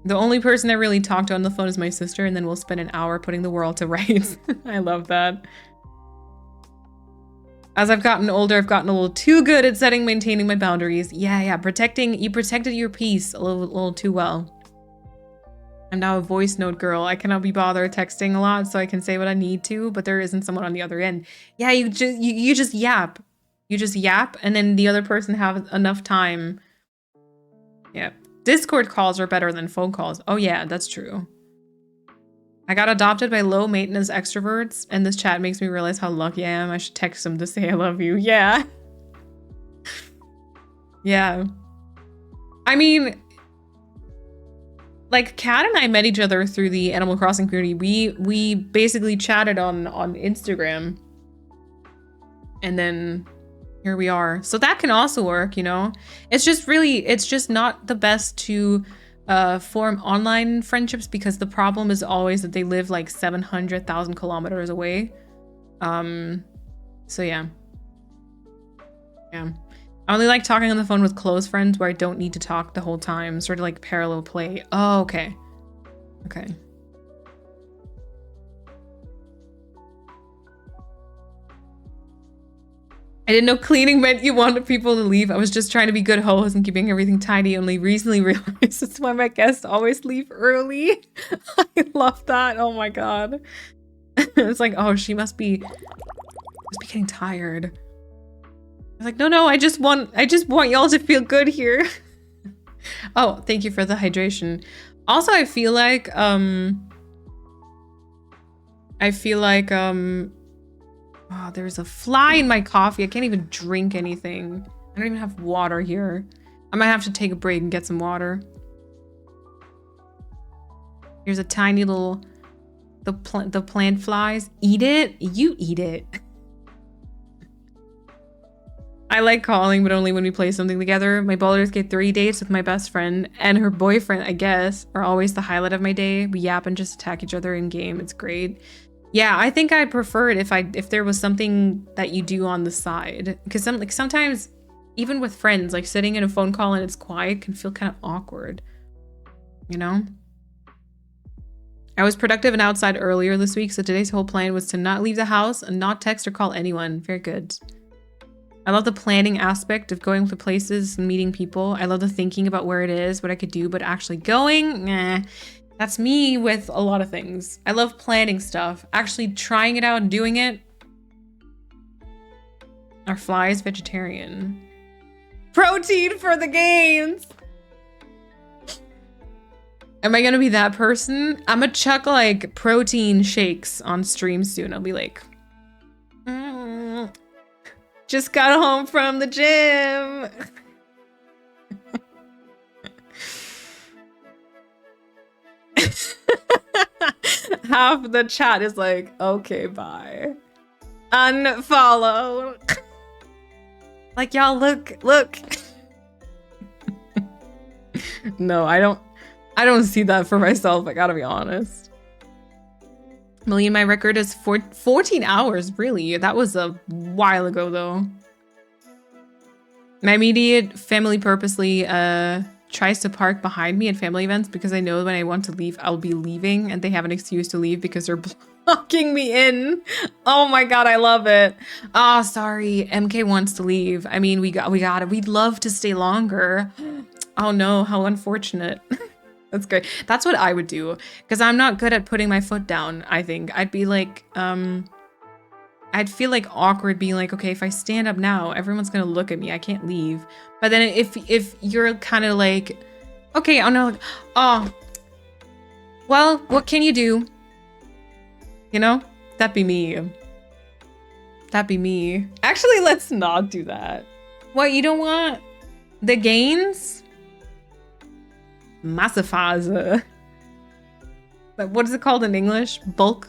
[SPEAKER 3] The only person I really talk to on the phone is my sister, and then we'll spend an hour putting the world to rights. I love that. As I've gotten older, I've gotten a little too good at maintaining my boundaries. Yeah, you protected your peace a little too well. I'm now a voice note girl. I cannot be bothered texting a lot, so I can say what I need to, but there isn't someone on the other end. Yeah, you just yap. You just yap, and then the other person have enough time. Yeah. Discord calls are better than phone calls. Oh yeah, that's true. I got adopted by low maintenance extroverts, and this chat makes me realize how lucky I am. I should text them to say I love you. Yeah. Yeah. I mean, like Kat and I met each other through the Animal Crossing community. We basically chatted on Instagram, and then here we are. So that can also work, you know? It's just not the best to form online friendships because the problem is always that they live like 700,000 kilometers away. So yeah. I only like talking on the phone with close friends where I don't need to talk the whole time, sort of like parallel play. Oh, okay. I didn't know cleaning meant you wanted people to leave. I was just trying to be good host and keeping everything tidy. Only recently realized that's why my guests always leave early. I love that. Oh my god. It's like, oh, she must be getting tired. I was like, no, I just want y'all to feel good here. Oh, thank you for the hydration. Also, I feel like oh, there's a fly in my coffee. I can't even drink anything. I don't even have water here. I might have to take a break and get some water. Here's a tiny little, the plant flies. Eat it? You eat it. I like calling, but only when we play something together. My Baldur's Gate 3 dates with my best friend and her boyfriend, I guess, are always the highlight of my day. We yap and just attack each other in game. It's great. Yeah, I think I'd prefer it if there was something that you do on the side. Because sometimes, even with friends, like sitting in a phone call and it's quiet can feel kind of awkward. You know? I was productive and outside earlier this week, so today's whole plan was to not leave the house and not text or call anyone. Very good. I love the planning aspect of going to places and meeting people. I love the thinking about where it is, what I could do, but actually going, that's me with a lot of things. I love planning stuff. Actually trying it out and doing it. Our fly is vegetarian. Protein for the gains. Am I gonna be that person? I'm gonna chuck like protein shakes on stream soon. I'll be like, just got home from the gym. Half the chat is like, okay, bye. Unfollow. Like, y'all, look. No, I don't see that for myself. I gotta be honest. Million, my record is 14 hours. Really? That was a while ago, though. My immediate family purposely tries to park behind me at family events because I know when I want to leave, I'll be leaving, and they have an excuse to leave because they're blocking me in. Oh my god, I love it. Oh, sorry. MK wants to leave. I mean, we got it. We'd love to stay longer. Oh no, how unfortunate. That's great. That's what I would do, because I'm not good at putting my foot down. I think I'd be like, I'd feel like awkward being like, okay, if I stand up now, everyone's gonna look at me. I can't leave. But then if you're kind of like, okay, I'm not like, oh, well, what can you do? You know, that'd be me. That'd be me. Actually, let's not do that. What, you don't want the gains? Massifaza. What is it called in English? Bulk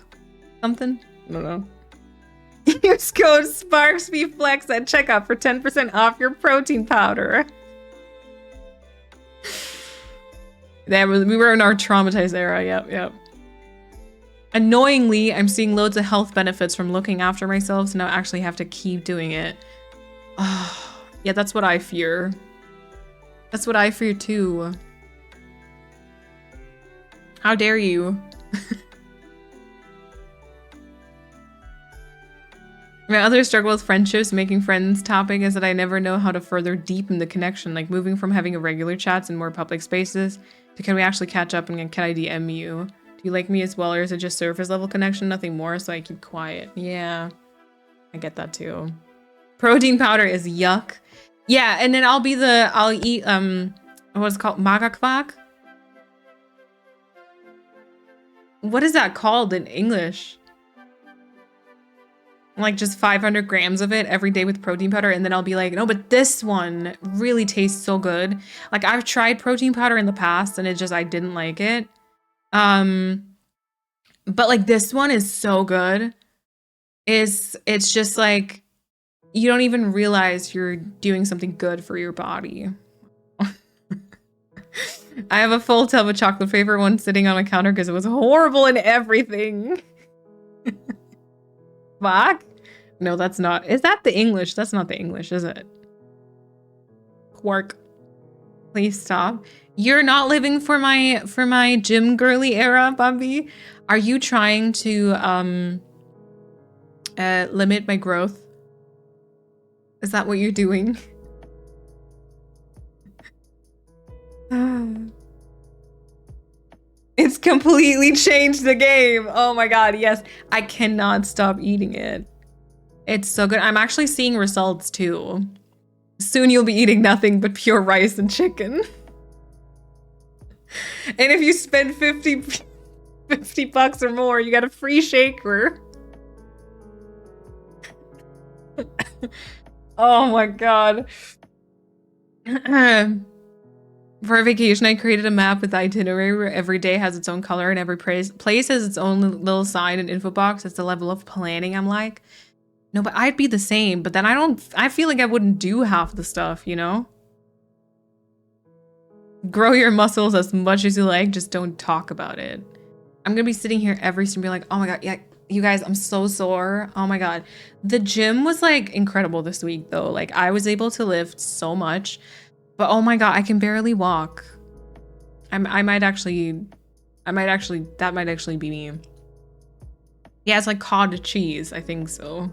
[SPEAKER 3] something? I don't know. Use code SparksBFlex at checkout for 10% off your protein powder. We were in our traumatized era. Yep. Annoyingly, I'm seeing loads of health benefits from looking after myself, so now I actually have to keep doing it. Oh, yeah, that's what I fear. That's what I fear too. How dare you? My other struggle with friendships, making friends topic is that I never know how to further deepen the connection, like moving from having a regular chats in more public spaces to can we actually catch up and can I DM you? Do you like me as well, or is it just surface level connection, nothing more, so I keep quiet? Yeah, I get that too. Protein powder is yuck. Yeah, and then I'll eat, what's it called? Magakvak? What is that called in English? Like just 500 grams of it every day with protein powder, and then I'll be like, no, but this one really tastes so good. Like I've tried protein powder in the past and I didn't like it. But like this one is so good. It's just like you don't even realize you're doing something good for your body. I have a full tub of chocolate favorite one sitting on a counter because it was horrible in everything. Fuck? No, that's not. Is that the English? That's not the English, is it? Quark. Please stop. You're not living for my gym girly era, Bambi. Are you trying to limit my growth? Is that what you're doing? It's completely changed the game. Oh my god, yes. I cannot stop eating it. It's so good. I'm actually seeing results too. Soon you'll be eating nothing but pure rice and chicken. And if you spend 50 bucks or more, you got a free shaker. Oh my god. For a vacation, I created a map with the itinerary where every day has its own color and every place has its own little sign and info box. It's the level of planning I'm like. No, but I'd be the same, but then I feel like I wouldn't do half the stuff, you know? Grow your muscles as much as you like, just don't talk about it. I'm gonna be sitting here every stream being like, oh my god, yeah, you guys, I'm so sore. Oh my god. The gym was like incredible this week though. Like I was able to lift so much, but oh my god, I can barely walk. That might actually be me. Yeah, it's like cod cheese, I think so.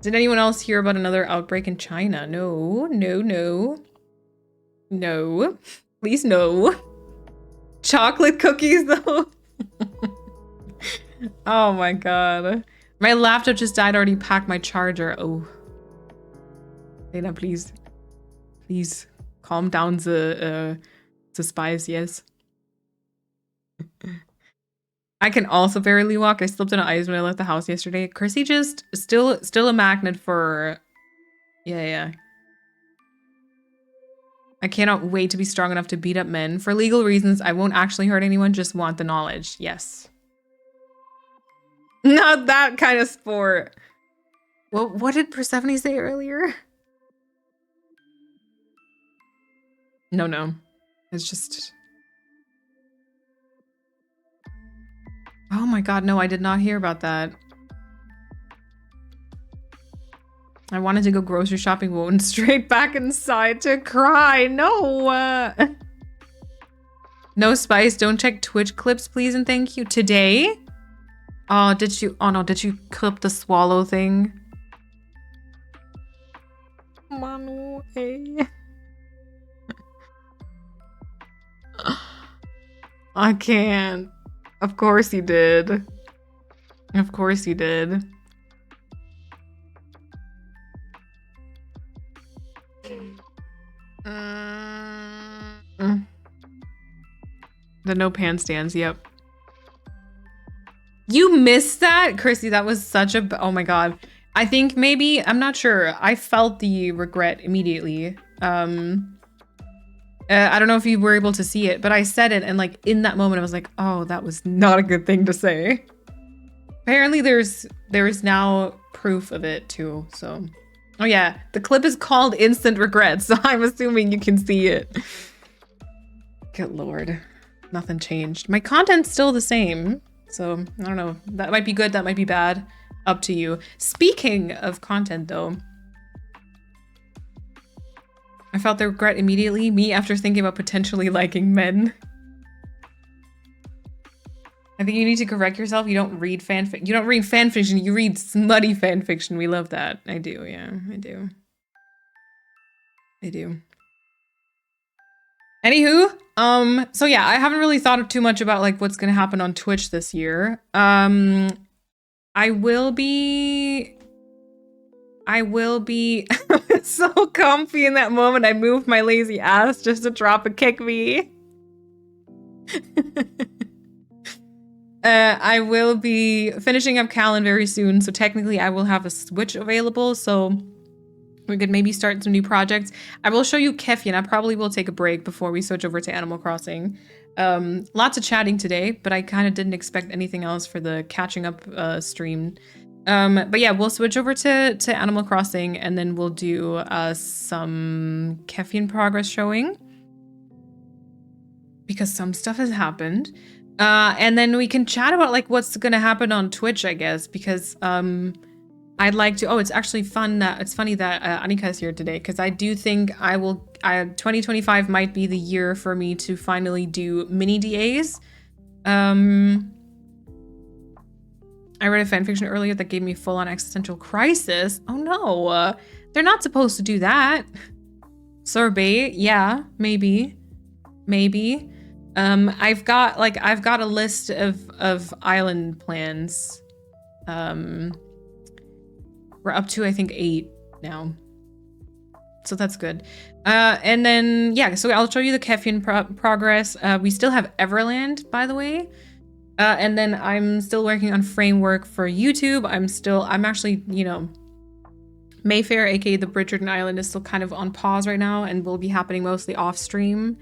[SPEAKER 3] Did anyone else hear about another outbreak in China? No. No. Please no. Chocolate cookies though. Oh my god. My laptop just died. I already packed my charger. Oh. Lena, please. Please calm down the spies, yes. I can also barely walk. I slipped on ice when I left the house yesterday. Chrissy just still a magnet for yeah. I cannot wait to be strong enough to beat up men. For legal reasons, I won't actually hurt anyone, just want the knowledge. Yes. Not that kind of sport. Well, what did Persephone say earlier? No. It's just... Oh my god, no, I did not hear about that. I wanted to go grocery shopping, but went straight back inside to cry. No! No spice, don't check Twitch clips, please and thank you. Today? Oh, did you... Oh no, did you clip the swallow thing? Manu, hey. I can't. Of course you did. Of course you did. The no pan stands, yep. You missed that? Chrissy, that was such a... Oh my god. I think maybe... I'm not sure. I felt the regret immediately. I don't know if you were able to see it, but I said it, and like in that moment I was like, oh, that was not a good thing to say. Apparently there's now proof of it too, so... Oh yeah, the clip is called Instant Regret, so I'm assuming you can see it. Good lord. Nothing changed. My content's still the same, so I don't know. That might be good, that might be bad. Up to you. Speaking of content though, I felt the regret immediately, me after thinking about potentially liking men. I think you need to correct yourself. You don't read fanfic. You don't read fanfiction, you read smutty fanfiction. We love that. I do, yeah, I do. I do. Anywho, so yeah, I haven't really thought too much about like what's gonna happen on Twitch this year. I will be so comfy in that moment. I moved my lazy ass just to drop a kick me. I will be finishing up Callan very soon, so technically I will have a Switch available, so we could maybe start some new projects. I will show you Kefian. I probably will take a break before we switch over to Animal Crossing. Lots of chatting today, but I kind of didn't expect anything else for the catching up stream. But yeah, we'll switch over to Animal Crossing, and then we'll do some Kefian progress showing, because some stuff has happened. And then we can chat about like what's gonna happen on Twitch, I guess, because I'd like to... Oh, it's actually fun that... It's funny that Annika is here today, because I do think 2025 might be the year for me to finally do mini DAs. I read a fanfiction earlier that gave me full-on existential crisis. Oh no, they're not supposed to do that. Sorbet, yeah, maybe. I've got a list of island plans. We're up to, I think, 8 now. So that's good. And then, yeah, so I'll show you the Kefian progress. We still have Everland, by the way. And then I'm still working on framework for YouTube. I'm actually, you know, Mayfair, aka the Bridgerton Island, is still kind of on pause right now and will be happening mostly off stream.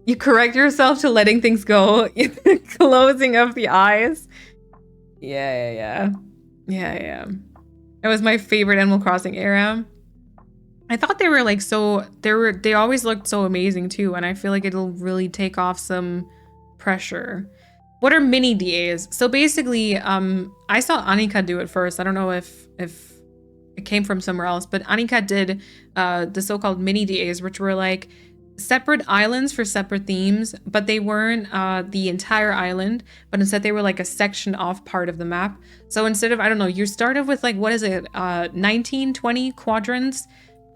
[SPEAKER 3] You correct yourself to letting things go. Closing of the eyes. Yeah. That was my favorite Animal Crossing era. I thought they were like they always looked so amazing too, and I feel like it'll really take off some pressure. What are mini DAs? So basically, I saw Annika do it first. I don't know if it came from somewhere else, but Annika did the so-called mini DAs, which were like separate islands for separate themes, but they weren't the entire island, but instead they were like a section off part of the map. So instead of, I don't know, you started with like, what is it, 19, 20 quadrants,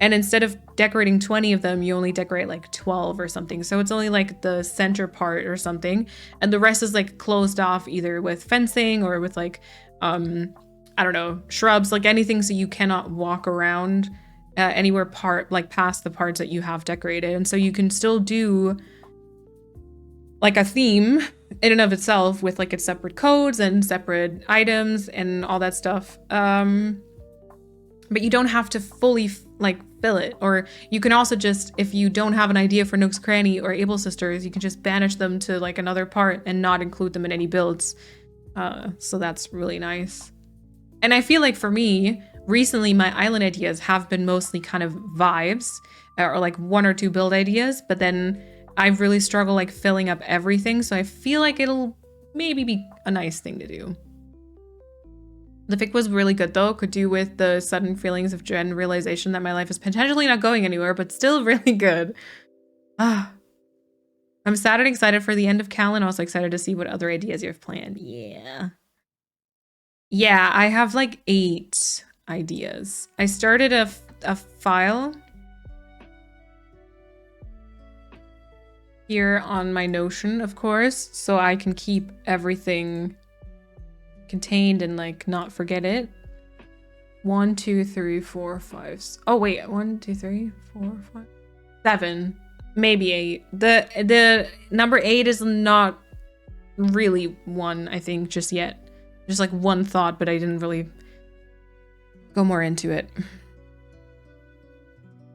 [SPEAKER 3] and instead of decorating 20 of them, you only decorate like 12 or something. So it's only like the center part or something, and the rest is like closed off either with fencing or with like, I don't know, shrubs, like anything so you cannot walk around anywhere past the parts that you have decorated. And so you can still do like a theme in and of itself with like its separate codes and separate items and all that stuff. But you don't have to fully like fill it. Or you can also just, if you don't have an idea for Nook's Cranny or Able Sisters, you can just banish them to like another part and not include them in any builds. So that's really nice. And I feel like for me, recently my island ideas have been mostly kind of vibes or like 1 or 2 build ideas, but then I've really struggled like filling up everything. So I feel like it'll maybe be a nice thing to do. The fic was really good though, could do with the sudden feelings of dread and realization that my life is potentially not going anywhere, but still really good. I'm sad and excited for the end of Cal and also excited to see what other ideas you have planned. Yeah, I have like 8 ideas. I started a file here on my Notion, of course, so I can keep everything contained and like not forget it. 1, 2, 3, 4, 5. Oh wait, 1, 2, 3, 4, 5, 7, maybe 8. The number 8 is not really one, I think, just yet. Just like one thought, but I didn't really go more into it.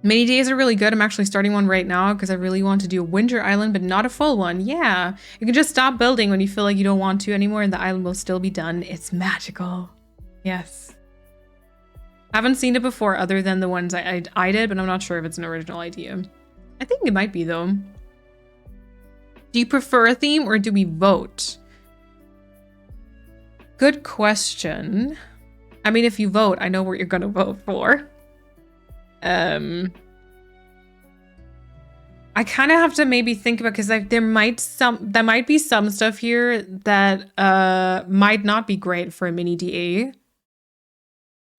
[SPEAKER 3] Mini days are really good. I'm actually starting one right now because I really want to do a winter island, but not a full one. Yeah, you can just stop building when you feel like you don't want to anymore and the island will still be done. It's magical. Yes. I haven't seen it before other than the ones I did, but I'm not sure if it's an original idea. I think it might be though. Do you prefer a theme or do we vote? Good question. I mean, if you vote, I know what you're gonna vote for. I kind of have to maybe think about, because there might be some stuff here that might not be great for a mini DA.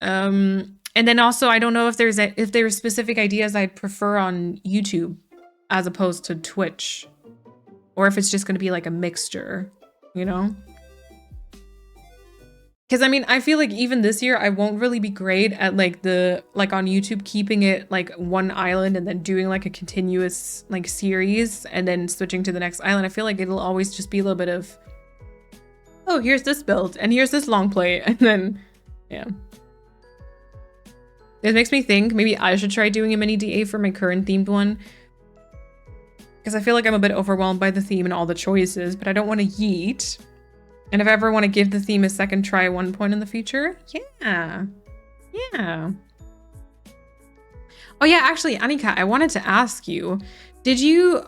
[SPEAKER 3] And then also I don't know if there are specific ideas I'd prefer on YouTube as opposed to Twitch, or if it's just going to be like a mixture, you know? Because I mean, I feel like even this year, I won't really be great at like on YouTube, keeping it like one island and then doing like a continuous like series and then switching to the next island. I feel like it'll always just be a little bit of, oh, here's this build and here's this long play. And then, yeah. It makes me think maybe I should try doing a mini DA for my current themed one. Because I feel like I'm a bit overwhelmed by the theme and all the choices, but I don't want to yeet. And if I ever want to give the theme a second try at one point in the future, yeah. Oh yeah, actually, Annika, I wanted to ask you, did you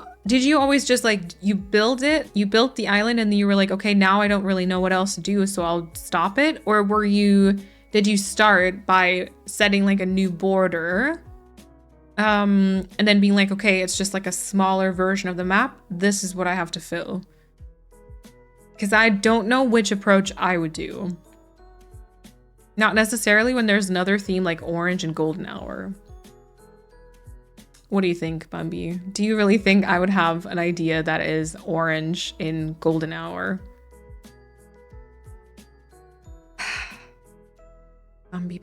[SPEAKER 3] always just like, you built the island and then you were like, okay, now I don't really know what else to do, so I'll stop it? Or did you start by setting like a new border, and then being like, okay, it's just like a smaller version of the map, this is what I have to fill? Because I don't know which approach I would do. Not necessarily when there's another theme like orange and golden hour. What do you think, Bambi? Do you really think I would have an idea that is orange in golden hour? Bambi.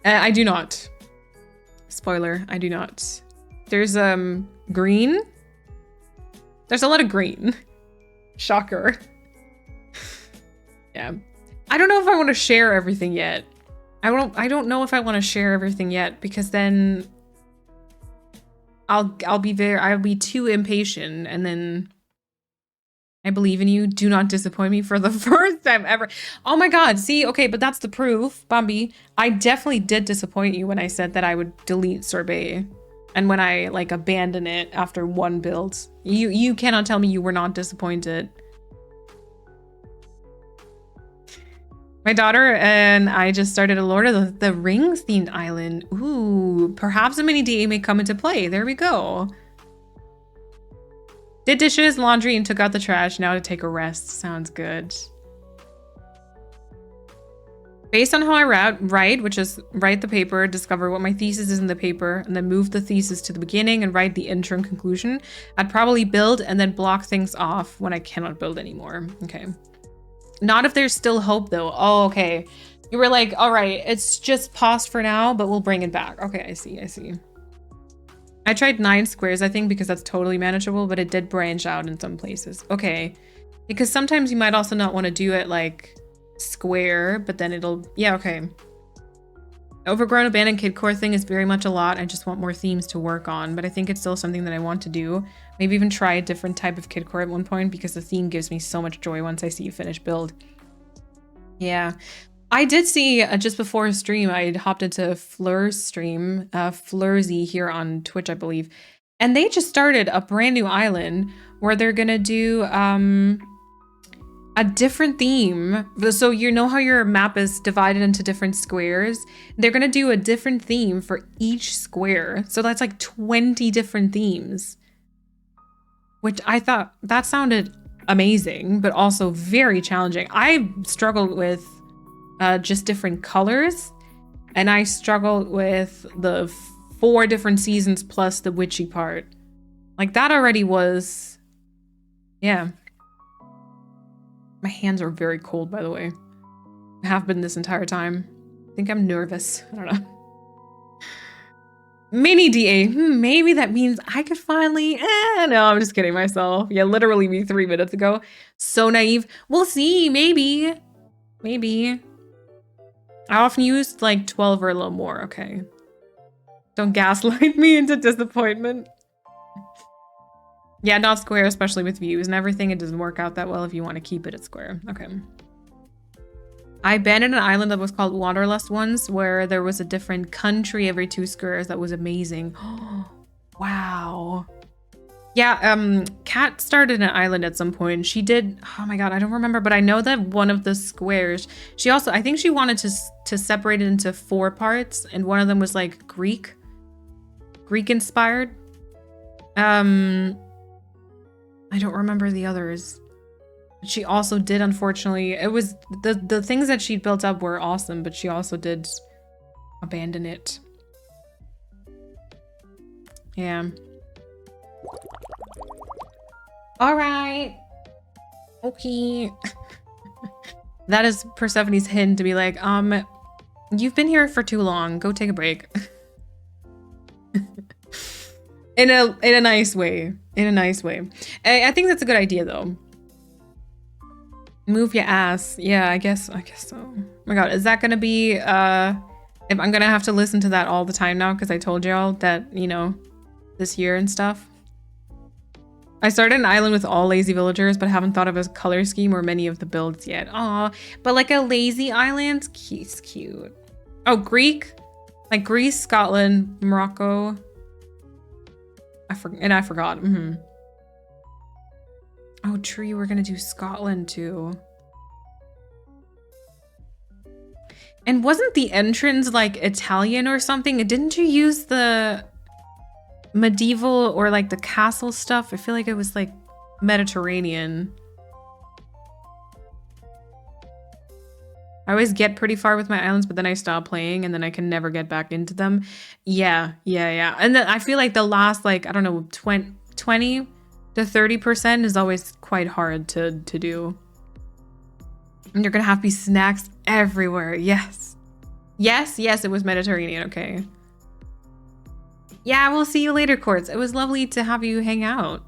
[SPEAKER 3] I do not. Spoiler, I do not. There's green. There's a lot of green. Shocker. Yeah. I don't know if I want to share everything yet. I don't know if I want to share everything yet, because then I'll be too impatient, and then I believe in you. Do not disappoint me for the first time ever. Oh my god, see, okay, but that's the proof, Bambi. I definitely did disappoint you when I said that I would delete Sorbet. And when I like abandon it after one build. You cannot tell me you were not disappointed. My daughter and I just started a Lord of the Rings themed island. Ooh, perhaps a mini DA may come into play. There we go. Did dishes, laundry, and took out the trash. Now to take a rest. Sounds good. Based on how I write, which is write the paper, discover what my thesis is in the paper, and then move the thesis to the beginning and write the intro and conclusion, I'd probably build and then block things off when I cannot build anymore. Okay. Not if there's still hope though. Oh, okay. You were like, all right, it's just paused for now, but we'll bring it back. Okay, I see, I see. I tried 9 squares, I think, because that's totally manageable, but it did branch out in some places. Okay. Because sometimes you might also not want to do it like square, but then it'll, yeah, okay. Overgrown abandoned kid core thing is very much a lot. I just want more themes to work on, but I think it's still something that I want to do. Maybe even try a different type of kid core at one point because the theme gives me so much joy once I see a finished build. Yeah. I did see just before a stream, I hopped into Fleur's stream, Fleurzy here on Twitch, I believe. And they just started a brand new island where they're gonna do a different theme. So you know how your map is divided into different squares? They're gonna do a different theme for each square. So that's like 20 different themes. Which I thought, that sounded amazing, but also very challenging. I struggled with just different colors, and I struggled with the 4 different seasons plus the witchy part. Like that already was, yeah. My hands are very cold, by the way. I have been this entire time. I think I'm nervous. I don't know. Mini DA. Maybe that means I could finally... no, I'm just kidding myself. Yeah, literally me 3 minutes ago. So naive. We'll see. Maybe. Maybe. I often used like 12 or a little more. Okay. Don't gaslight me into disappointment. Yeah, not square, especially with views and everything. It doesn't work out that well if you want to keep it at square. Okay. I abandoned an island that was called Wanderlust once, where there was a different country every 2 squares. That was amazing. Wow. Yeah, Kat started an island at some point. She did, oh my god, I don't remember, but I know that one of the squares, she also, I think she wanted to separate it into 4 parts, and one of them was like Greek inspired. I don't remember the others. She also did, unfortunately, it was the things that she built up were awesome, but she also did abandon it. Yeah. All right. Okay. That is Persephone's hint to be like, you've been here for too long. Go take a break. In a nice way. In a nice way. I think that's a good idea though. Move your ass. Yeah, I guess so. Oh my god, is that gonna be if I'm gonna have to listen to that all the time now because I told y'all that, you know, this year and stuff. I started an island with all lazy villagers, but haven't thought of a color scheme or many of the builds yet. Aw, but like a lazy island? It's cute. Oh, Greek? Like Greece, Scotland, Morocco. I forgot. Oh, true, you were gonna do Scotland too. And wasn't the entrance like Italian or something? Didn't you use the medieval or like the castle stuff? I feel like it was like Mediterranean. I always get pretty far with my islands, but then I stop playing and then I can never get back into them. Yeah. And then I feel like the last, like, I don't know, 20 to 30% is always quite hard to do. And you're gonna have to be snacks everywhere. Yes, it was Mediterranean, okay. Yeah, we'll see you later, Quartz. It was lovely to have you hang out.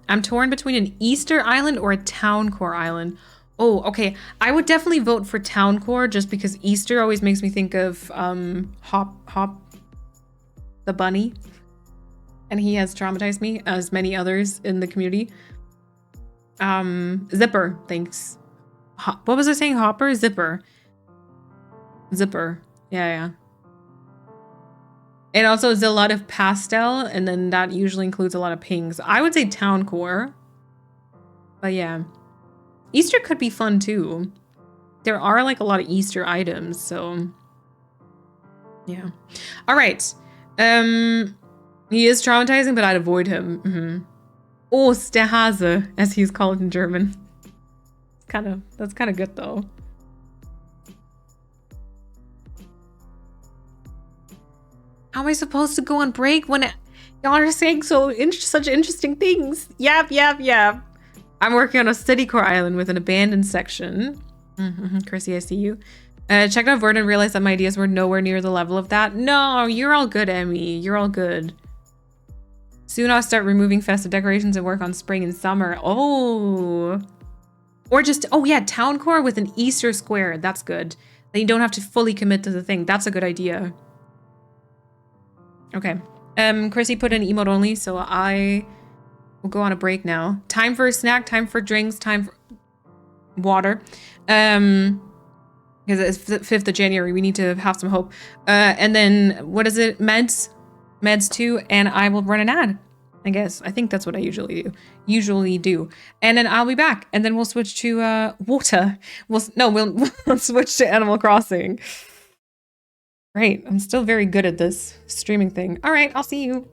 [SPEAKER 3] I'm torn between an Easter island or a town core island. Oh, okay. I would definitely vote for town core just because Easter always makes me think of Hop the bunny. And he has traumatized me, as many others in the community. Zipper, thanks. What was I saying? Hopper? Zipper. Yeah. It also is a lot of pastel, and then that usually includes a lot of pinks. I would say town core. But yeah. Easter could be fun too. There are like a lot of Easter items, so yeah. All right. He is traumatizing, but I'd avoid him. Osterhase, as he's called in German. That's kind of good though. How am I supposed to go on break when y'all are saying such interesting things? Yap. I'm working on a city core island with an abandoned section. Chrissy, I see you. Checked out Vern and realized that my ideas were nowhere near the level of that. No, you're all good, Emmy. You're all good. Soon I'll start removing festive decorations and work on spring and summer. Oh. Or just, oh yeah, town core with an Easter square. That's good. Then you don't have to fully commit to the thing. That's a good idea. Okay. Chrissy put in emote only, so I will go on a break now. Time for a snack, time for drinks, time for water. Because it's 5th of January, we need to have some hope. And then, what is it? Meds? Meds 2, and I will run an ad. I guess. I think that's what I usually do. And then I'll be back. And then we'll switch to water. We'll switch to Animal Crossing. Great. I'm still very good at this streaming thing. All right, I'll see you.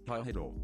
[SPEAKER 1] Hi, hello.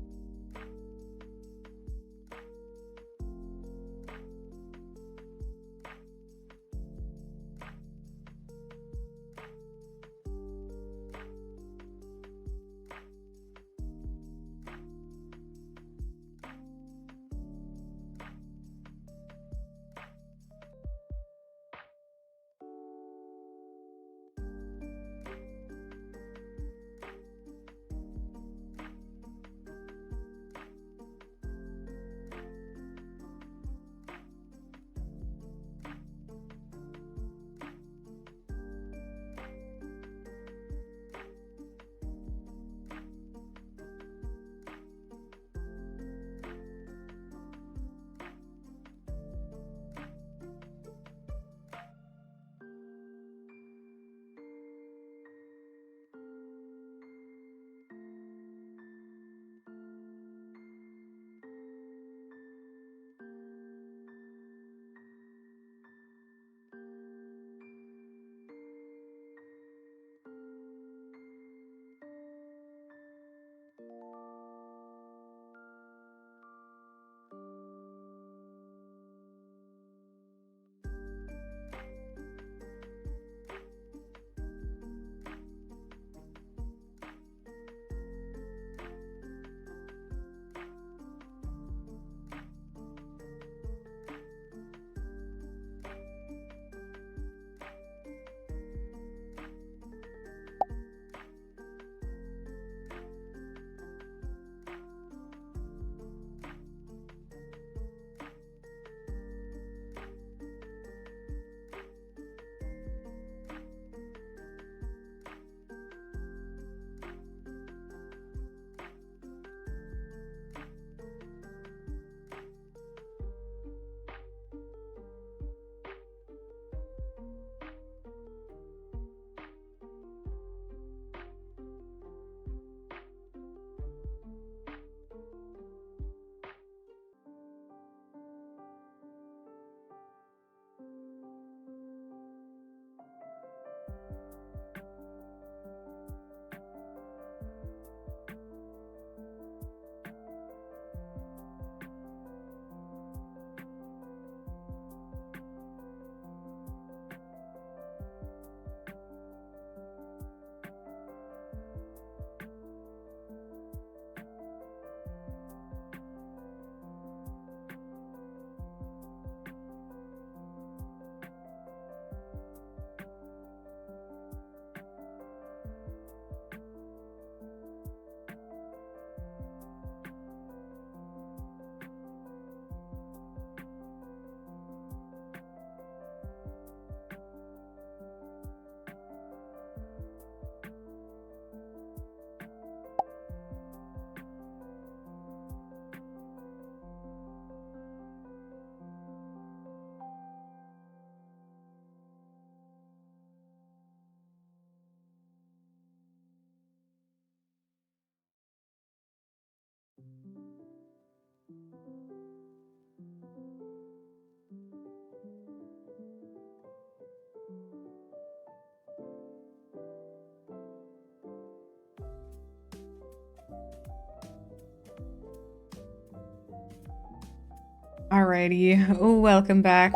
[SPEAKER 3] Alrighty, welcome back.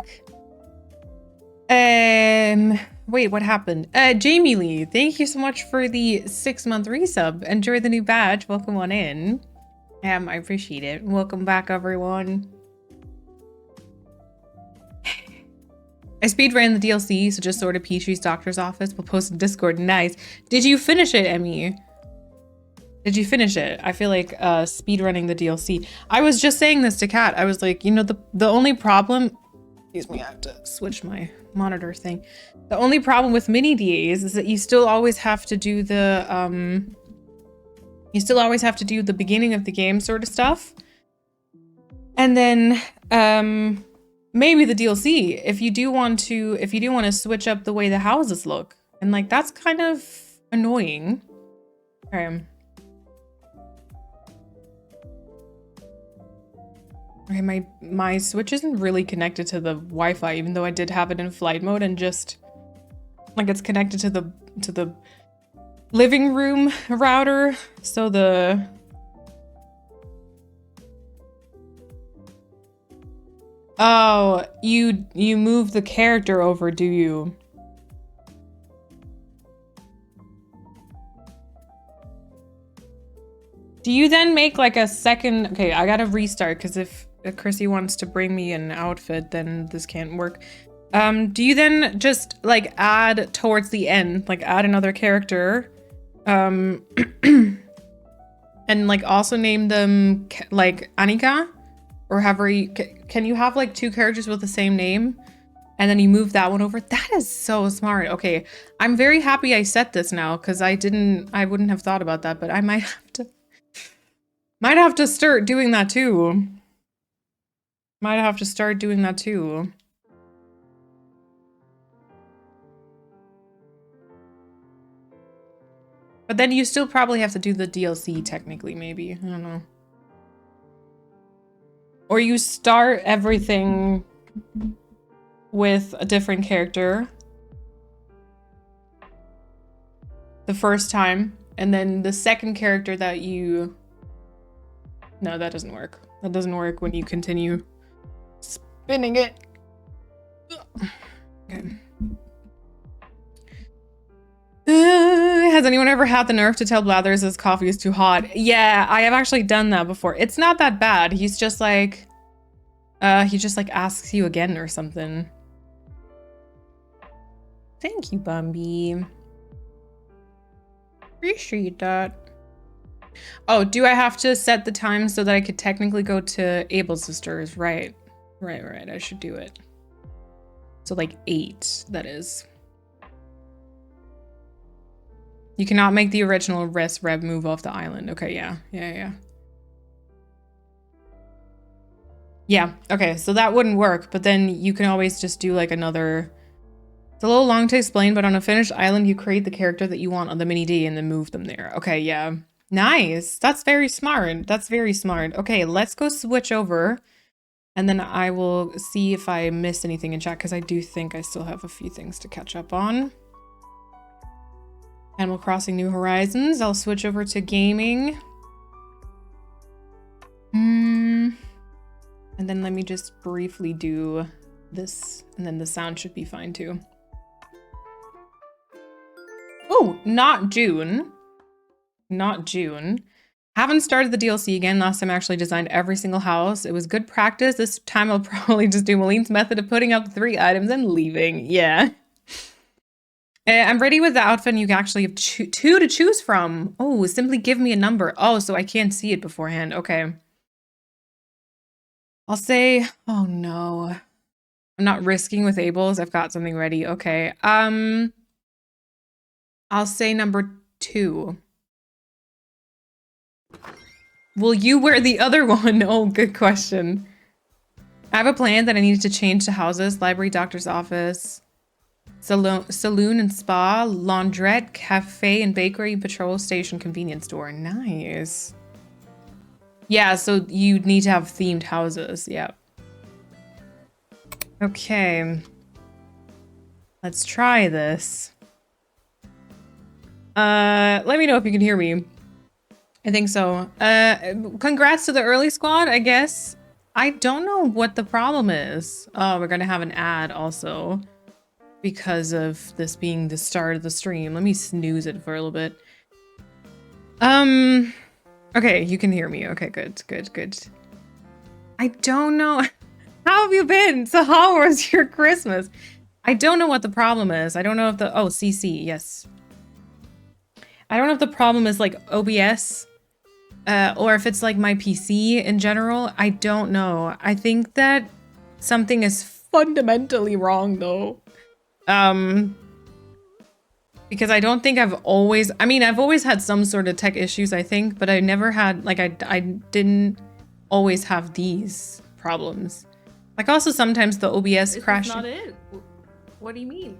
[SPEAKER 3] Wait, what happened? Jamie Lee, thank you so much for the 6-month resub. Enjoy the new badge. Welcome on in. I appreciate it. Welcome back, everyone. I speedran the DLC, so just sorted Peachy's doctor's office. We'll post in Discord. Nice. Did you finish it, Emmy? Did you finish it? I feel like speedrunning the DLC. I was just saying this to Kat. I was like, you know, the only problem... Excuse me, I have to switch my monitor thing. The only problem with mini DAs is that you still always have to do the beginning of the game sort of stuff. And then maybe the DLC if you do want to switch up the way the houses look. And like that's kind of annoying. Okay. Okay, my Switch isn't really connected to the Wi-Fi, even though I did have it in flight mode, and just like it's connected to the living room router. So the Oh, you move the character over, do you? Do you then make like a second? Okay, I gotta restart because if Chrissy wants to bring me an outfit, then this can't work. Do you then just like add towards the end, like add another character, and like also name them like Annika, or however you can you have like two characters with the same name, and then you move that one over? That is so smart. Okay, I'm very happy I set this now because I wouldn't have thought about that, but I might have to start doing that too. Might have to start doing that too. But then you still probably have to do the DLC technically, maybe. I don't know. Or you start everything with a different character the first time, and then the second character that you... No, that doesn't work. That doesn't work when you continue spinning it. Okay. Has anyone ever had the nerve to tell Blathers his coffee is too hot? Yeah, I have actually done that before. It's not that bad. He's just like... he just like asks you again or something. Thank you, Bumby. Appreciate that. Oh, do I have to set the time so that I could technically go to Abel's sisters? Right. Right. I should do it. So like 8, that is. You cannot make the original Res Rev move off the island. Okay, yeah. Yeah, okay, so that wouldn't work, but then you can always just do like another... It's a little long to explain, but on a finished island, you create the character that you want on the mini-D and then move them there. Okay, yeah. Nice. That's very smart. That's very smart. Okay, let's go switch over. And then I will see if I missed anything in chat, because I do think I still have a few things to catch up on. Animal Crossing New Horizons. I'll switch over to gaming. And then let me just briefly do this, and then the sound should be fine too. Oh, not June. Not June. Haven't started the DLC again. Last time I actually designed every single house. It was good practice. This time I'll probably just do Maline's method of putting up 3 items and leaving. Yeah. I'm ready with the outfit, and you can actually have 2 to choose from. Oh, simply give me a number. Oh, so I can't see it beforehand. Okay. I'll say, oh no. I'm not risking with Abel's. I've got something ready. Okay. I'll say number 2. Will you wear the other one? Oh, good question. I have a plan that I needed to change to houses, library, doctor's office, saloon and spa, laundrette, cafe and bakery, petrol station, convenience store. Nice. Yeah, so you need to have themed houses. Yeah. Okay. Let's try this. Let me know if you can hear me. I think so. Congrats to the early squad, I guess. I don't know what the problem is. Oh, we're gonna have an ad also because of this being the start of the stream. Let me snooze it for a little bit. Okay, you can hear me. Okay, good. I don't know. How have you been? So how was your Christmas? I don't know what the problem is. I don't know if the... Oh, CC, yes. I don't know if the problem is like OBS or if it's like my PC in general. I don't know. I think that something is fundamentally wrong though. Because I don't think I've always... I mean, I've always had some sort of tech issues, I think, but I never had... Like, I didn't always have these problems. Like, also sometimes the OBS crashing...
[SPEAKER 4] That's not it. What do you mean?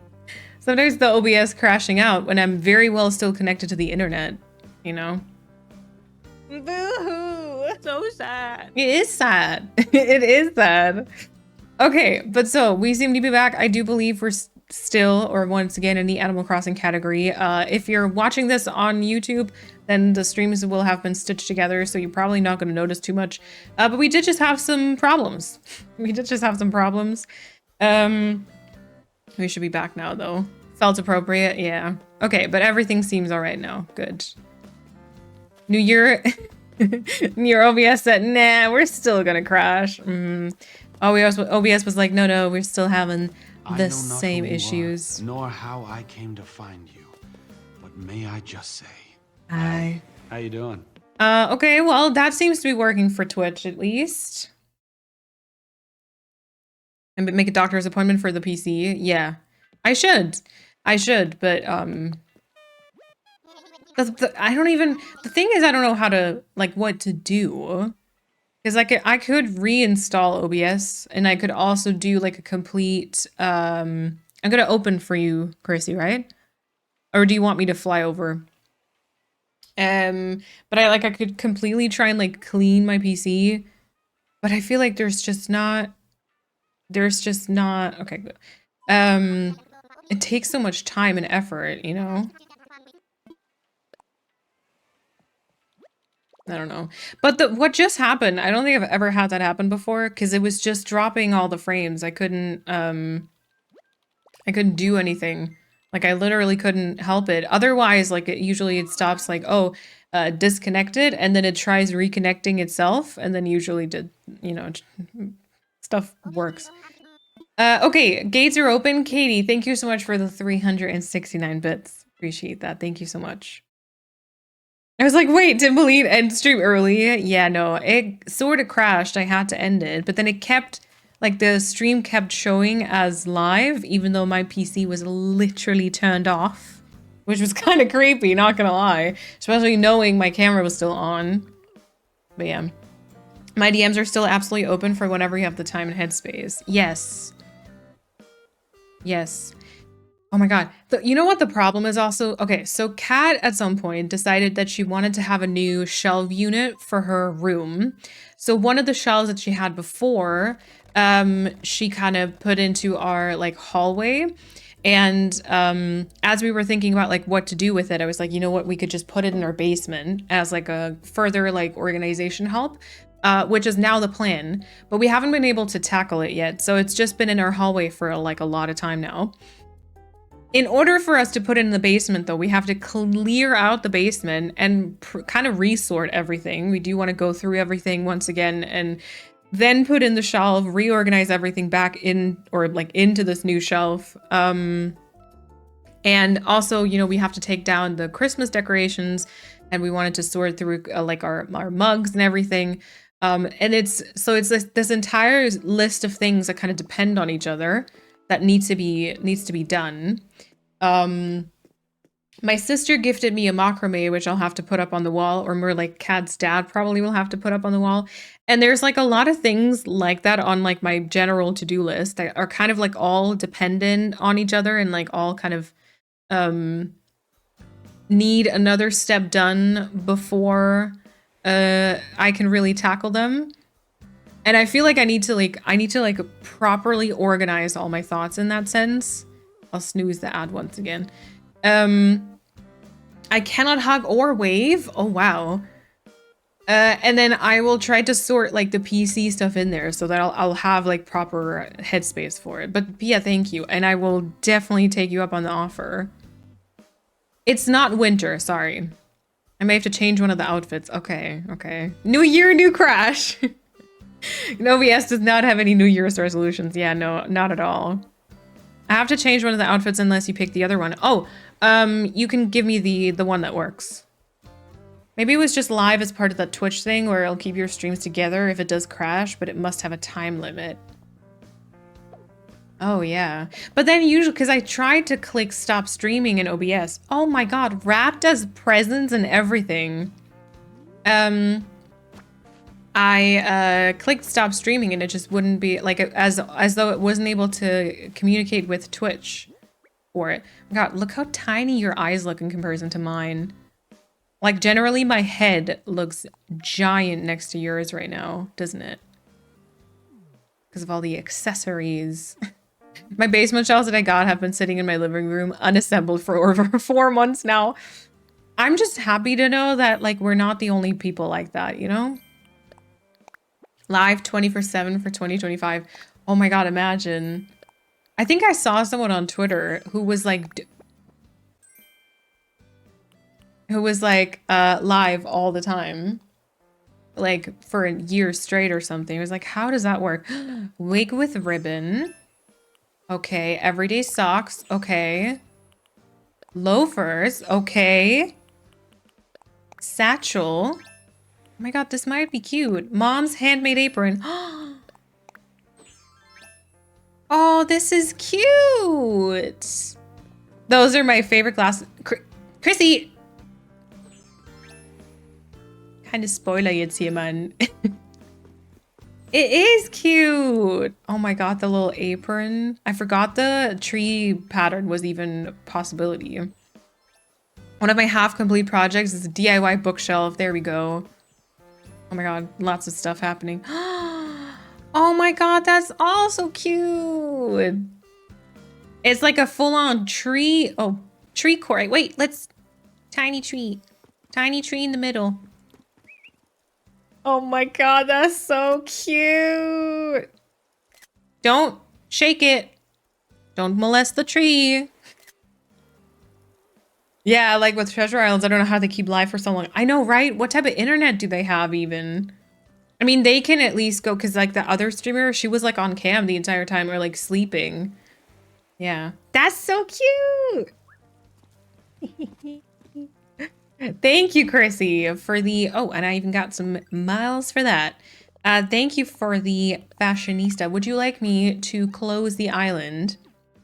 [SPEAKER 3] Sometimes the OBS crashing out when I'm very well still connected to the internet, you know?
[SPEAKER 4] Boo-hoo! So sad.
[SPEAKER 3] It is sad. It is sad. Okay, but so we seem to be back. I do believe we're still, or once again in the Animal Crossing category. If you're watching this on YouTube, then the streams will have been stitched together, so you're probably not going to notice too much. But we did just have some problems. We did just have some problems. We should be back now, though. Felt appropriate, yeah. Okay, but everything seems all right now. Good. New Year, New Year OBS said, nah, we're still gonna crash. OBS was like, no, we're still having the same issues.
[SPEAKER 5] Nor how I came to find you, but may I just say,
[SPEAKER 3] Hi.
[SPEAKER 5] How you doing?
[SPEAKER 3] Okay, well, that seems to be working for Twitch at least. And make a doctor's appointment for the PC. Yeah, I should, but I don't even. The thing is, I don't know how to what to do. Because I could reinstall OBS, and I could also do like a complete. I'm gonna open for you, Chrissy, right? Or do you want me to fly over? But I could completely try and clean my PC, but I feel like there's just not. Okay, good. It takes so much time and effort, you know. I don't know. But what just happened, I don't think I've ever had that happen before, because it was just dropping all the frames. I couldn't do anything. I literally couldn't help it. Otherwise, it stops disconnected, and then it tries reconnecting itself, and then usually stuff works. Okay, gates are open. Katie, thank you so much for the 369 bits. Appreciate that. Thank you so much. I was like, wait, did Malene end stream early? Yeah, no, it sort of crashed. I had to end it, but then it kept, the stream kept showing as live, even though my PC was literally turned off, which was kind of creepy, not gonna lie, especially knowing my camera was still on. But yeah, my DMs are still absolutely open for whenever you have the time and headspace. Yes. Yes. Oh my god. You know what the problem is also? Okay, so Kat at some point decided that she wanted to have a new shelf unit for her room. So one of the shelves that she had before, she kind of put into our hallway. And as we were thinking about what to do with it, I was like, you know what, we could just put it in our basement as a further organization help. Which is now the plan, but we haven't been able to tackle it yet. So it's just been in our hallway for a lot of time now. In order for us to put it in the basement, though, we have to clear out the basement and kind of resort everything. We do want to go through everything once again and then put in the shelf, reorganize everything back in into this new shelf. And also, we have to take down the Christmas decorations, and we wanted to sort through our mugs and everything. And it's this entire list of things that kind of depend on each other that needs to be done. My sister gifted me a macrame, which I'll have to put up on the wall, or more Kat's dad probably will have to put up on the wall. And there's a lot of things like that on my general to-do list that are kind of all dependent on each other, and all kind of need another step done before I can really tackle them. And I feel I need to properly organize all my thoughts in that sense. I'll snooze the ad once again. I cannot hug or wave. Oh wow. And then I will try to sort the PC stuff in there so that I'll have proper headspace for it. But yeah, thank you. And I will definitely take you up on the offer. It's not winter, sorry. I may have to change one of the outfits. Okay. New year, new crash. OBS does not have any New Year's resolutions. Yeah, no, not at all. I have to change one of the outfits unless you pick the other one. Oh, you can give me the one that works. Maybe it was just live as part of that Twitch thing where it'll keep your streams together if it does crash, but it must have a time limit. Oh, yeah. But then usually, because I tried to click stop streaming in OBS. Oh my god, Rap does presents and everything. I clicked stop streaming and it just wouldn't be as though it wasn't able to communicate with Twitch for it. God, look how tiny your eyes look in comparison to mine. Generally my head looks giant next to yours right now, doesn't it? Because of all the accessories. My basement shelves that I got have been sitting in my living room unassembled for over 4 months now. I'm just happy to know that, like, we're not the only people like that, you know? Live 24/7 for 2025. Oh my god, imagine. I think I saw someone on Twitter who was like live all the time. Like for a year straight or something. It was like, how does that work? Wig with ribbon. Okay, everyday socks. Okay. Loafers. Okay. Satchel. Oh my god, this might be cute. Mom's handmade apron. Oh, this is cute. Those are my favorite glasses. Chrissy! Kind of Spoiler jetzt hier, Mann. It is cute. Oh my god, the little apron. I forgot the tree pattern was even a possibility. One of my half-complete projects is a DIY bookshelf. There we go. Oh my god, lots of stuff happening. Oh my god, that's also cute. It's like a full-on tree. Oh, tree core. Wait, let's... Tiny tree. Tiny tree in the middle. Oh my god, that's so cute. Don't shake it. Don't molest the tree. Yeah, like with Treasure Islands, I don't know how they keep live for so long. I know, right? What type of internet do they have even? I mean, they can at least go, because like the other streamer, she was like on cam the entire time or like sleeping. Yeah. That's so cute. Thank you, Chrissy, for the... Oh, and I even got some miles for that. Thank you for the fashionista. Would you like me to close the island?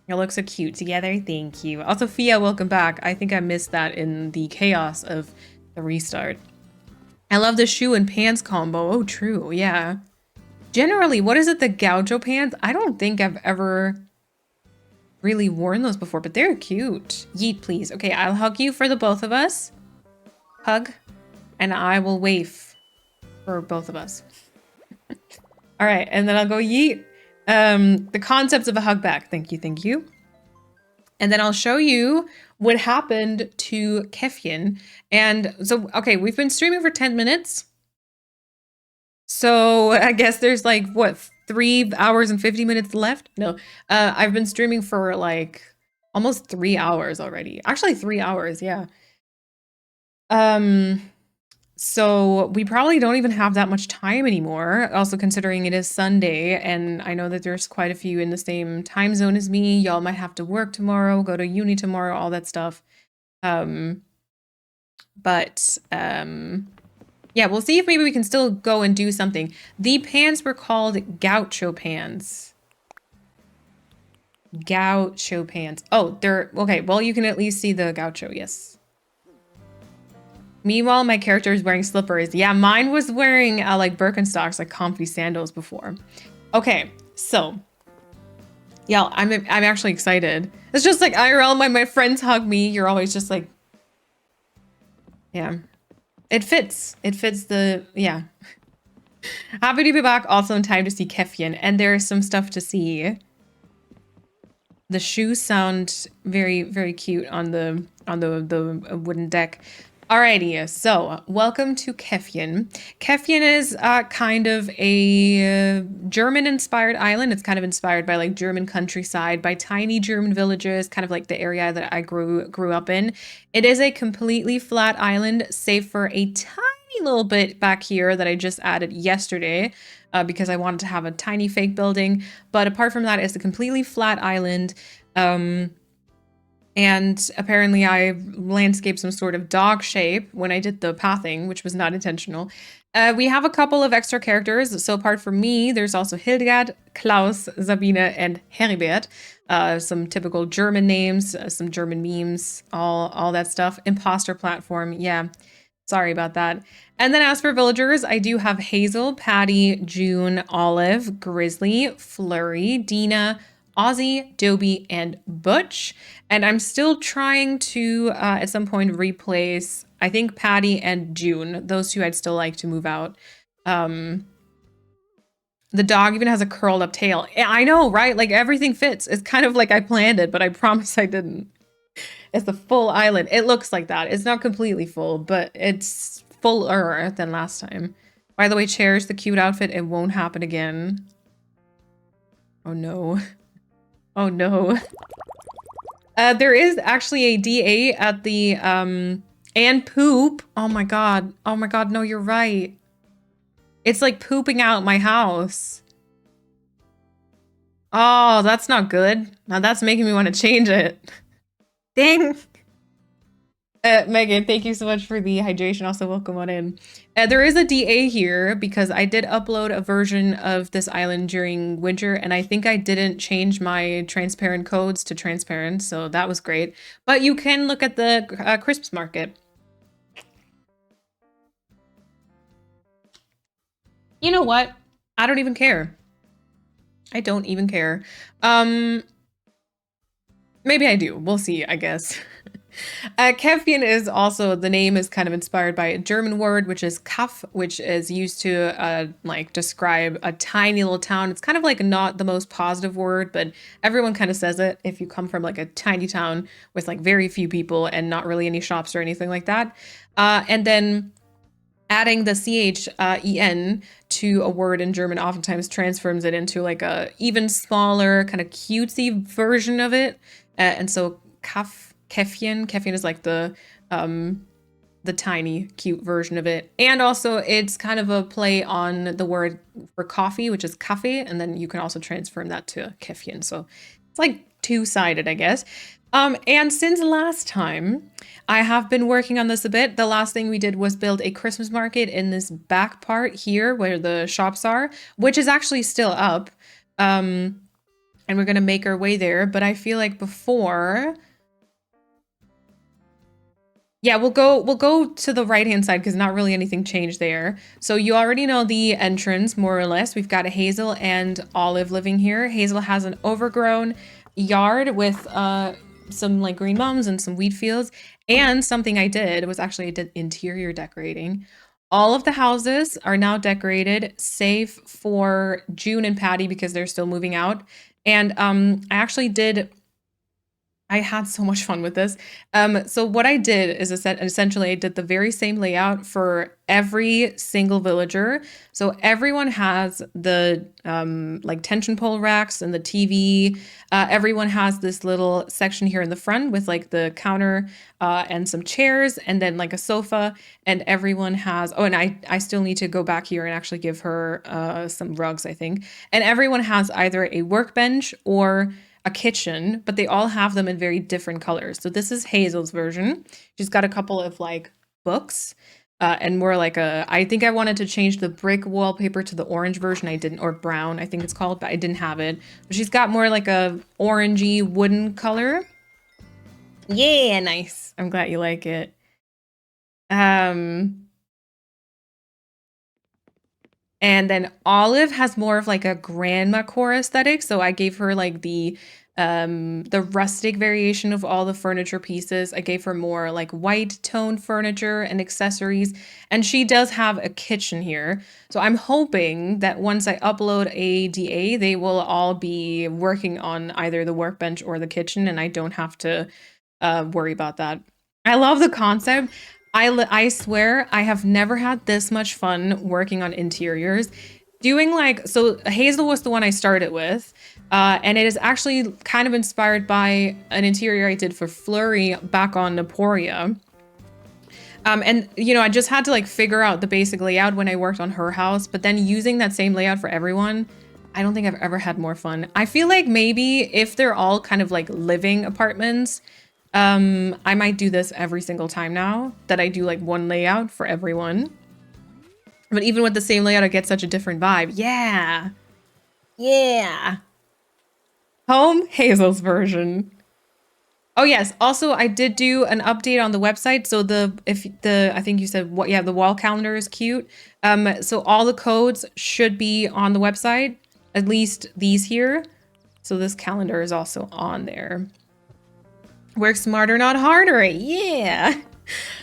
[SPEAKER 3] You look so cute together. Thank you. Also, Fia, welcome back. I think I missed that in the chaos of the restart. I love the shoe and pants combo. Oh, true. Yeah. Generally, what is it? The gaucho pants? I don't think I've ever really worn those before, but they're cute. Yeet, please. Okay, I'll hug you for the both of us. Hug. And I will wave for both of us. All right, and then I'll go yeet. The concepts of a hug back. Thank you, thank you. And then I'll show you what happened to Kefien. And so, okay, we've been streaming for 10 minutes. So I guess there's like, what, 3 hours and 50 minutes left? No, I've been streaming for like almost 3 hours already. Actually 3 hours, yeah. So we probably don't even have that much time anymore. Also considering it is Sunday, and I know that there's quite a few in the same time zone as me. Y'all might have to work tomorrow, go to uni tomorrow, all that stuff. Yeah, we'll see if maybe we can still go and do something. The pants were called gaucho pants. Gaucho pants. Oh, they're okay. Well, you can at least see the gaucho. Yes. Meanwhile, my character is wearing slippers. Yeah, mine was wearing like Birkenstocks, like comfy sandals before. Okay, so yeah, I'm actually excited. It's just like IRL, my friends hug me. You're always just like, yeah, it fits. It fits the, yeah. Happy to be back also in time to see Kefien, and there's some stuff to see. The shoes sound very, very cute on the wooden deck. Alrighty, so welcome to Kefien. Kefien is kind of a German-inspired island. It's kind of inspired by like German countryside, by tiny German villages, kind of like the area that I grew up in. It is a completely flat island, save for a tiny little bit back here that I just added yesterday because I wanted to have a tiny fake building. But apart from that, it's a completely flat island. And apparently I landscaped some sort of dog shape when I did the pathing, which was not intentional. We have a couple of extra characters. So apart from me, there's also Hildegard, Klaus, Sabine, and Heribert. Some typical German names, some German memes, all that stuff. Imposter platform, yeah. Sorry about that. And then as for villagers, I do have Hazel, Patty, June, Olive, Grizzly, Flurry, Dina, Ozzy, Dobie, and Butch. And I'm still trying to, at some point, replace, I think, Patty and June. Those two I'd still like to move out. The dog even has a curled up tail. I know, right? Like everything fits. It's kind of like I planned it, but I promise I didn't. It's the full island. It looks like that. It's not completely full, but it's fuller than last time. By the way, cherish the cute outfit. It won't happen again. Oh no. Oh no. There is actually a DA at the, and poop. Oh my god. Oh my god, no, you're right. It's like pooping out my house. Oh, that's not good. Now that's making me want to change it. Dang. Megan, thank you so much for the hydration. Also, welcome on in. There is a DA here because I did upload a version of this island during winter, and I think I didn't change my transparent codes to transparent, so that was great. But you can look at the Christmas market. You know what? I don't even care. I don't even care. Maybe I do. We'll see, I guess. Käffchen is also, the name is kind of inspired by a German word, which is Kaff, which is used to like describe a tiny little town. It's kind of like not the most positive word, but everyone kind of says it if you come from like a tiny town with like very few people and not really any shops or anything like that. And then adding the CHEN to a word in German oftentimes transforms it into like a even smaller kind of cutesy version of it. And so Käffchen is like the tiny cute version of it. And also it's kind of a play on the word for coffee, which is Kaffee, and then you can also transform that to Käffchen. So it's like two-sided, I guess. And since last time, I have been working on this a bit. The last thing we did was build a Christmas market in this back part here where the shops are, which is actually still up. And we're gonna make our way there. But I feel like before, yeah, we'll go to the right-hand side because not really anything changed there. So you already know the entrance, more or less. We've got a Hazel and Olive living here. Hazel has an overgrown yard with some like green mums and some wheat fields. And something I did was actually I did interior decorating. All of the houses are now decorated, save for June and Patty because they're still moving out. And I had so much fun with this. So what I did is essentially I did the very same layout for every single villager. So everyone has the like tension pole racks and the TV. Everyone has this little section here in the front with like the counter and some chairs and then like a sofa. And everyone has, oh, and I still need to go back here and actually give her some rugs, I think. And everyone has either a workbench or a kitchen, but they all have them in very different colors. So this is Hazel's version. She's got a couple of like books and more like I think I wanted to change the brick wallpaper to the orange version. I didn't, or brown, I think it's called, but I didn't have it. But she's got more like a orangey wooden color. Yeah, nice. I'm glad you like it. And then Olive has more of like a grandma core aesthetic. So I gave her like the rustic variation of all the furniture pieces. I gave her more like white toned furniture and accessories. And she does have a kitchen here. So I'm hoping that once I upload a DA, they will all be working on either the workbench or the kitchen. And I don't have to worry about that. I love the concept. I swear I have never had this much fun working on interiors. Doing like, so Hazel was the one I started with, and it is actually kind of inspired by an interior I did for Flurry back on Naporia. And you know, I just had to like figure out the basic layout when I worked on her house, but then using that same layout for everyone, I don't think I've ever had more fun. I feel like maybe if they're all kind of like living apartments, I might do this every single time now that I do like one layout for everyone. But even with the same layout, I get such a different vibe. Yeah. Yeah. Home, Hazel's version. Oh yes, also I did do an update on the website. So I think you said what, yeah, the wall calendar is cute. So all the codes should be on the website, at least these here. So this calendar is also on there. Work smarter, not harder. Yeah.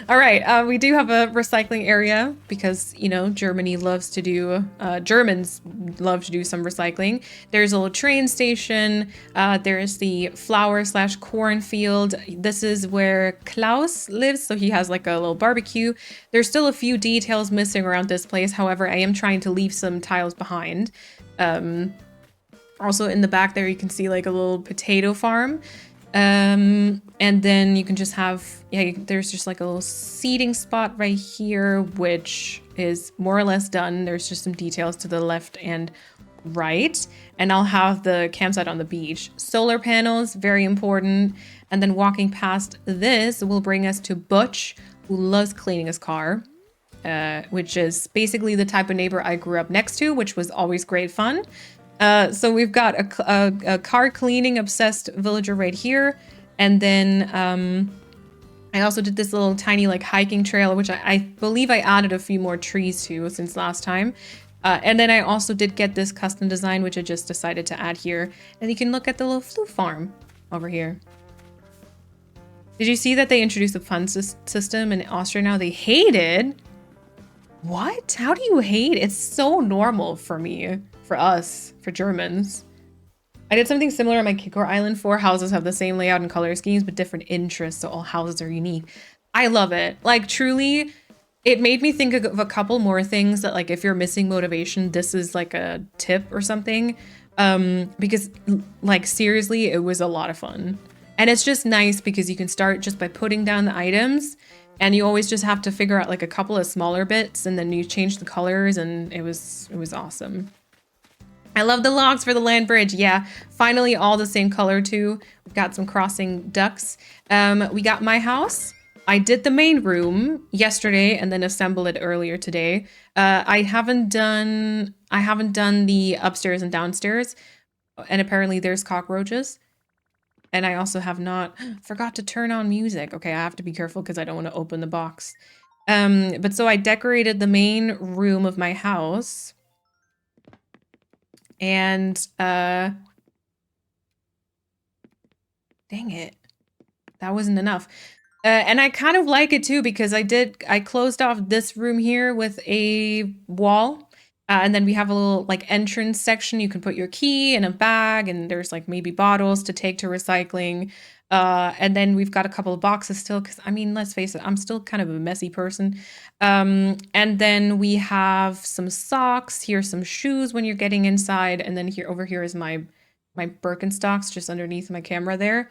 [SPEAKER 3] All right, we do have a recycling area because, you know, Germany loves to do, Germans love to do some recycling. There's a little train station. There's the flower/cornfield. This is where Klaus lives, so he has like a little barbecue. There's still a few details missing around this place. However, I am trying to leave some tiles behind. Also in the back there, you can see like a little potato farm. And then you can just have, yeah, there's just like a little seating spot right here, which is more or less done. There's just some details to the left and right. And I'll have the campsite on the beach. Solar panels, very important. And then walking past this will bring us to Butch, who loves cleaning his car, which is basically the type of neighbor I grew up next to, which was always great fun. So we've got a car cleaning obsessed villager right here. And then I also did this little tiny like hiking trail, which I believe I added a few more trees to since last time. And then I also did get this custom design, which I just decided to add here. And you can look at the little flute farm over here. Did you see that they introduced a fund system in Austria now? They hate it. What? How do you hate? It's so normal for me. For us, for Germans. I did something similar on my Kikor Island. 4 houses have the same layout and color schemes, but different interests, so all houses are unique. I love it. Like, truly, it made me think of a couple more things that, like, if you're missing motivation, this is, like, a tip or something. Because, like, seriously, it was a lot of fun. And it's just nice because you can start just by putting down the items, and you always just have to figure out, like, a couple of smaller bits, and then you change the colors, and it was awesome. I love the logs for the land bridge. Yeah, finally all the same color too. We've got some crossing ducks. We got my house. I did the main room yesterday and then assembled it earlier today. I haven't done the upstairs and downstairs. And apparently there's cockroaches. And I also have not forgot to turn on music. Okay, I have to be careful because I don't want to open the box. But so I decorated the main room of my house. And, dang it. That wasn't enough. And I kind of like it too, because I closed off this room here with a wall. And then we have a little like entrance section. You can put your key in a bag, and there's like maybe bottles to take to recycling. And then we've got a couple of boxes still, because I mean, let's face it, I'm still kind of a messy person. And then we have some socks. Here's some shoes when you're getting inside. And then over here is my Birkenstocks just underneath my camera there.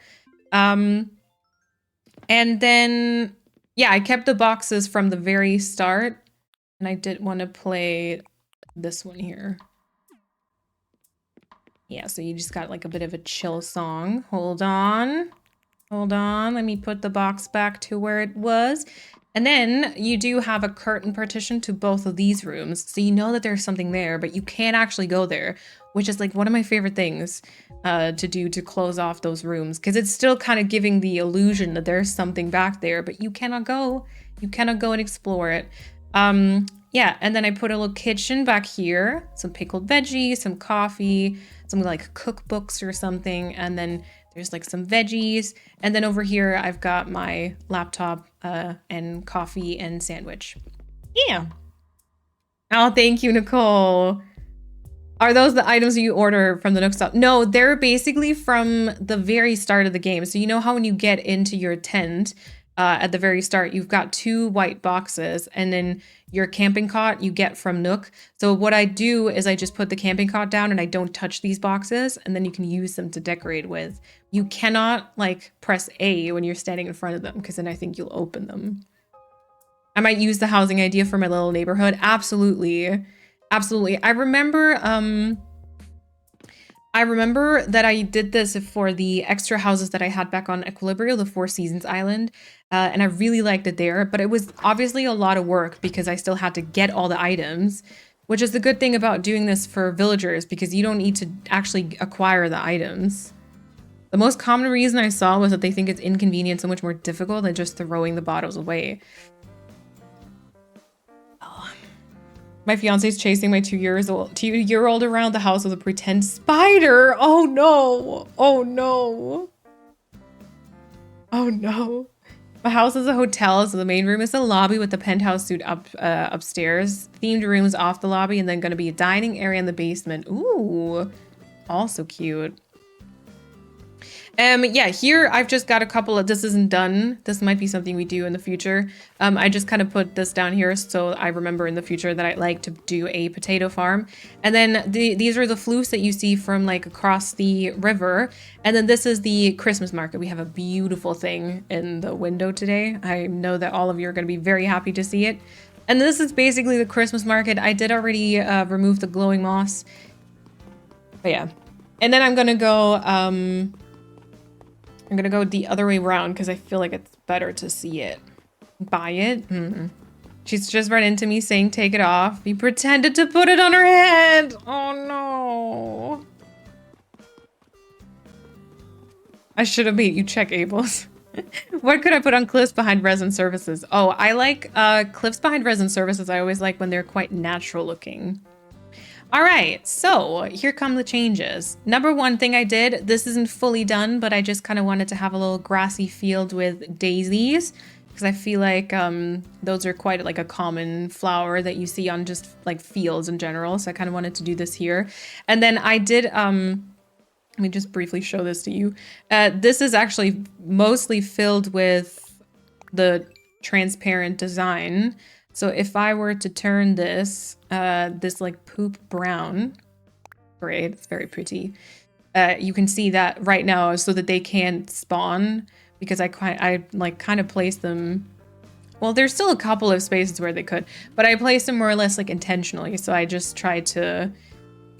[SPEAKER 3] And then, yeah, I kept the boxes from the very start. And I did want to play this one here. Yeah, so you just got like a bit of a chill song. Hold on. Let me put the box back to where it was. And then you do have a curtain partition to both of these rooms. So you know that there's something there, but you can't actually go there, which is like one of my favorite things to do to close off those rooms. Because it's still kind of giving the illusion that there's something back there, but you cannot go. You cannot go and explore it. Yeah, and then I put a little kitchen back here. Some pickled veggies, some coffee, some like cookbooks or something. And then there's like some veggies. And then over here, I've got my laptop and coffee and sandwich. Yeah. Oh, thank you, Nicole. Are those the items you order from the Nook Stop? No, they're basically from the very start of the game. So you know how when you get into your tent at the very start, you've got 2 white boxes, and then your camping cot you get from Nook. So what I do is I just put the camping cot down and I don't touch these boxes, and then you can use them to decorate with. You cannot like press A when you're standing in front of them, because then I think you'll open them. I might use the housing idea for my little neighborhood. Absolutely. Absolutely. I remember that I did this for the extra houses that I had back on Equilibrio, the Four Seasons Island, and I really liked it there, but it was obviously a lot of work because I still had to get all the items, which is the good thing about doing this for villagers, because you don't need to actually acquire the items. The most common reason I saw was that they think it's inconvenient, so much more difficult than just throwing the bottles away. My fiance's chasing my 2-year-old around the house with a pretend spider. Oh no. Oh no. Oh no. The house is a hotel, so the main room is the lobby with the penthouse suite upstairs. Themed rooms off the lobby, and then going to be a dining area in the basement. Ooh, also cute. Yeah, here I've just got a couple of, this isn't done. This might be something we do in the future. I just kind of put this down here so I remember in the future that I'd like to do a potato farm. And then these are the floofs that you see from like across the river. And then this is the Christmas market. We have a beautiful thing in the window today. I know that all of you are going to be very happy to see it. And this is basically the Christmas market. I did already remove the glowing moss. But yeah. And then I'm going to go the other way around because I feel like it's better to see it. Buy it? She's just run into me saying take it off. You pretended to put it on her head. Oh no. I should have made you check Abel's. What could I put on cliffs behind resin surfaces? Oh, I like cliffs behind resin surfaces. I always like when they're quite natural looking. All right, so here come the changes. Number one thing I did, this isn't fully done, but I just kind of wanted to have a little grassy field with daisies because I feel like those are quite like a common flower that you see on just like fields in general. So I kind of wanted to do this here. And then I did, let me just briefly show this to you. This is actually mostly filled with the transparent design. So if I were to turn this, this like poop brown, great, it's very pretty. You can see that right now so that they can't spawn because I like kind of placed them. Well, there's still a couple of spaces where they could, but I placed them more or less like intentionally. So I just tried to,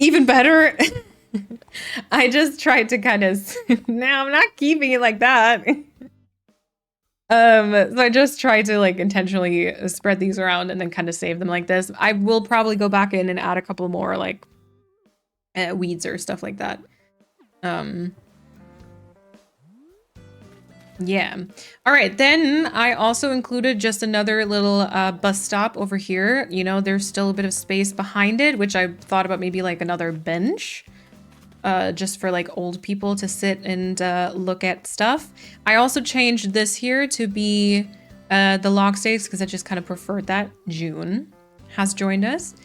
[SPEAKER 3] even better, I just tried to kind of, now I'm not keeping it like that. So I just tried to like intentionally spread these around and then kind of save them like this. I will probably go back in and add a couple more like weeds or stuff like that. Yeah. All right. Then I also included just another little bus stop over here. You know, there's still a bit of space behind it, which I thought about maybe like another bench. Just for like old people to sit and look at stuff. I also changed this here to be the log stakes because I just kind of preferred that. June has joined us.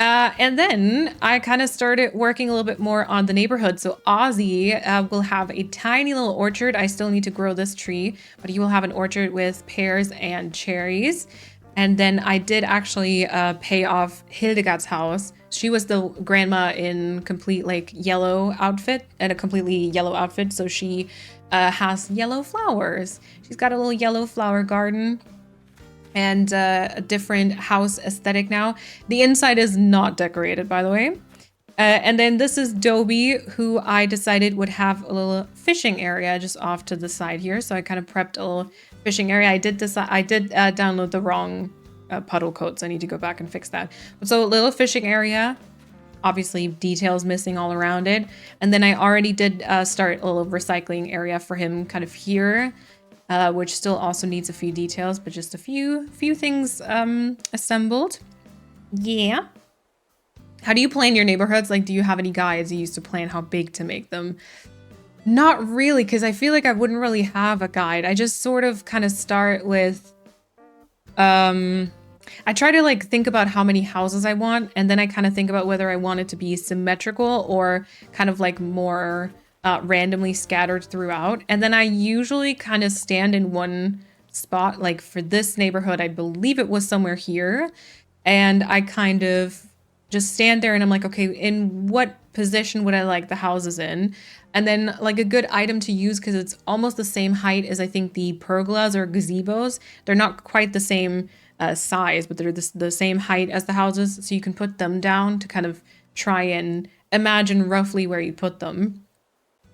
[SPEAKER 3] And then I kind of started working a little bit more on the neighborhood. So Ozzy will have a tiny little orchard. I still need to grow this tree, but he will have an orchard with pears and cherries. And then I did actually pay off Hildegard's house. She was the grandma in complete like yellow outfit and a completely yellow outfit. So she has yellow flowers. She's got a little yellow flower garden and a different house aesthetic now. The inside is not decorated, by the way. And then this is Dobie, who I decided would have a little fishing area just off to the side here. So I kind of prepped a little fishing area. I did download the wrong puddle coat, so I need to go back and fix that. So a little fishing area, obviously details missing all around it. And then I already did start a little recycling area for him kind of here, which still also needs a few details, but just a few things assembled. Yeah. How do you plan your neighborhoods? Like, do you have any guides you used to plan how big to make them? Not really, because I feel like I wouldn't really have a guide. I just sort of kind of start with, I try to like think about how many houses I want, and then I kind of think about whether I want it to be symmetrical or kind of like more randomly scattered throughout. And then I usually kind of stand in one spot. Like for this neighborhood, I believe it was somewhere here. And I kind of just stand there and I'm like, okay, in what position would I like the houses in? And then like a good item to use, because it's almost the same height as I think the pergolas or gazebos. They're not quite the same size, but they're the same height as the houses. So you can put them down to kind of try and imagine roughly where you put them.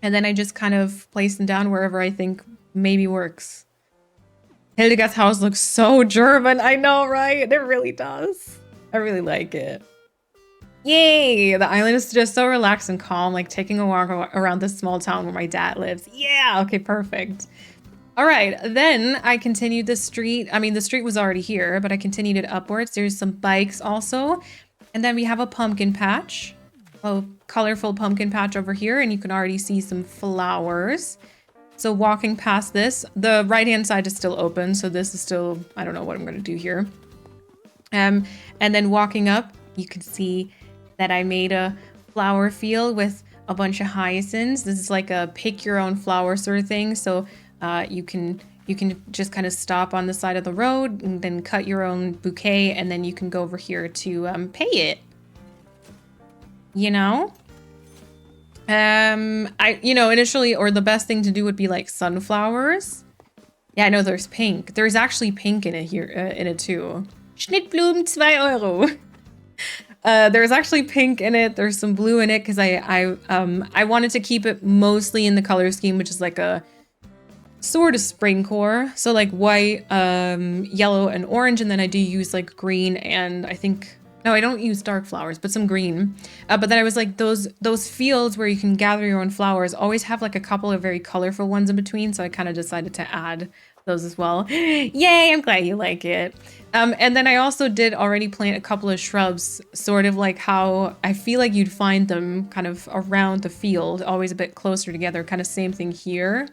[SPEAKER 3] And then I just kind of place them down wherever I think maybe works. Hildegard's house looks so German. I know, right? It really does. I really like it. Yay! The island is just so relaxed and calm, like taking a walk around this small town where my dad lives. Yeah! Okay, perfect. All right, then I continued the street. I mean, the street was already here, but I continued it upwards. There's some bikes also. And then we have a pumpkin patch. A colorful pumpkin patch over here, and you can already see some flowers. So walking past this, the right-hand side is still open. So this is still, I don't know what I'm going to do here. And then walking up, you can see that I made a flower field with a bunch of hyacinths. This is like a pick your own flower sort of thing. So you can just kind of stop on the side of the road and then cut your own bouquet, and then you can go over here to pay it. You know? Initially, or the best thing to do would be like sunflowers. Yeah, I know there's pink. There's actually pink in it here, in it too. Schnittblumen 2 Euro. There's actually pink in it. There's some blue in it because I wanted to keep it mostly in the color scheme, which is like a sort of spring core. So like white, yellow, and orange, and then I do use like green and no, I don't use dark flowers, but some green. But then I was like, those fields where you can gather your own flowers always have like a couple of very colorful ones in between. So I kind of decided to add those as well. Yay, I'm glad you like it. And then I also did already plant a couple of shrubs, sort of like how I feel like you'd find them kind of around the field, always a bit closer together, kind of same thing here.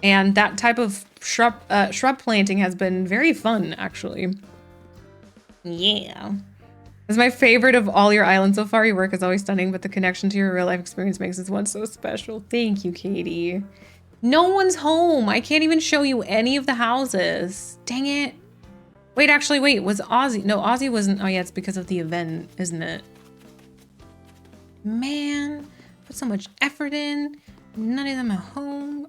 [SPEAKER 3] And that type of shrub planting has been very fun, actually. Yeah. It's my favorite of all your islands so far. Your work is always stunning, but the connection to your real life experience makes this one so special. Thank you, Katie. No one's home. I can't even show you any of the houses. Dang it. Wait, actually, wait. Was Ozzy? No, Ozzy wasn't. Oh, yeah, it's because of the event, isn't it? Man, put so much effort in. None of them are home.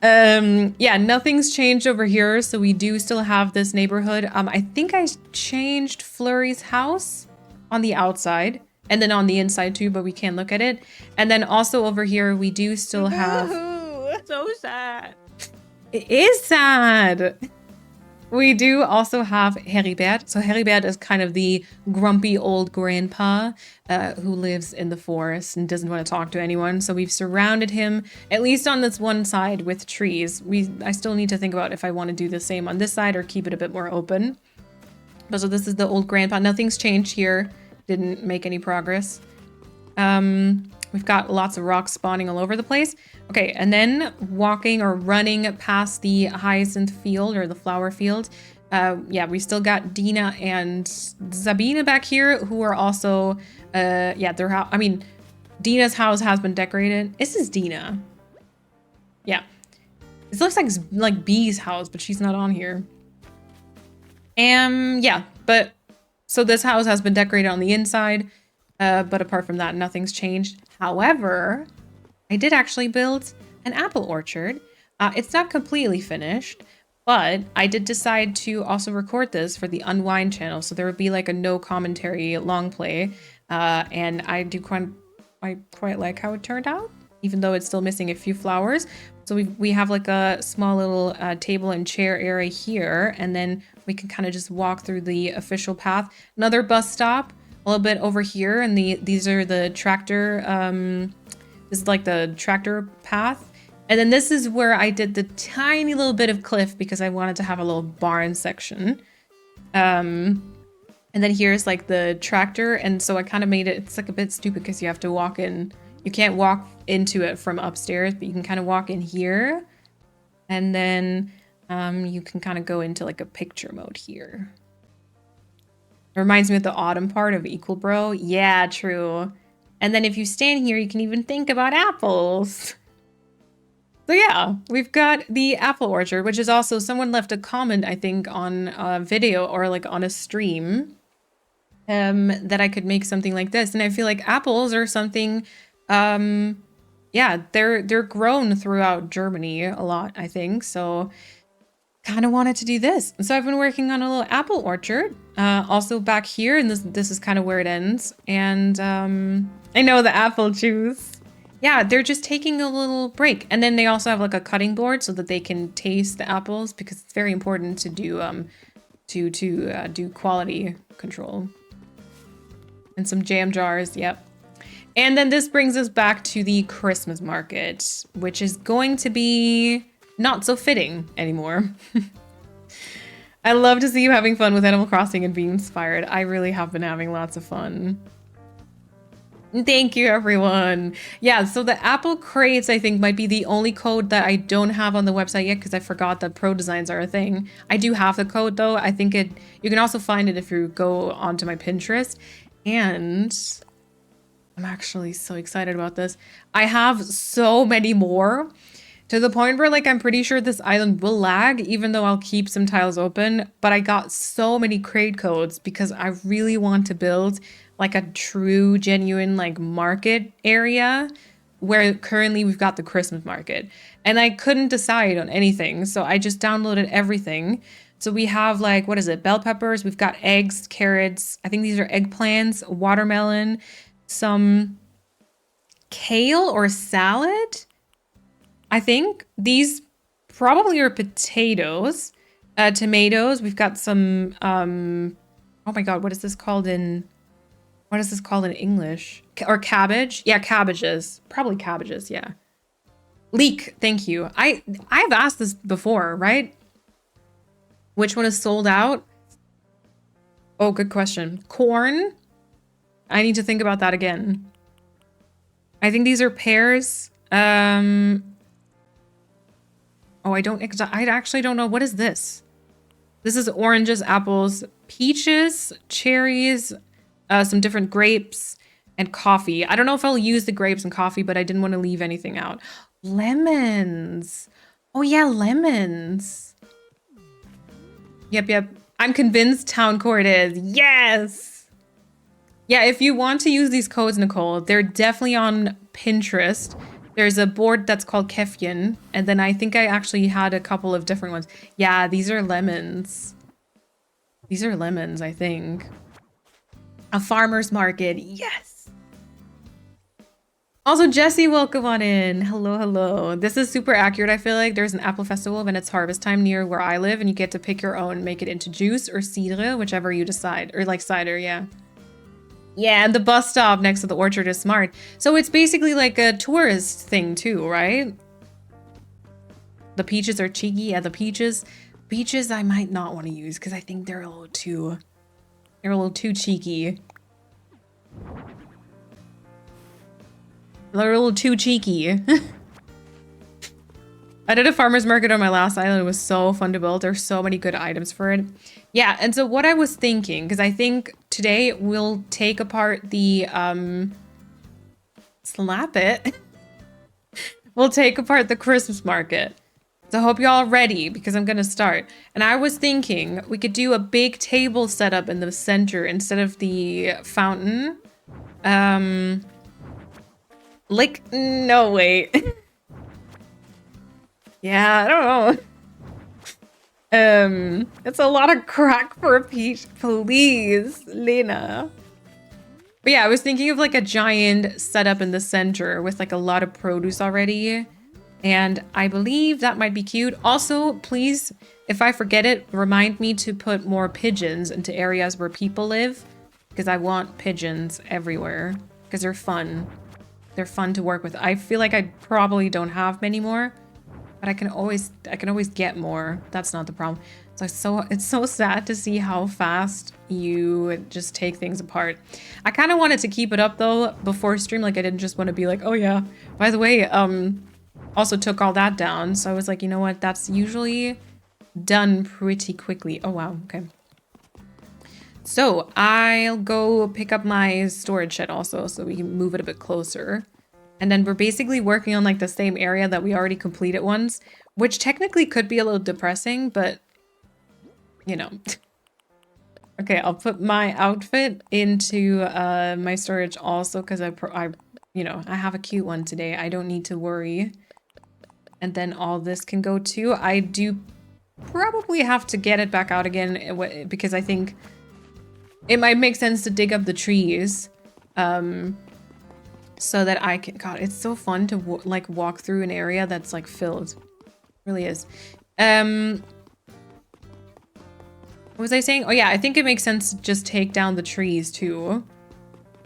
[SPEAKER 3] Yeah, nothing's changed over here, so we do still have this neighborhood. I think I changed Flurry's house on the outside and then on the inside too, but we can't look at it. And then also over here, we do still have...
[SPEAKER 4] Ooh, so sad.
[SPEAKER 3] It is sad. We do also have Heribert. So Heribert is kind of the grumpy old grandpa who lives in the forest and doesn't want to talk to anyone. So we've surrounded him, at least on this one side, with trees. I still need to think about if I want to do the same on this side or keep it a bit more open. But so this is the old grandpa. Nothing's changed here. Didn't make any progress. We've got lots of rocks spawning all over the place. Okay, and then walking or running past the hyacinth field or the flower field. Yeah, we still got Dina and Sabina back here who are also, yeah, Dina's house has been decorated. This is Dina. Yeah. This looks like Bee's house, but she's not on here. Yeah, but so this house has been decorated on the inside. But apart from that, nothing's changed. However, I did actually build an apple orchard. It's not completely finished, but I did decide to also record this for the Unwind channel. So there would be like a no commentary long play. And I quite like how it turned out, even though it's still missing a few flowers. So we have like a small little table and chair area here. And then we can kind of just walk through the official path. Another bus stop. A little bit over here, and these are the tractor, this is like the tractor path. And then this is where I did the tiny little bit of cliff because I wanted to have a little barn section. And then here's like the tractor, and so I kind of made it's like a bit stupid because you have to walk in. You can't walk into it from upstairs, but you can kind of walk in here. And then you can kind of go into like a picture mode here. It reminds me of the autumn part of Equal Bro. Yeah, true. And then if you stand here, you can even think about apples. So yeah, we've got the apple orchard, which is also someone left a comment, I think, on a video or like on a stream that I could make something like this. And I feel like apples are something, yeah, they're grown throughout Germany a lot, I think. So kind of wanted to do this. So I've been working on a little apple orchard, also back here, and this is kind of where it ends. And I know the apple juice. Yeah, they're just taking a little break. And then they also have like a cutting board so that they can taste the apples because it's very important to do do quality control. And some jam jars, yep. And then this brings us back to the Christmas market, which is going to be not so fitting anymore. I love to see you having fun with Animal Crossing and being inspired. I really have been having lots of fun. Thank you, everyone. Yeah, so the Apple crates, I think, might be the only code that I don't have on the website yet because I forgot that pro designs are a thing. I do have the code, though. I think you can also find it if you go onto my Pinterest. And I'm actually so excited about this. I have so many more to the point where, like, I'm pretty sure this island will lag, even though I'll keep some tiles open. But I got so many crate codes because I really want to build like a true, genuine, like market area where currently we've got the Christmas market. And I couldn't decide on anything. So I just downloaded everything. So we have like, what is it? Bell peppers. We've got eggs, carrots. I think these are eggplants, watermelon, some kale or salad. I think these probably are potatoes, tomatoes. We've got some, oh my God, what is this called in English? Or cabbage? Yeah, cabbages. Probably cabbages, yeah. Leek, thank you. I've asked this before, right? Which one is sold out? Oh, good question. Corn? I need to think about that again. I think these are pears. Oh, I actually don't know. What is this? This is oranges, apples, peaches, cherries, some different grapes, and coffee. I don't know if I'll use the grapes and coffee, but I didn't want to leave anything out. Lemons. Oh yeah, lemons. Yep. I'm convinced town court is. Yes! Yeah, if you want to use these codes, Nicole, they're definitely on Pinterest. There's a board that's called Kefyen, and then I think I actually had a couple of different ones. Yeah, these are lemons. These are lemons, I think. A farmer's market, yes. Also, Jesse, welcome on in. Hello. This is super accurate, I feel like. There's an apple festival when it's harvest time near where I live, and you get to pick your own, make it into juice or cidre, whichever you decide. Or like cider, yeah. Yeah, and the bus stop next to the orchard is smart. So it's basically like a tourist thing too, right? The peaches are cheeky. Yeah, the peaches. Peaches I might not want to use because I think they're a little too cheeky. They're a little too cheeky. I did a farmer's market on my last island. It was so fun to build. There's so many good items for it. Yeah, and so what I was thinking, because I think today we'll take apart the, slap it. We'll take apart the Christmas market. So I hope y'all are ready because I'm gonna start. And I was thinking we could do a big table setup in the center instead of the fountain. Like, no, wait. Yeah, I don't know. It's a lot of crack for a peach. Please, Lena. But yeah, I was thinking of like a giant setup in the center with like a lot of produce already. And I believe that might be cute. Also, please, if I forget it, remind me to put more pigeons into areas where people live. Because I want pigeons everywhere. Because they're fun. They're fun to work with. I feel like I probably don't have many more. But I can always get more. That's not the problem. So it's so sad to see how fast you just take things apart. I kind of wanted to keep it up though before stream. Like I didn't just want to be like, oh yeah, by the way, also took all that down. So I was like, you know what? That's usually done pretty quickly. Oh wow, okay. So I'll go pick up my storage shed also so we can move it a bit closer. And then we're basically working on like the same area that we already completed once, which technically could be a little depressing, but you know. Okay, I'll put my outfit into my storage also because I have a cute one today. I don't need to worry. And then all this can go too. I do probably have to get it back out again because I think it might make sense to dig up the trees. So that I can, God, it's so fun to walk through an area that's like filled. It really is. What was I saying? Oh yeah, I think it makes sense to just take down the trees too.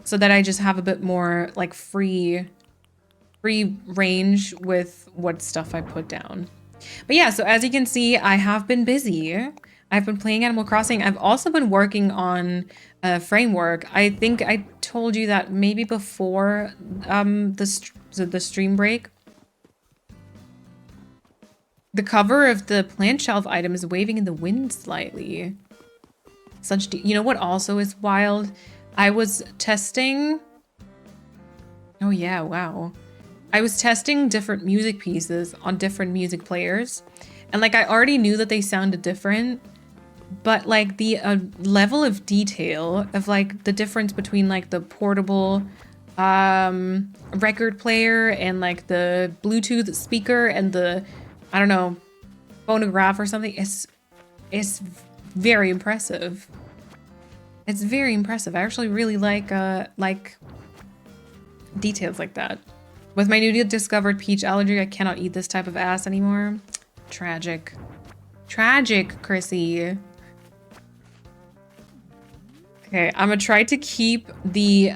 [SPEAKER 3] So that I just have a bit more like free range with what stuff I put down. But yeah, so as you can see, I have been busy. I've been playing Animal Crossing. I've also been working on framework. I think I told you that maybe before the stream break. The cover of the plant shelf item is waving in the wind slightly. You know what also is wild? I was testing... Oh yeah, wow. I was testing different music pieces on different music players. And like I already knew that they sounded different. But like the level of detail of like the difference between like the portable record player and like the Bluetooth speaker and the, I don't know, phonograph or something is very impressive. It's very impressive. I actually really like details like that. With my newly discovered peach allergy, I cannot eat this type of ass anymore. Tragic. Tragic, Chrissy. Okay, I'm gonna try to keep the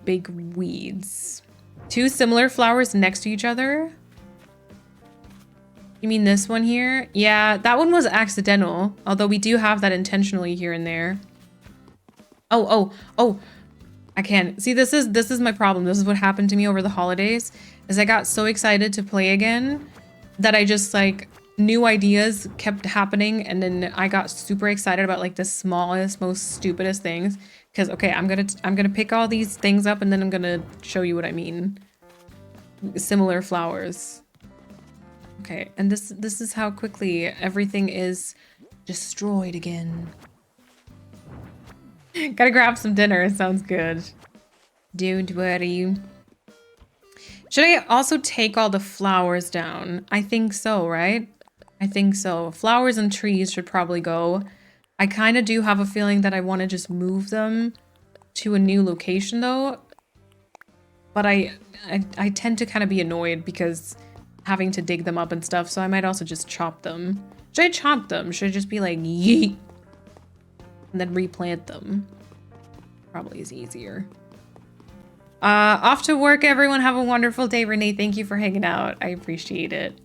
[SPEAKER 3] big weeds. 2 similar flowers next to each other. You mean this one here? Yeah, that one was accidental, although we do have that intentionally here and there. Oh. I can't. See, this is my problem. This is what happened to me over the holidays, is I got so excited to play again that I just like new ideas kept happening, and then I got super excited about like the smallest, most stupidest things. Because okay, I'm gonna pick all these things up and then I'm gonna show you what I mean. Similar flowers. Okay, and this is how quickly everything is destroyed again. Gotta grab some dinner, sounds good. Don't worry. Should I also take all the flowers down? I think so, right? I think so. Flowers and trees should probably go. I kind of do have a feeling that I want to just move them to a new location though. But I tend to kind of be annoyed because having to dig them up and stuff, so I might also just chop them. Should I chop them? Should I just be like, yeet? And then replant them? Probably is easier. Off to work, everyone. Have a wonderful day. Renee, thank you for hanging out. I appreciate it.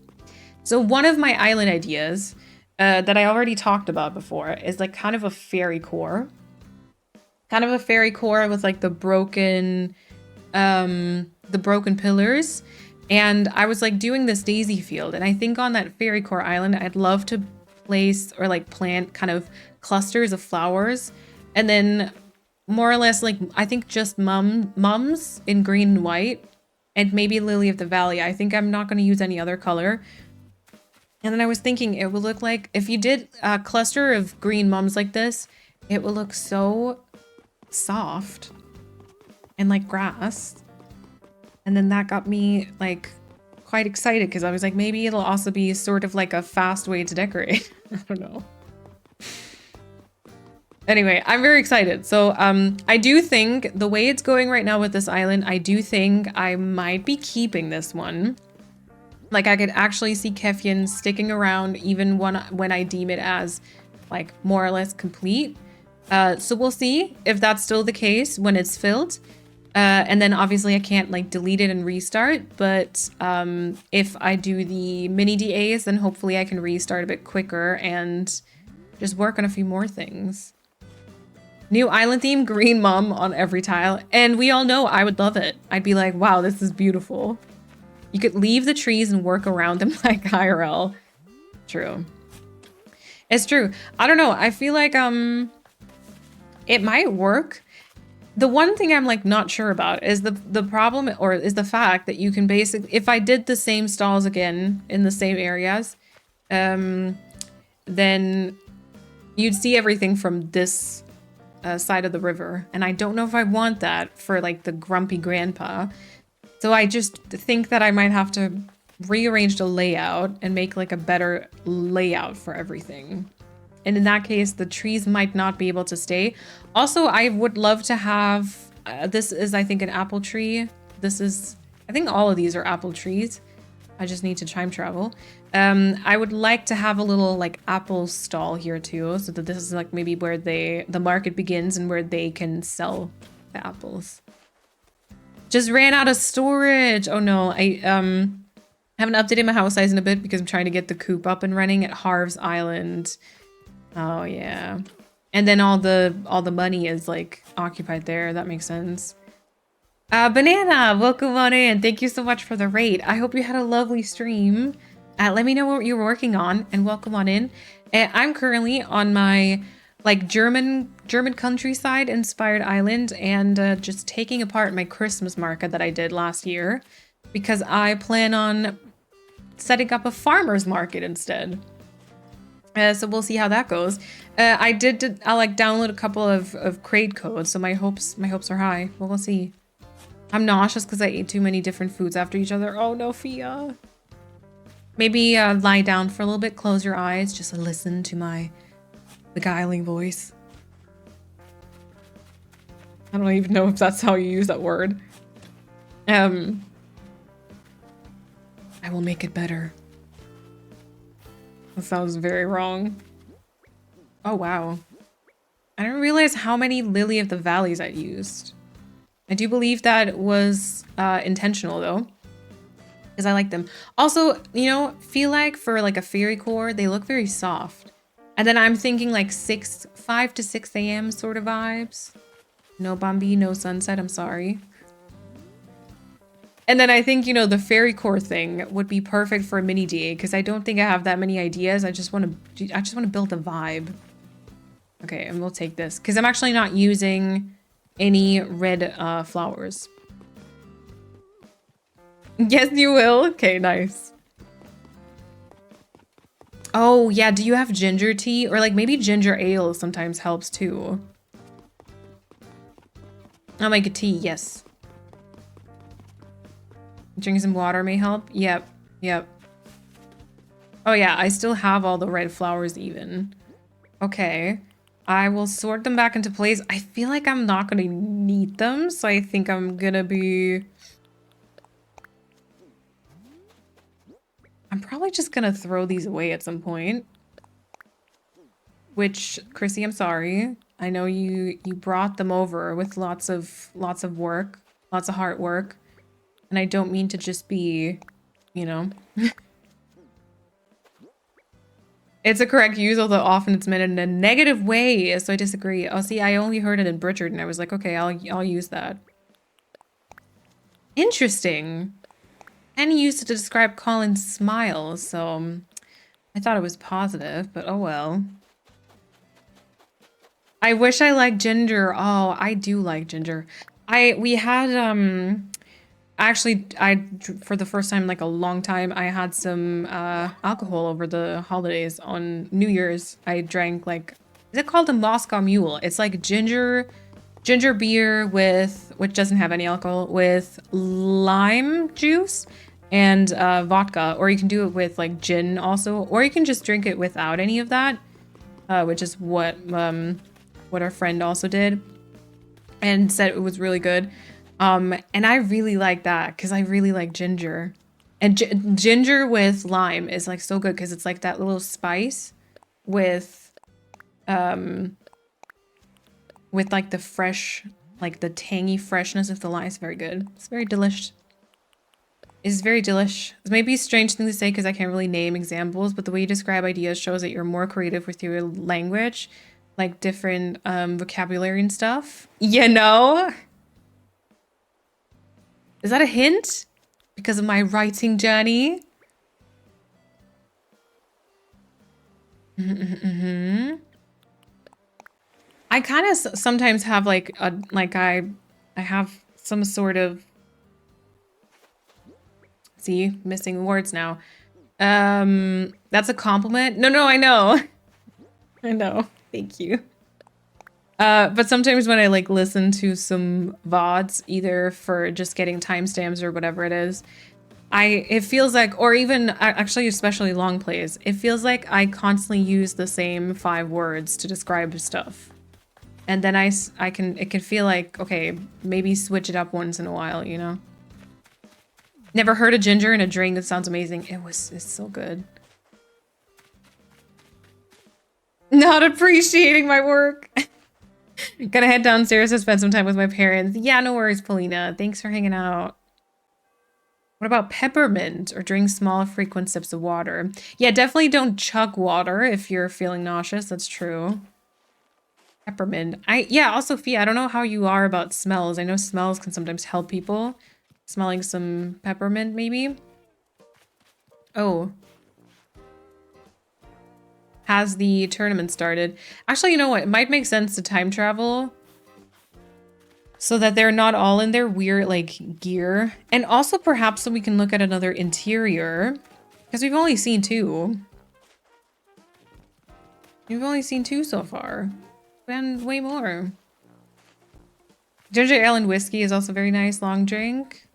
[SPEAKER 3] So one of my island ideas that I already talked about before is like kind of a fairy core. Kind of a fairy core with like the broken pillars. And I was like doing this daisy field, and I think on that fairy core island, I'd love to place or like plant kind of clusters of flowers, and then more or less like I think just mums in green and white, and maybe lily of the valley. I think I'm not going to use any other color. And then I was thinking it would look like if you did a cluster of green mums like this, it would look so soft and like grass. And then that got me like quite excited because I was like, maybe it'll also be sort of like a fast way to decorate. I don't know. Anyway, I'm very excited. So I do think the way it's going right now with this island, I do think I might be keeping this one. Like I could actually see Kefien sticking around even when I deem it as like more or less complete. So we'll see if that's still the case when it's filled. And then obviously I can't like delete it and restart, but if I do the mini DAs, then hopefully I can restart a bit quicker and just work on a few more things. New island theme, green mum on every tile. And we all know I would love it. I'd be like, wow, this is beautiful. You could leave the trees and work around them like IRL. True. It's true. I don't know. I feel like it might work. The one thing I'm like not sure about is the problem, or is the fact that you can basically, if I did the same stalls again in the same areas, then you'd see everything from this side of the river. And I don't know if I want that for like the grumpy grandpa. So I just think that I might have to rearrange the layout and make like a better layout for everything. And in that case, the trees might not be able to stay. Also, I would love to have, this is, I think, an apple tree. This is, I think all of these are apple trees. I just need to time travel. I would like to have a little like apple stall here too, so that this is like maybe where the market begins and where they can sell the apples. Just ran out of storage. Oh no, I haven't updated my house size in a bit because I'm trying to get the coop up and running at Harv's Island. Oh yeah. And then all the money is like occupied there. That makes sense. Banana, welcome on in. Thank you so much for the raid. I hope you had a lovely stream. Let me know what you're working on and welcome on in. I'm currently on my like German countryside inspired island and just taking apart my Christmas market that I did last year because I plan on setting up a farmer's market instead. So we'll see how that goes. I like download a couple of crate codes, so my hopes are high. Well, we'll see. I'm nauseous because I ate too many different foods after each other. Oh no, Fia. Maybe lie down for a little bit, close your eyes, just listen to my beguiling voice. I don't even know if that's how you use that word. I will make it better. That sounds very wrong. Oh, wow. I didn't realize how many Lily of the Valleys I used. I do believe that was intentional, though. Because I like them. Also, you know, feel like for like a fairy core, they look very soft. And then I'm thinking like 5 to 6 a.m. sort of vibes. No Bambi, no sunset, I'm sorry. And then I think, you know, the fairy core thing would be perfect for a mini DA because I don't think I have that many ideas. I just want to build a vibe. Okay, and we'll take this because I'm actually not using any red flowers. Yes, you will. Okay, nice. Oh, yeah, do you have ginger tea? Or like maybe ginger ale sometimes helps too. I'll make a tea, yes. Drinking some water may help. Yep, yep. Oh yeah, I still have all the red flowers even. Okay. I will sort them back into place. I feel like I'm not gonna need them, so I think I'm gonna be... I'm probably just gonna throw these away at some point. Which, Chrissy, I'm sorry. I know you brought them over with lots of work, lots of hard work. And I don't mean to just be, you know. It's a correct use, although often it's meant in a negative way, so I disagree. Oh, see, I only heard it in Bridgerton, and I was like, okay, I'll use that. Interesting. And he used it to describe Colin's smile, so I thought it was positive, but oh well. I wish I liked ginger. Oh, I do like ginger. We had, actually, for the first time in like a long time, I had some alcohol over the holidays on New Year's. I drank like, is it called a Moscow Mule? It's like ginger beer which doesn't have any alcohol, with lime juice and vodka, or you can do it with like gin also, or you can just drink it without any of that, which is what our friend also did and said it was really good. And I really like that because I really like ginger, and ginger with lime is like so good because it's like that little spice with like the fresh, like the tangy freshness of the lime. It's very good. It's very delish. It's very delish. It may be a strange thing to say because I can't really name examples, but the way you describe ideas shows that you're more creative with your language, like different vocabulary and stuff. You know? Is that a hint? Because of my writing journey? I kind of sometimes have like I have some sort of... See, missing words now. That's a compliment? No, I know. I know. Thank you. But sometimes when I like listen to some VODs, either for just getting timestamps or whatever it is, it feels like, or even actually especially long plays, it feels like I constantly use the same 5 words to describe stuff. And then it can feel like, okay, maybe switch it up once in a while, you know? Never heard of ginger in a drink. That sounds amazing. It's so good. Not appreciating my work. Gonna head downstairs to spend some time with my parents. Yeah, no worries, Paulina. Thanks for hanging out. What about peppermint, or drink small, frequent sips of water? Yeah, definitely don't chug water if you're feeling nauseous. That's true. Peppermint. Yeah, also Fia, I don't know how you are about smells. I know smells can sometimes help people. Smelling some peppermint, maybe? Oh. Has the tournament started? Actually, you know what? It might make sense to time travel so that they're not all in their weird, like, gear. And also perhaps so we can look at another interior. Because we've only seen 2. We've only seen 2 so far. And way more. Ginger ale and whiskey is also very nice. Long drink.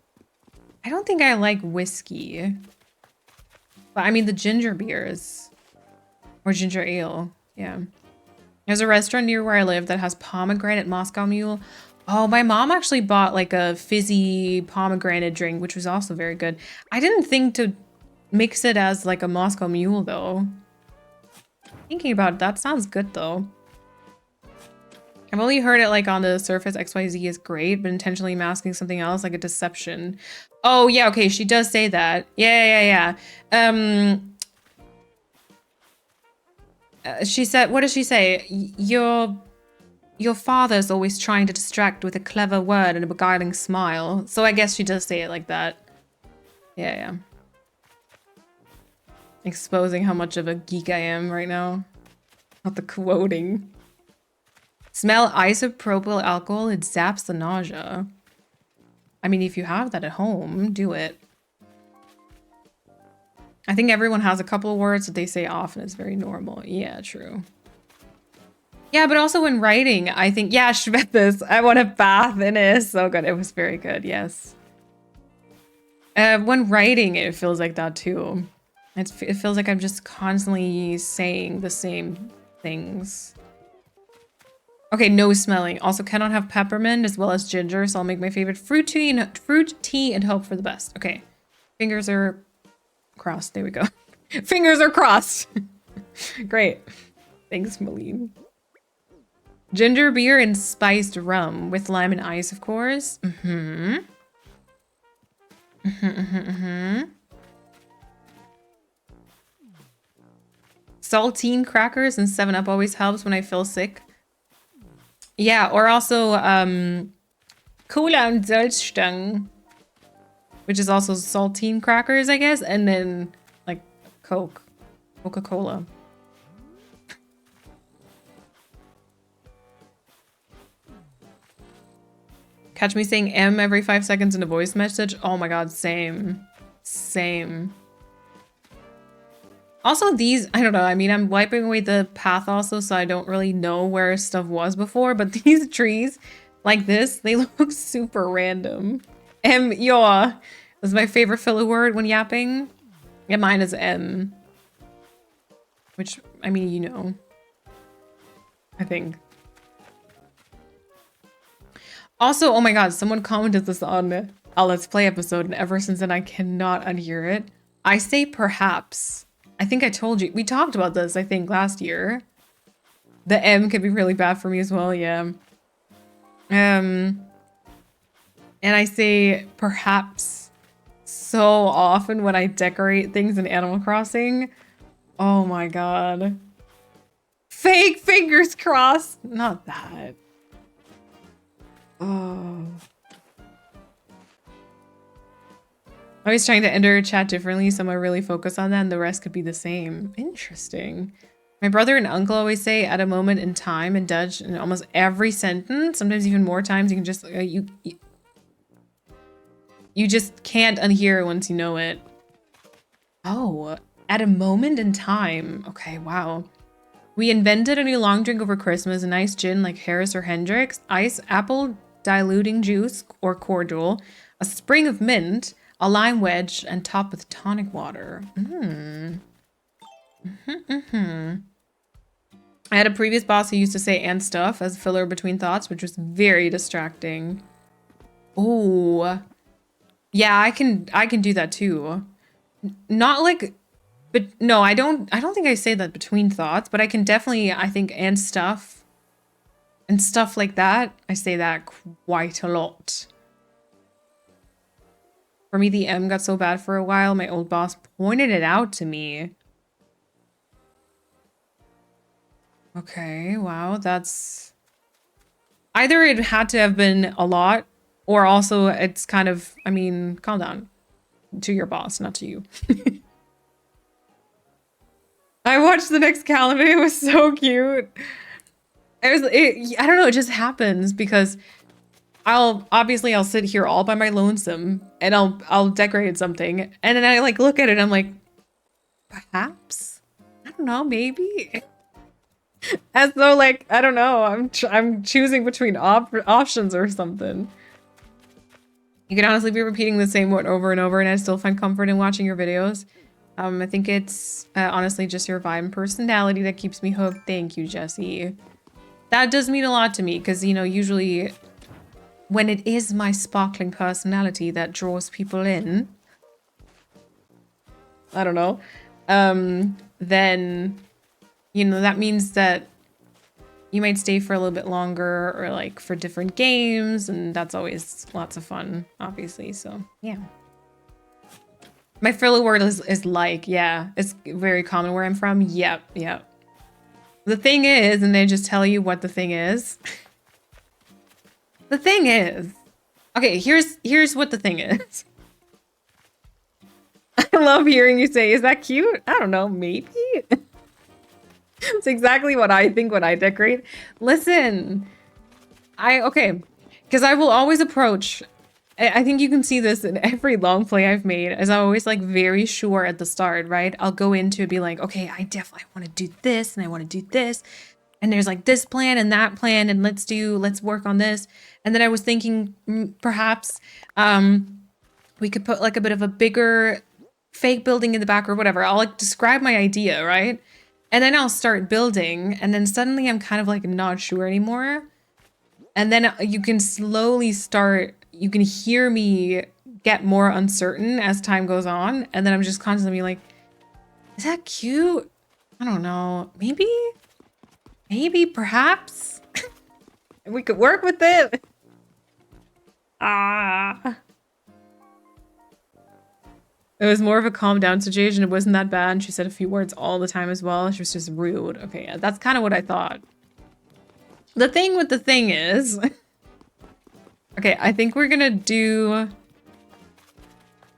[SPEAKER 3] I don't think I like whiskey. But I mean the ginger beers. Or ginger ale. Yeah. There's a restaurant near where I live that has pomegranate Moscow Mule. Oh, my mom actually bought like a fizzy pomegranate drink, which was also very good. I didn't think to mix it as like a Moscow Mule though. Thinking about it, that sounds good though. I've only heard it like on the surface XYZ is great, but intentionally masking something else like a deception. Oh yeah, okay, she does say that. Yeah. She said, what does she say? Your father's always trying to distract with a clever word and a beguiling smile. So I guess she does say it like that. Yeah. Exposing how much of a geek I am right now. Not the quoting. Smell isopropyl alcohol, it zaps the nausea. I mean, if you have that at home, do it. I think everyone has a couple of words that they say often. It's very normal. Yeah, true. Yeah, but also when writing, I think, yeah, Shvetas, I want a bath in it. So good. It was very good, yes. When writing, it feels like that too. It feels like I'm just constantly saying the same things. Okay, no smelling. Also cannot have peppermint as well as ginger, so I'll make my favorite fruit tea and hope for the best. Okay, fingers are crossed. There we go. Fingers are crossed. Great. Thanks, Malene. Ginger beer and spiced rum with lime and ice, of course. Saltine crackers and 7-Up always helps when I feel sick. Yeah, or also Cola und Salzstangen, which is also saltine crackers, I guess, and then like Coca-Cola. Catch me saying M every 5 seconds in a voice message. Oh my god, same. Also these, I don't know, I mean, I'm wiping away the path also, so I don't really know where stuff was before, but these trees, like this, they look super random. Yaw is my favorite filler word when yapping. Yeah, mine is M. Which, I mean, you know. I think. Also, oh my god, someone commented this on a Let's Play episode, and ever since then I cannot unhear it. I say perhaps. I think I told you. We talked about this, I think, last year. The M could be really bad for me as well, yeah. And I say perhaps so often when I decorate things in Animal Crossing. Oh my god. Fake fingers crossed! Not that. Oh. I was trying to enter chat differently, so I'm gonna really focus on that, and the rest could be the same. Interesting. My brother and uncle always say "at a moment in time" in Dutch in almost every sentence. Sometimes even more times. You can just you just can't unhear once you know it. Oh, at a moment in time. Okay, wow. We invented a new long drink over Christmas, a nice gin like Harris or Hendrix, ice, apple diluting juice or cordial, a sprig of mint, a lime wedge, and topped with tonic water. I had a previous boss who used to say "and stuff" as filler between thoughts, which was very distracting. Oh, yeah, I can do that too. Not like, but no, I don't think I say that between thoughts, but I can definitely, I think, and stuff like that. I say that quite a lot. For me, the M got so bad for a while, my old boss pointed it out to me. Okay, wow, that's Either it had to have been a lot, or also it's kind of, I mean, calm down. To your boss, not to you. I watched the next calendar. It was so cute. I don't know. It just happens because I'll sit here all by my lonesome and I'll decorate something. And then I like look at it and I'm like, perhaps? I don't know, maybe. As though like, I don't know. I'm choosing between options or something. You can honestly be repeating the same one over and over and I still find comfort in watching your videos. I think it's honestly just your vibe and personality that keeps me hooked. Thank you, Jesse. That does mean a lot to me because, you know, usually when it is my sparkling personality that draws people in, I don't know, then, you know, that means that you might stay for a little bit longer or like for different games, and that's always lots of fun, obviously. So yeah. My filler word is like, yeah, it's very common where I'm from. Yep, yep. The thing is, and they just tell you what the thing is. The thing is, okay, here's what the thing is. I love hearing you say, is that cute? I don't know, maybe. It's exactly what I think when I decorate. Listen, okay, because I will always approach, I think you can see this in every long play I've made, as I'm always like very sure at the start, right? I'll go into it, be like, okay, I definitely want to do this and I want to do this. And there's like this plan and that plan and let's work on this. And then I was thinking perhaps we could put like a bit of a bigger fake building in the back or whatever. I'll like describe my idea, right? And then I'll start building and then suddenly I'm kind of like not sure anymore. And then you can slowly start, you can hear me get more uncertain as time goes on. And then I'm just constantly like, is that cute? I don't know. Maybe, perhaps. We could work with it. Ah. It was more of a calm down situation. It wasn't that bad. And she said a few words all the time as well. She was just rude. Okay, yeah, that's kind of what I thought. The thing with the thing is... Okay, I think we're gonna do...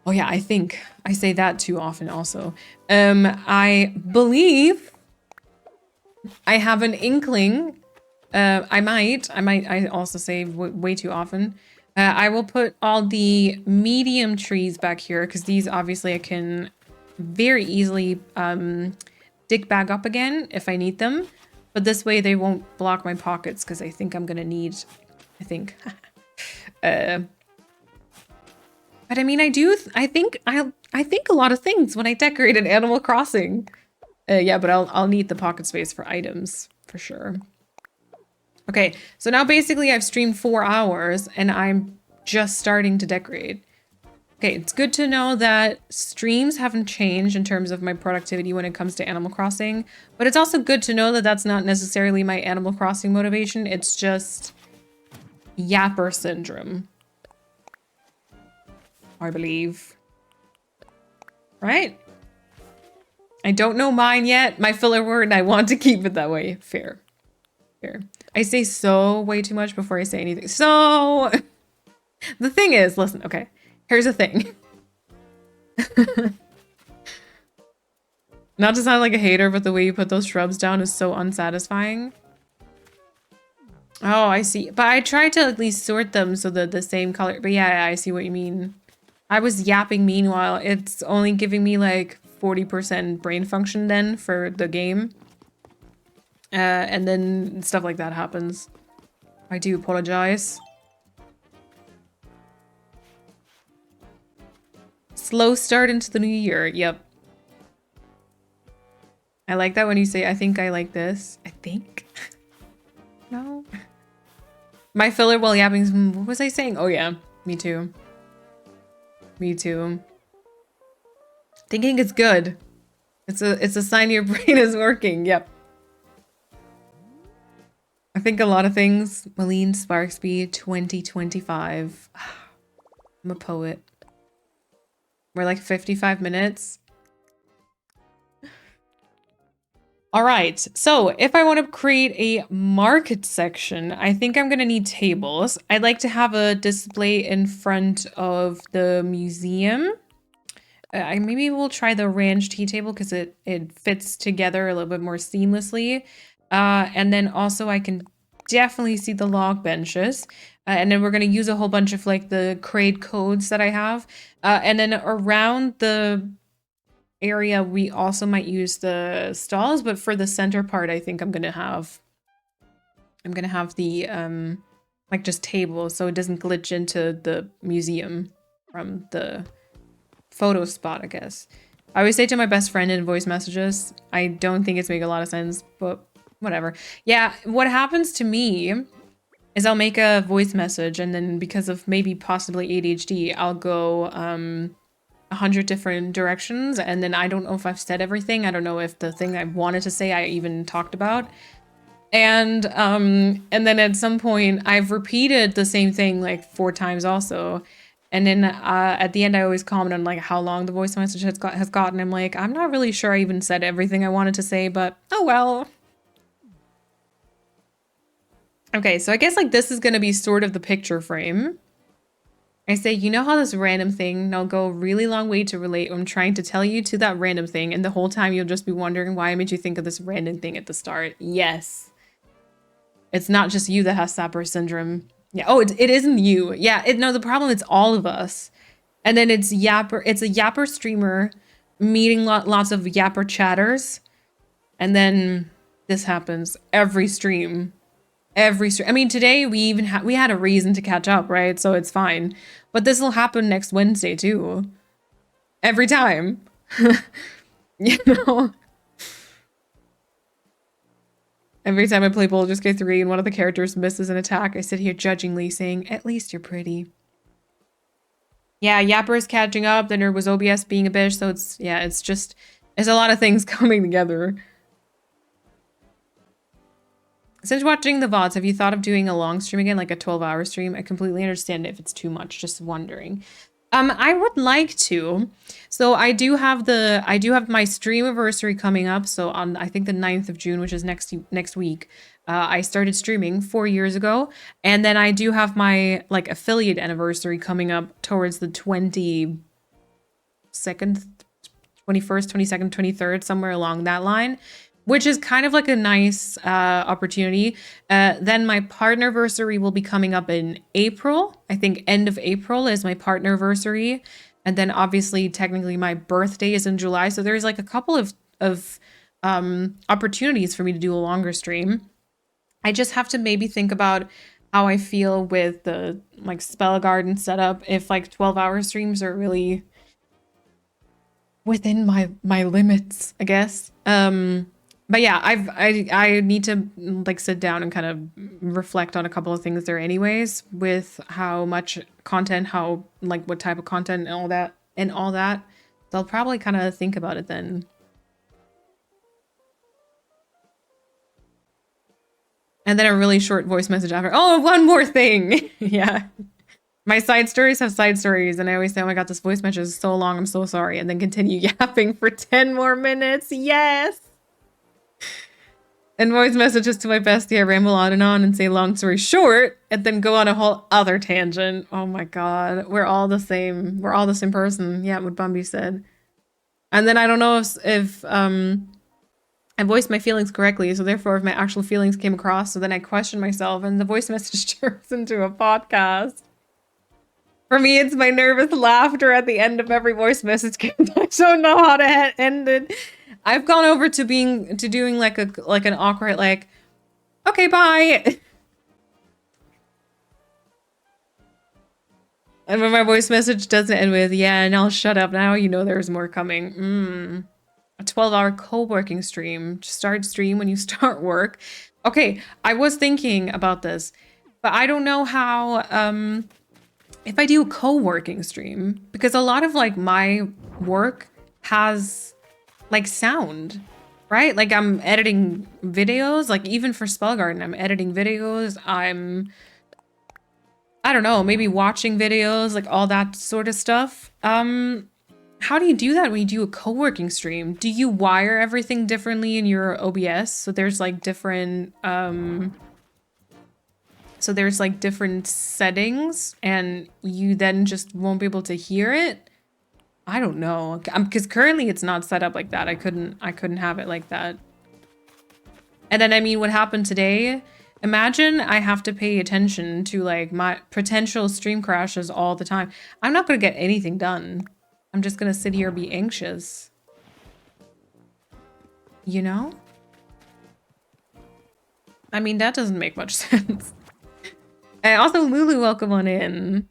[SPEAKER 3] Oh yeah, I think. I say that too often also. I believe I have an inkling. I also say way too often. I will put all the medium trees back here because these obviously I can very easily dig back up again if I need them. But this way they won't block my pockets because I think I'm gonna need, I think. But I mean, I think a lot of things when I decorated Animal Crossing. Yeah, but I'll need the pocket space for items for sure. Okay, so now basically I've streamed 4 hours and I'm just starting to decorate. Okay, it's good to know that streams haven't changed in terms of my productivity when it comes to Animal Crossing, but it's also good to know that that's not necessarily my Animal Crossing motivation. It's just yapper syndrome, I believe. Right? I don't know mine yet. My filler word, and I want to keep it that way. Fair. Fair. I say so way too much before I say anything. So, the thing is, listen, okay. Here's the thing. Not to sound like a hater, but the way you put those shrubs down is so unsatisfying. Oh, I see. But I tried to at least sort them so that the same color. But yeah, I see what you mean. I was yapping meanwhile. It's only giving me like 40% brain function then for the game. And then stuff like that happens. I do apologize. Slow start into the new year. Yep. I like that when you say, I think I like this. I think? No. My filler while yapping. What was I saying? Oh yeah, me too. Me too. Thinking it's good. It's a sign your brain is working. Yep. I think a lot of things. Malene Sparksby 2025. I'm a poet. We're like 55 minutes. All right, so if I want to create a market section, I think I'm going to need tables. I'd like to have a display in front of the museum. Maybe we'll try the ranch tea table because it fits together a little bit more seamlessly. And then also I can definitely see the log benches. And then we're going to use a whole bunch of like the crate codes that I have. And then around the area, we also might use the stalls, but for the center part, I think I'm gonna have the like just tables so it doesn't glitch into the museum from the photo spot, I guess. I always say to my best friend in voice messages, I don't think it's making a lot of sense, but whatever. Yeah, what happens to me is I'll make a voice message and then because of maybe possibly ADHD, I'll go 100 different directions and then I don't know if I've said everything. I don't know if the thing I wanted to say I even talked about. And then at some point I've repeated the same thing like 4 times also. And then at the end I always comment on like how long the voice message has gotten. I'm like, I'm not really sure I even said everything I wanted to say, but oh well. Okay, so I guess like this is gonna be sort of the picture frame. I say, you know how this random thing, and I'll go a really long way to relate what I'm trying to tell you to that random thing, and the whole time you'll just be wondering why I made you think of this random thing at the start. Yes. It's not just you that has Sapper syndrome. Yeah, oh, it isn't you. Yeah, no, the problem is all of us. And then it's a Yapper streamer meeting lots of Yapper chatters. And then this happens every stream. I mean, today we even we had a reason to catch up, right? So it's fine. But this will happen next Wednesday too. Every time. You know? Every time I play Baldur's Gate 3 and one of the characters misses an attack, I sit here judgingly saying, at least you're pretty. Yeah, Yapper is catching up, then there was OBS being a bitch, so it's a lot of things coming together. Since watching the VODs, have you thought of doing a long stream again, like a 12-hour stream? I completely understand if it's too much, just wondering. I would like to. So I do have my stream anniversary coming up. So on, I think the 9th of June, which is next week, I started streaming 4 years ago. And then I do have my like affiliate anniversary coming up towards the 22nd, 21st, 22nd, 23rd, somewhere along that line, which is kind of like a nice opportunity. Then my partnerversary will be coming up in April. I think end of April is my partnerversary. And then obviously, technically my birthday is in July. So there's like a couple of opportunities for me to do a longer stream. I just have to maybe think about how I feel with the like spell garden setup. If like 12-hour streams are really within my limits, I guess. But yeah, I need to like sit down and kind of reflect on a couple of things there anyways, with how much content, how like what type of content and all that. So I'll probably kind of think about it then. And then a really short voice message after. Oh, one more thing. Yeah. My side stories have side stories, and I always say, oh my god, this voice message is so long, I'm so sorry, and then continue yapping for 10 more minutes. Yes! And voice messages to my bestie, I ramble on and say long story short, and then go on a whole other tangent. Oh my god, we're all the same. We're all the same person. Yeah, what Bumby said. And then I don't know if I voiced my feelings correctly, so therefore if my actual feelings came across, so then I question myself, and the voice message turns into a podcast. For me, it's my nervous laughter at the end of every voice message. I don't know how to end it. I've gone over to doing like an awkward like, okay, bye. And when my voice message doesn't end with, yeah, and I'll shut up now, you know there's more coming. A 12-hour co-working stream. Start stream when you start work. Okay, I was thinking about this, but I don't know how, if I do a co-working stream, because a lot of like my work has like sound, right? Like I'm editing videos, like even for Spellgarden, I'm editing videos. I don't know, maybe watching videos, like all that sort of stuff. How How do you do that when you do a co-working stream? Do you wire everything differently in your OBS? So there's like different different settings and you then just won't be able to hear it? I don't know. Because currently it's not set up like that. I couldn't have it like that. And then I mean what happened today? Imagine I have to pay attention to like my potential stream crashes all the time. I'm not gonna get anything done. I'm just gonna sit here and be anxious. You know? I mean, that doesn't make much sense. And also, Lulu, welcome on in.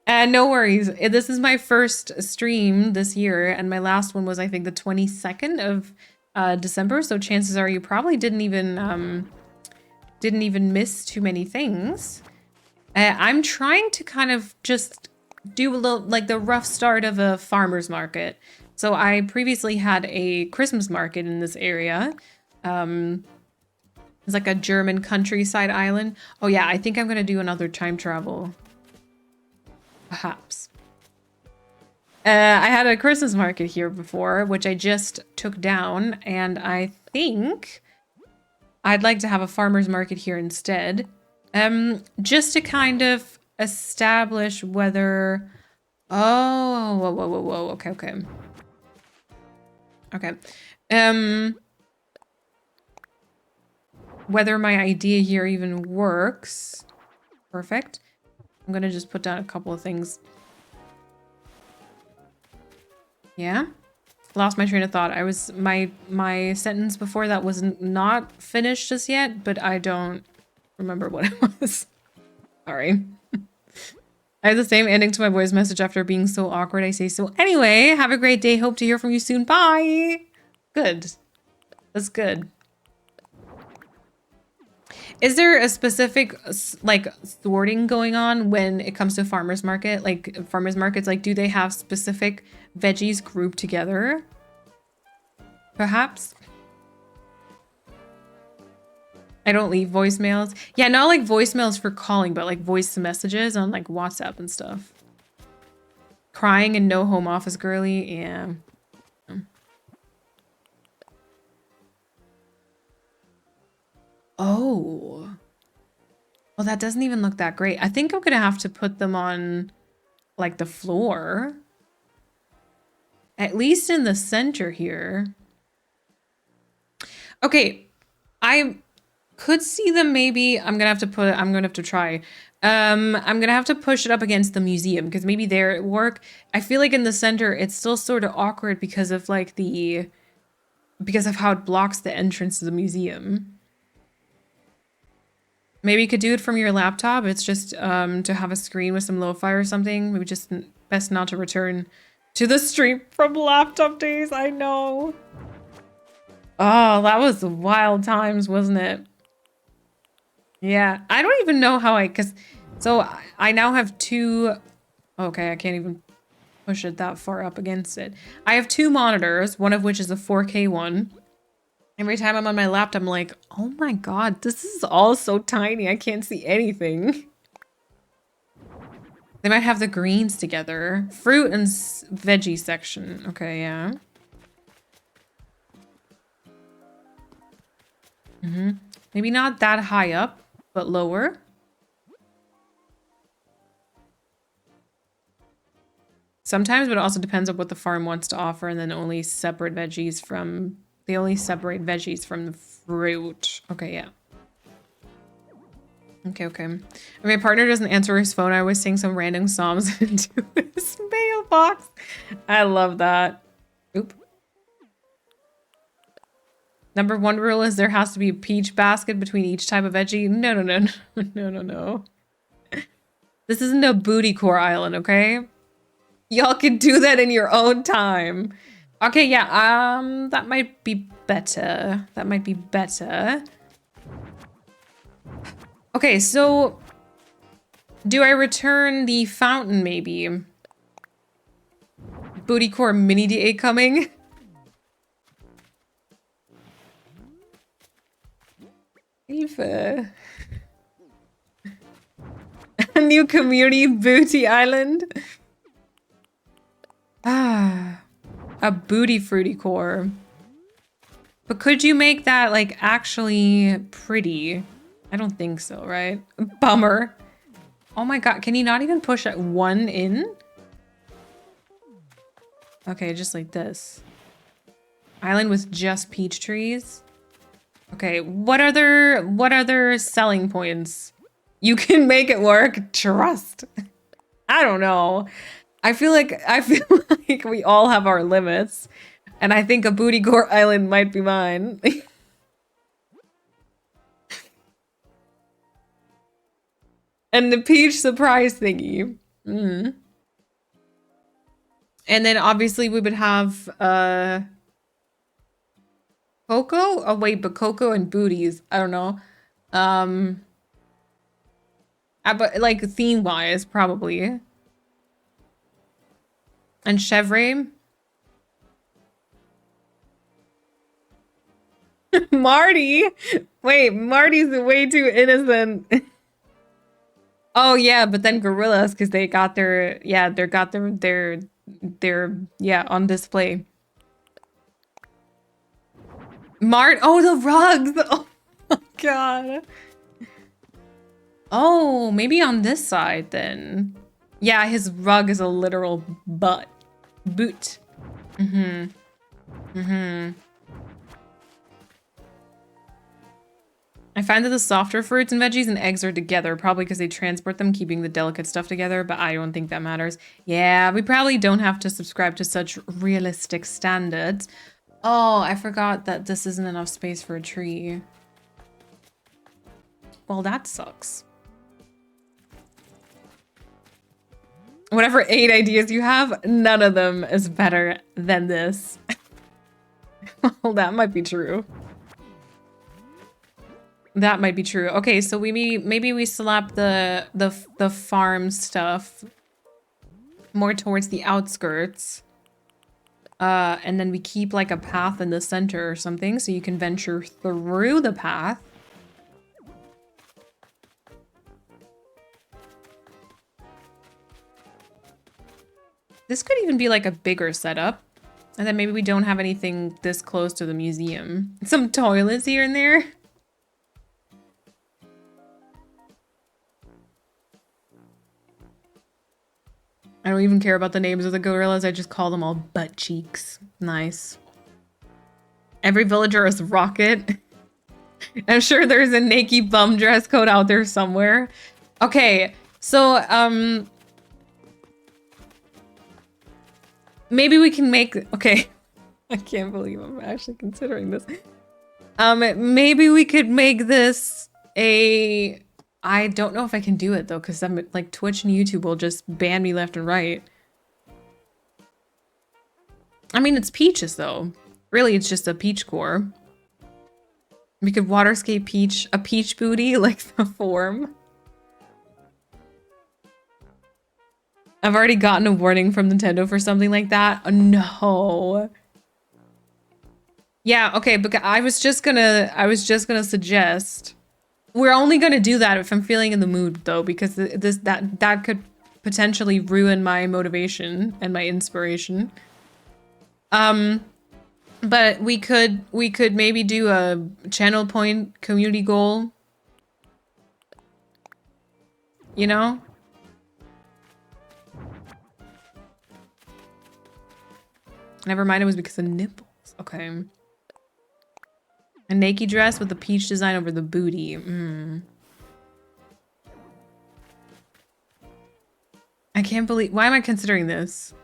[SPEAKER 3] No worries. This is my first stream this year, and my last one was, I think, the 22nd of December. So chances are you probably didn't even miss too many things. I'm trying to kind of just do a little, like the rough start of a farmer's market. So I previously had a Christmas market in this area. It's like a German countryside island. Oh yeah, I think I'm gonna do another time travel. Perhaps. I had a Christmas market here before, which I just took down, and I think I'd like to have a farmer's market here instead. Just to kind of establish whether... Oh, whoa. Okay. Whether my idea here even works. Perfect. I'm gonna just put down a couple of things. Yeah? Lost my train of thought. I was... My sentence before that was not finished just yet, but I don't remember what it was. Sorry. I have the same ending to my voice message after being so awkward. I say so. Anyway, have a great day. Hope to hear from you soon. Bye. Good. That's good. Is there a specific like sorting going on when it comes to farmers market? Like farmers markets, like do they have specific veggies grouped together? Perhaps? I don't leave voicemails. Yeah, not like voicemails for calling, but like voice messages on like WhatsApp and stuff. Crying and no home office girly. Yeah. Oh. Well, that doesn't even look that great. I think I'm gonna have to put them on like the floor. At least in the center here. Okay. I could see them maybe. I'm gonna have to try. I'm gonna have to push it up against the museum because maybe there it work. I feel like in the center it's still sort of awkward because of like because of how it blocks the entrance to the museum. Maybe you could do it from your laptop. It's just to have a screen with some lo-fi or something. Maybe just best not to return to the stream from laptop days. I know. Oh, that was the wild times, wasn't it? Yeah, I don't even know how so I now have two. Okay, I can't even push it that far up against it. I have two monitors, one of which is a 4K one. Every time I'm on my laptop, I'm like, oh my god, this is all so tiny. I can't see anything. They might have the greens together. Fruit and veggie section. Okay, yeah. Maybe not that high up, but lower. Sometimes, but it also depends on what the farm wants to offer, and then only separate veggies from... They only separate veggies from the fruit. Okay, yeah. Okay. If my partner doesn't answer his phone, I always sing some random songs into his mailbox. I love that. Oop. Number one rule is there has to be a peach basket between each type of veggie. No. This isn't a booty core island, okay? Y'all can do that in your own time. Okay, yeah, that might be better. Okay, so do I return the fountain maybe? Booty core mini DA coming? Eva. A new community booty island. Ah. A booty fruity core. But could you make that like actually pretty? I don't think so, right? Bummer. Oh my god, can you not even push that one in? Okay, just like this. Island with just peach trees. Okay, what other selling points? You can make it work. Trust. I don't know. I feel like we all have our limits. And I think a booty core island might be mine. And the peach surprise thingy. Mm. And then obviously we would have Coco? Oh wait, but Coco and booties. I don't know. But like theme wise, probably. And Chevre. Marty. Wait, Marty's way too innocent. Oh yeah, but then gorillas, because they got their they're on display. Oh, the rugs. Oh my god. Oh, maybe on this side then. Yeah, his rug is a literal boot. I find that the softer fruits and veggies and eggs are together, probably because they transport them, keeping the delicate stuff together, but I don't think that matters. Yeah, we probably don't have to subscribe to such realistic standards. Oh, I forgot that this isn't enough space for a tree. Well, that sucks. Whatever 8 ideas you have, none of them is better than this. Well, that might be true. That might be true. Okay, so maybe we slap the farm stuff more towards the outskirts. And then we keep like a path in the center or something so you can venture through the path. This could even be like a bigger setup. And then maybe we don't have anything this close to the museum. Some toilets here and there. I don't even care about the names of the gorillas. I just call them all butt cheeks. Nice. Every villager is Rocket. I'm sure there's a naked bum dress code out there somewhere. Okay, so, maybe we can make... Okay. I can't believe I'm actually considering this. Maybe we could make this a... I don't know if I can do it though, because I'm like Twitch and YouTube will just ban me left and right. I mean, it's peaches though. Really, it's just a peach core. We could waterscape peach, a peach booty, like the form. I've already gotten a warning from Nintendo for something like that. Oh, no. Yeah, okay, but I was just gonna suggest. We're only gonna do that if I'm feeling in the mood though, because that could potentially ruin my motivation and my inspiration. But we could maybe do a channel point community goal. You know? Never mind, it was because of nipples. Okay. A naked dress with the peach design over the booty. I can't believe... Why am I considering this?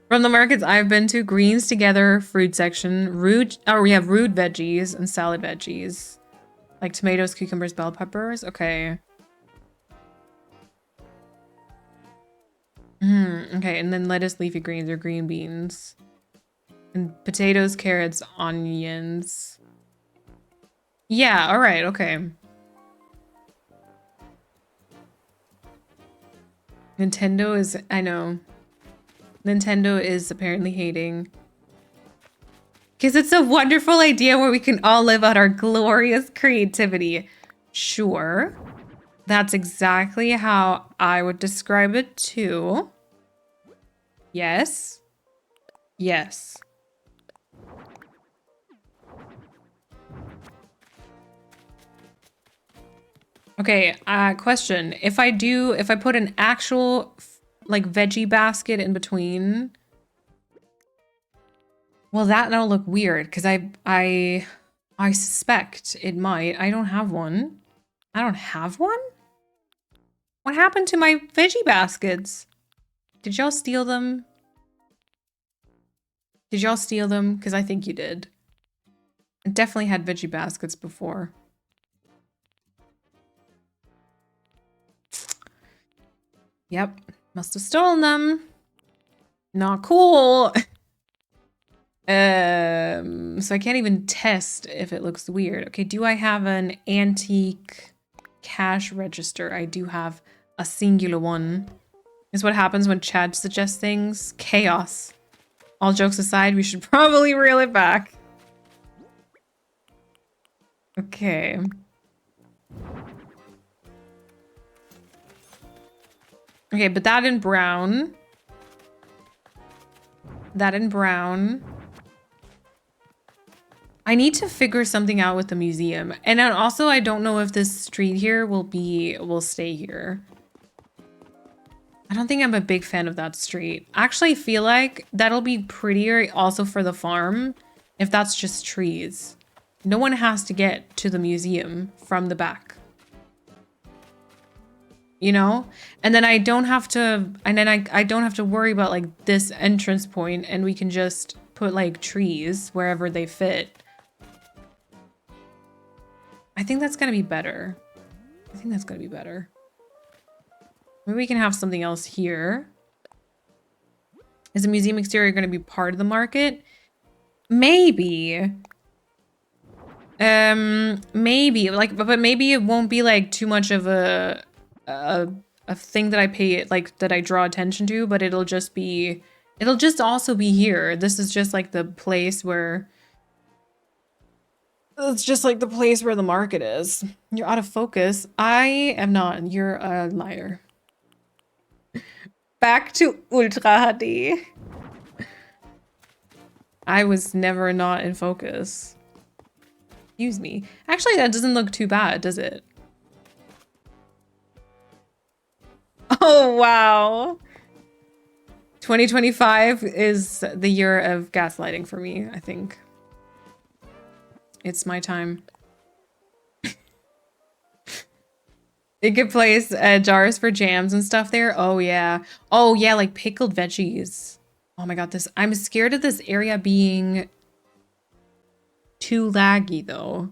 [SPEAKER 3] From the markets I've been to, greens together, fruit section, we have root veggies and salad veggies. Like tomatoes, cucumbers, bell peppers. Okay. Okay, and then lettuce, leafy greens, or green beans. And potatoes, carrots, onions. Yeah, alright, okay. Nintendo is... I know. Nintendo is apparently hating. Because it's a wonderful idea where we can all live out our glorious creativity. Sure. That's exactly how I would describe it too. Yes. Yes. Okay, question. If I put an actual like veggie basket in between, well, that'll look weird because I suspect it might. I don't have one. I don't have one? What happened to my veggie baskets? Did y'all steal them? Did y'all steal them? Because I think you did. I definitely had veggie baskets before. Yep, must have stolen them. Not cool. So I can't even test if it looks weird. Okay, do I have an antique cash register? I do have a singular one. Is what happens when Chad suggests things. Chaos. All jokes aside, we should probably reel it back. Okay. Okay, but that in brown. That in brown. I need to figure something out with the museum. And then also, I don't know if this street here will stay here. I don't think I'm a big fan of that street. I actually feel like that'll be prettier also for the farm if that's just trees. No one has to get to the museum from the back. You know? And then I don't have to, I don't have to worry about like this entrance point, and we can just put like trees wherever they fit. I think that's gonna be better. I think that's gonna be better. Maybe we can have something else here. Is the museum exterior gonna be part of the market? Maybe. Maybe like, but maybe it won't be like too much of a thing that I pay, like that I draw attention to, but it'll just also be here. This is just like the place where, it's just like the place where the market is. You're out of focus. I am not. You're a liar. Back to Ultra HD. I was never not in focus. Excuse me. Actually, that doesn't look too bad, does it? Oh, wow. 2025 is the year of gaslighting for me, I think. It's my time. They could place jars for jams and stuff there. Oh, yeah. Oh, yeah, like pickled veggies. Oh my god, I'm scared of this area being too laggy, though.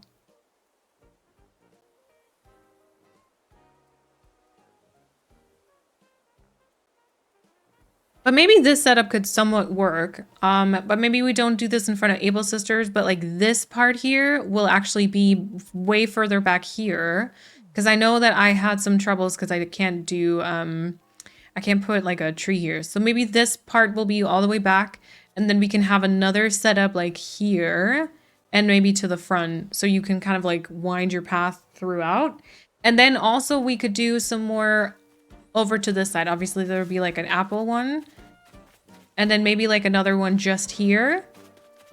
[SPEAKER 3] But maybe this setup could somewhat work. But maybe we don't do this in front of Able Sisters, but like this part here will actually be way further back here. Because I know that I had some troubles because I can't do, I can't put like a tree here. So maybe this part will be all the way back, and then we can have another setup like here and maybe to the front. So you can kind of like wind your path throughout. And then also we could do some more over to this side. Obviously there would be like an apple one. And then maybe like another one just here.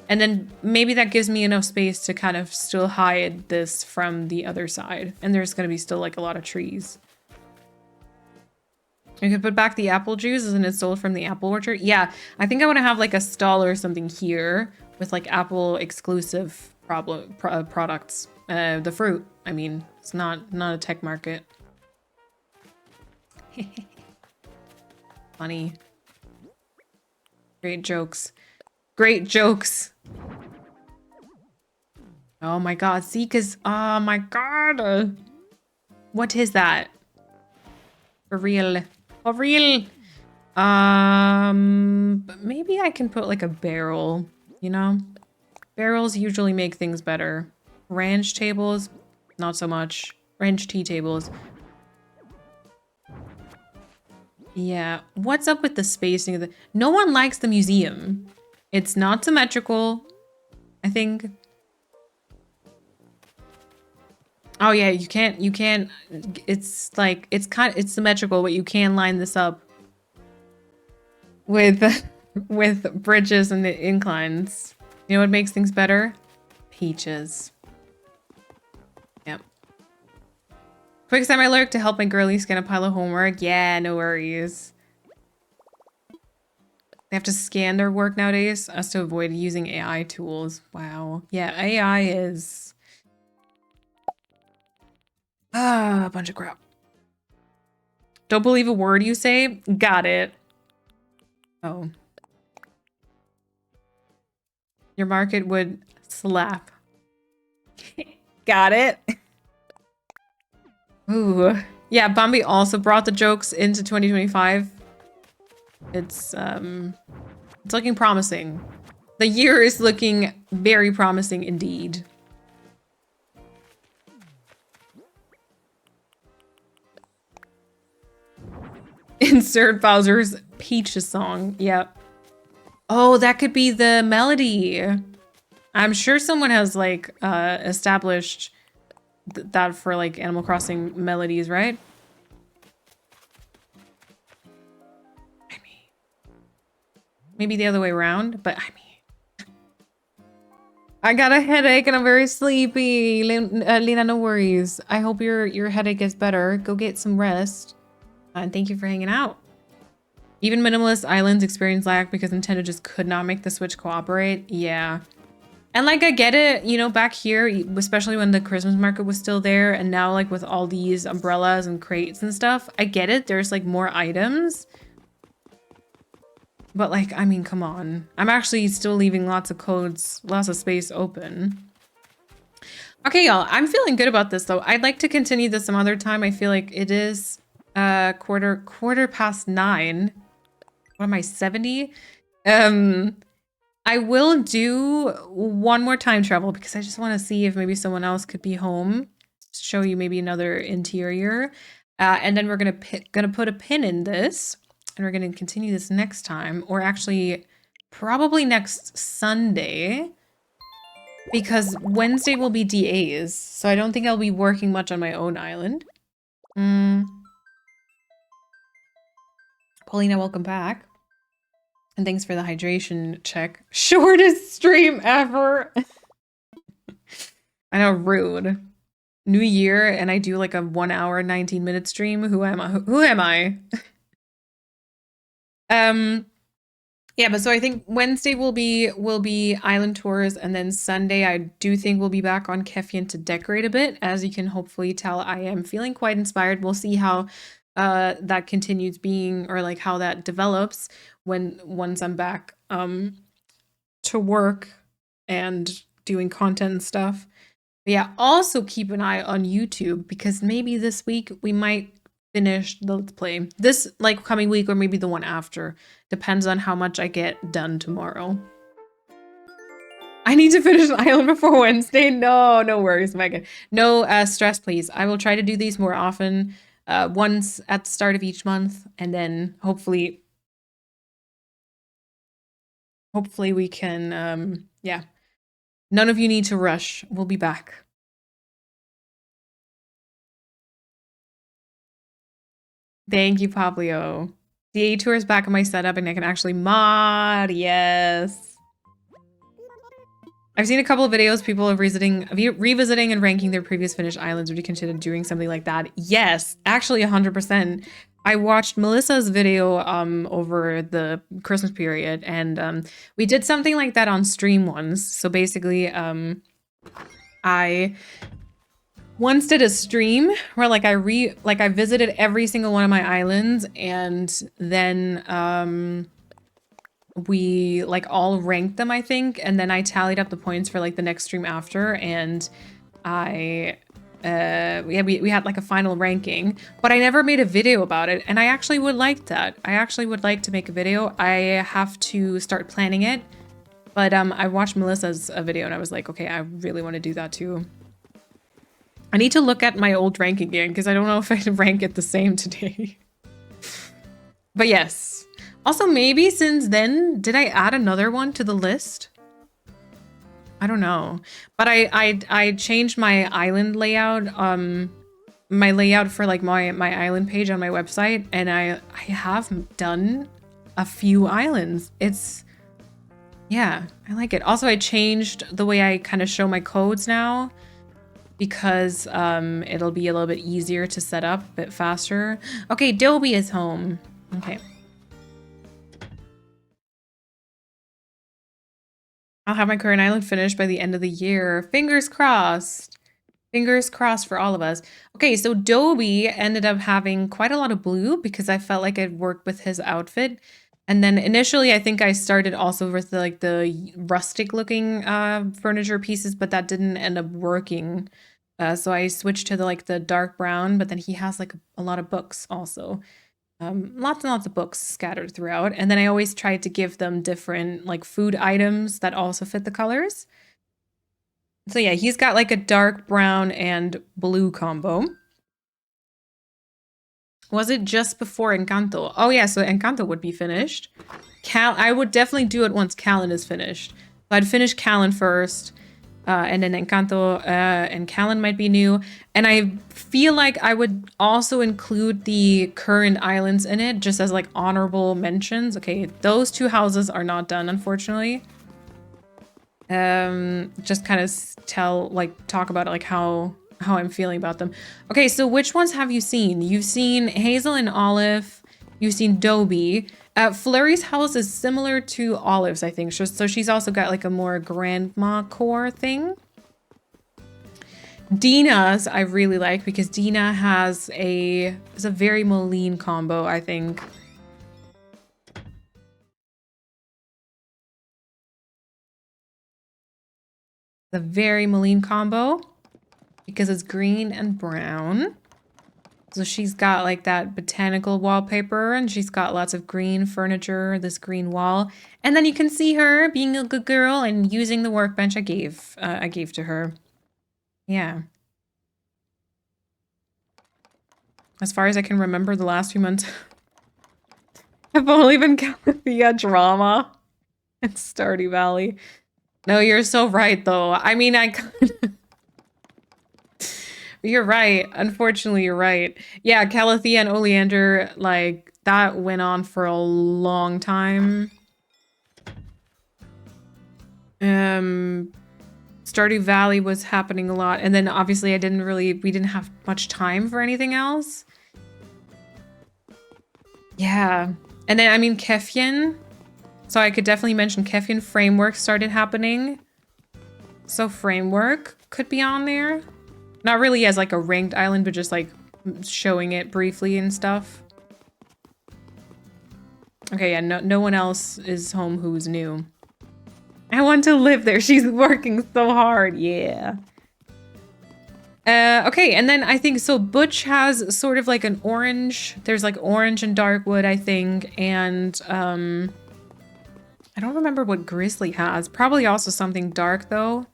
[SPEAKER 3] And then maybe that gives me enough space to kind of still hide this from the other side. And there's going to be still like a lot of trees. I could put back the apple juice. Isn't it sold from the apple orchard? Yeah, I think I want to have like a stall or something here with like apple exclusive products. The fruit, I mean, it's not a tech market. Funny. Great jokes. Great jokes. Oh my god, see, because, oh my god. What is that? For real. For real. But maybe I can put like a barrel, you know? Barrels usually make things better. Ranch tables, not so much. Ranch tea tables. Yeah, what's up with the spacing of the... No one likes the museum. It's not symmetrical, I think. Oh yeah, you can't, it's like, it's symmetrical, but you can line this up with with bridges and the inclines. You know what makes things better? Peaches. Yep. Quick time I lurk to help my girlie scan a pile of homework. Yeah, no worries. They have to scan their work nowadays as to avoid using AI tools. Wow. Yeah, AI is a bunch of crap. Don't believe a word you say? Got it. Oh. Your market would slap. Got it. Ooh. Yeah, Bambi also brought the jokes into 2025. It's looking promising. The year is looking very promising indeed. Insert Bowser's Peaches song. Yep. Oh, that could be the melody. I'm sure someone has like established that for like Animal Crossing melodies, right? I mean, maybe the other way around, but I mean, I got a headache and I'm very sleepy. Lena, no worries. I hope your headache gets better. Go get some rest. And thank you for hanging out. Even minimalist islands experience lag because Nintendo just could not make the Switch cooperate. Yeah. And like, I get it, you know, back here, especially when the Christmas market was still there, and now like with all these umbrellas and crates and stuff, I get it. There's like more items. But like, I mean, come on. I'm actually still leaving lots of codes, lots of space open. Okay, y'all, I'm feeling good about this though. I'd like to continue this some other time. I feel like it is quarter past 9. What am I, 70? I will do one more time travel because I just want to see if maybe someone else could be home. Show you maybe another interior. And then we're gonna put a pin in this. And we're gonna continue this next time. Or actually, probably next Sunday. Because Wednesday will be DAs. So I don't think I'll be working much on my own island. Paulina, welcome back. And thanks for the hydration check. Shortest stream ever. I know, rude. New year and I do like a 1 hour, 19-minute stream. Who am I? Who am I? Yeah, but so I think Wednesday will be island tours, and then Sunday I do think we'll be back on Kefian to decorate a bit. As you can hopefully tell, I am feeling quite inspired. We'll see how that continues being, or like how that develops once I'm back to work and doing content and stuff. But yeah, also keep an eye on YouTube because maybe this week we might finish the Let's Play. This like coming week or maybe the one after. Depends on how much I get done tomorrow. I need to finish the island before Wednesday. No worries, Megan. No stress, please. I will try to do these more often. Once at the start of each month, and then hopefully we can, yeah. None of you need to rush. We'll be back. Thank you, Pablo. The A tour is back on my setup and I can actually mod. Yes. I've seen a couple of videos, people are revisiting and ranking their previous finished islands. Would you consider doing something like that? Yes, actually 100%. I watched Melissa's video over the Christmas period, and we did something like that on stream once. So basically, I once did a stream where like I visited every single one of my islands, and then we like all ranked them, I think, and then I tallied up the points for like the next stream after, and we had like a final ranking, but I never made a video about it, and I actually would like that. I actually would like to make a video. I have to start planning it, but I watched Melissa's video and I was like, okay, I really want to do that too. I need to look at my old ranking again because I don't know if I can rank it the same today. But yes. Also, maybe since then, did I add another one to the list? I don't know. But I changed my island layout, my layout for like my island page on my website, and I have done a few islands. Yeah, I like it. Also, I changed the way I kind of show my codes now because it'll be a little bit easier to set up, a bit faster. Okay, Dobie is home. Okay. I'll have my current island finished by the end of the year. Fingers crossed. Fingers crossed for all of us. Okay, so Dobie ended up having quite a lot of blue because I felt like it worked with his outfit. And then initially, I think I started also with the rustic looking furniture pieces, but that didn't end up working. So I switched to the dark brown, but then he has like a lot of books also. Lots and lots of books scattered throughout. And then I always tried to give them different like food items that also fit the colors. So yeah, he's got like a dark brown and blue combo. Was it just before Encanto? Oh yeah, so Encanto would be finished. I would definitely do it once Callan is finished. So I'd finish Callan first. And then Encanto and Callan might be new. And I feel like I would also include the current islands in it, just as like honorable mentions. Okay, those two houses are not done, unfortunately. Just kind of talk about like how I'm feeling about them. Okay, so which ones have you seen? You've seen Hazel and Olive. You've seen Dobie. Flurry's house is similar to Olive's, I think. So she's also got like a more grandma core thing. Dina's I really like because Dina has a very Moline combo, I think. The very Moline combo because it's green and brown. So she's got like that botanical wallpaper and she's got lots of green furniture, this green wall. And then you can see her being a good girl and using the workbench I gave to her. Yeah. As far as I can remember the last few months, I've only been Calathea drama and Stardew Valley. No, you're so right though. I mean, you're right. Unfortunately, you're right. Yeah, Calathea and Oleander, like, that went on for a long time. Stardew Valley was happening a lot. And then obviously we didn't have much time for anything else. Yeah. And then, I mean, Kefien. So I could definitely mention Kefien. Framework started happening. So Framework could be on there. Not really as like a ranked island, but just like showing it briefly and stuff. Okay, yeah, no one else is home who's new. I want to live there. She's working so hard. Yeah. Okay, and then I think, so Butch has sort of like an orange. There's like orange and dark wood, I think. And I don't remember what Grizzly has. Probably also something dark though.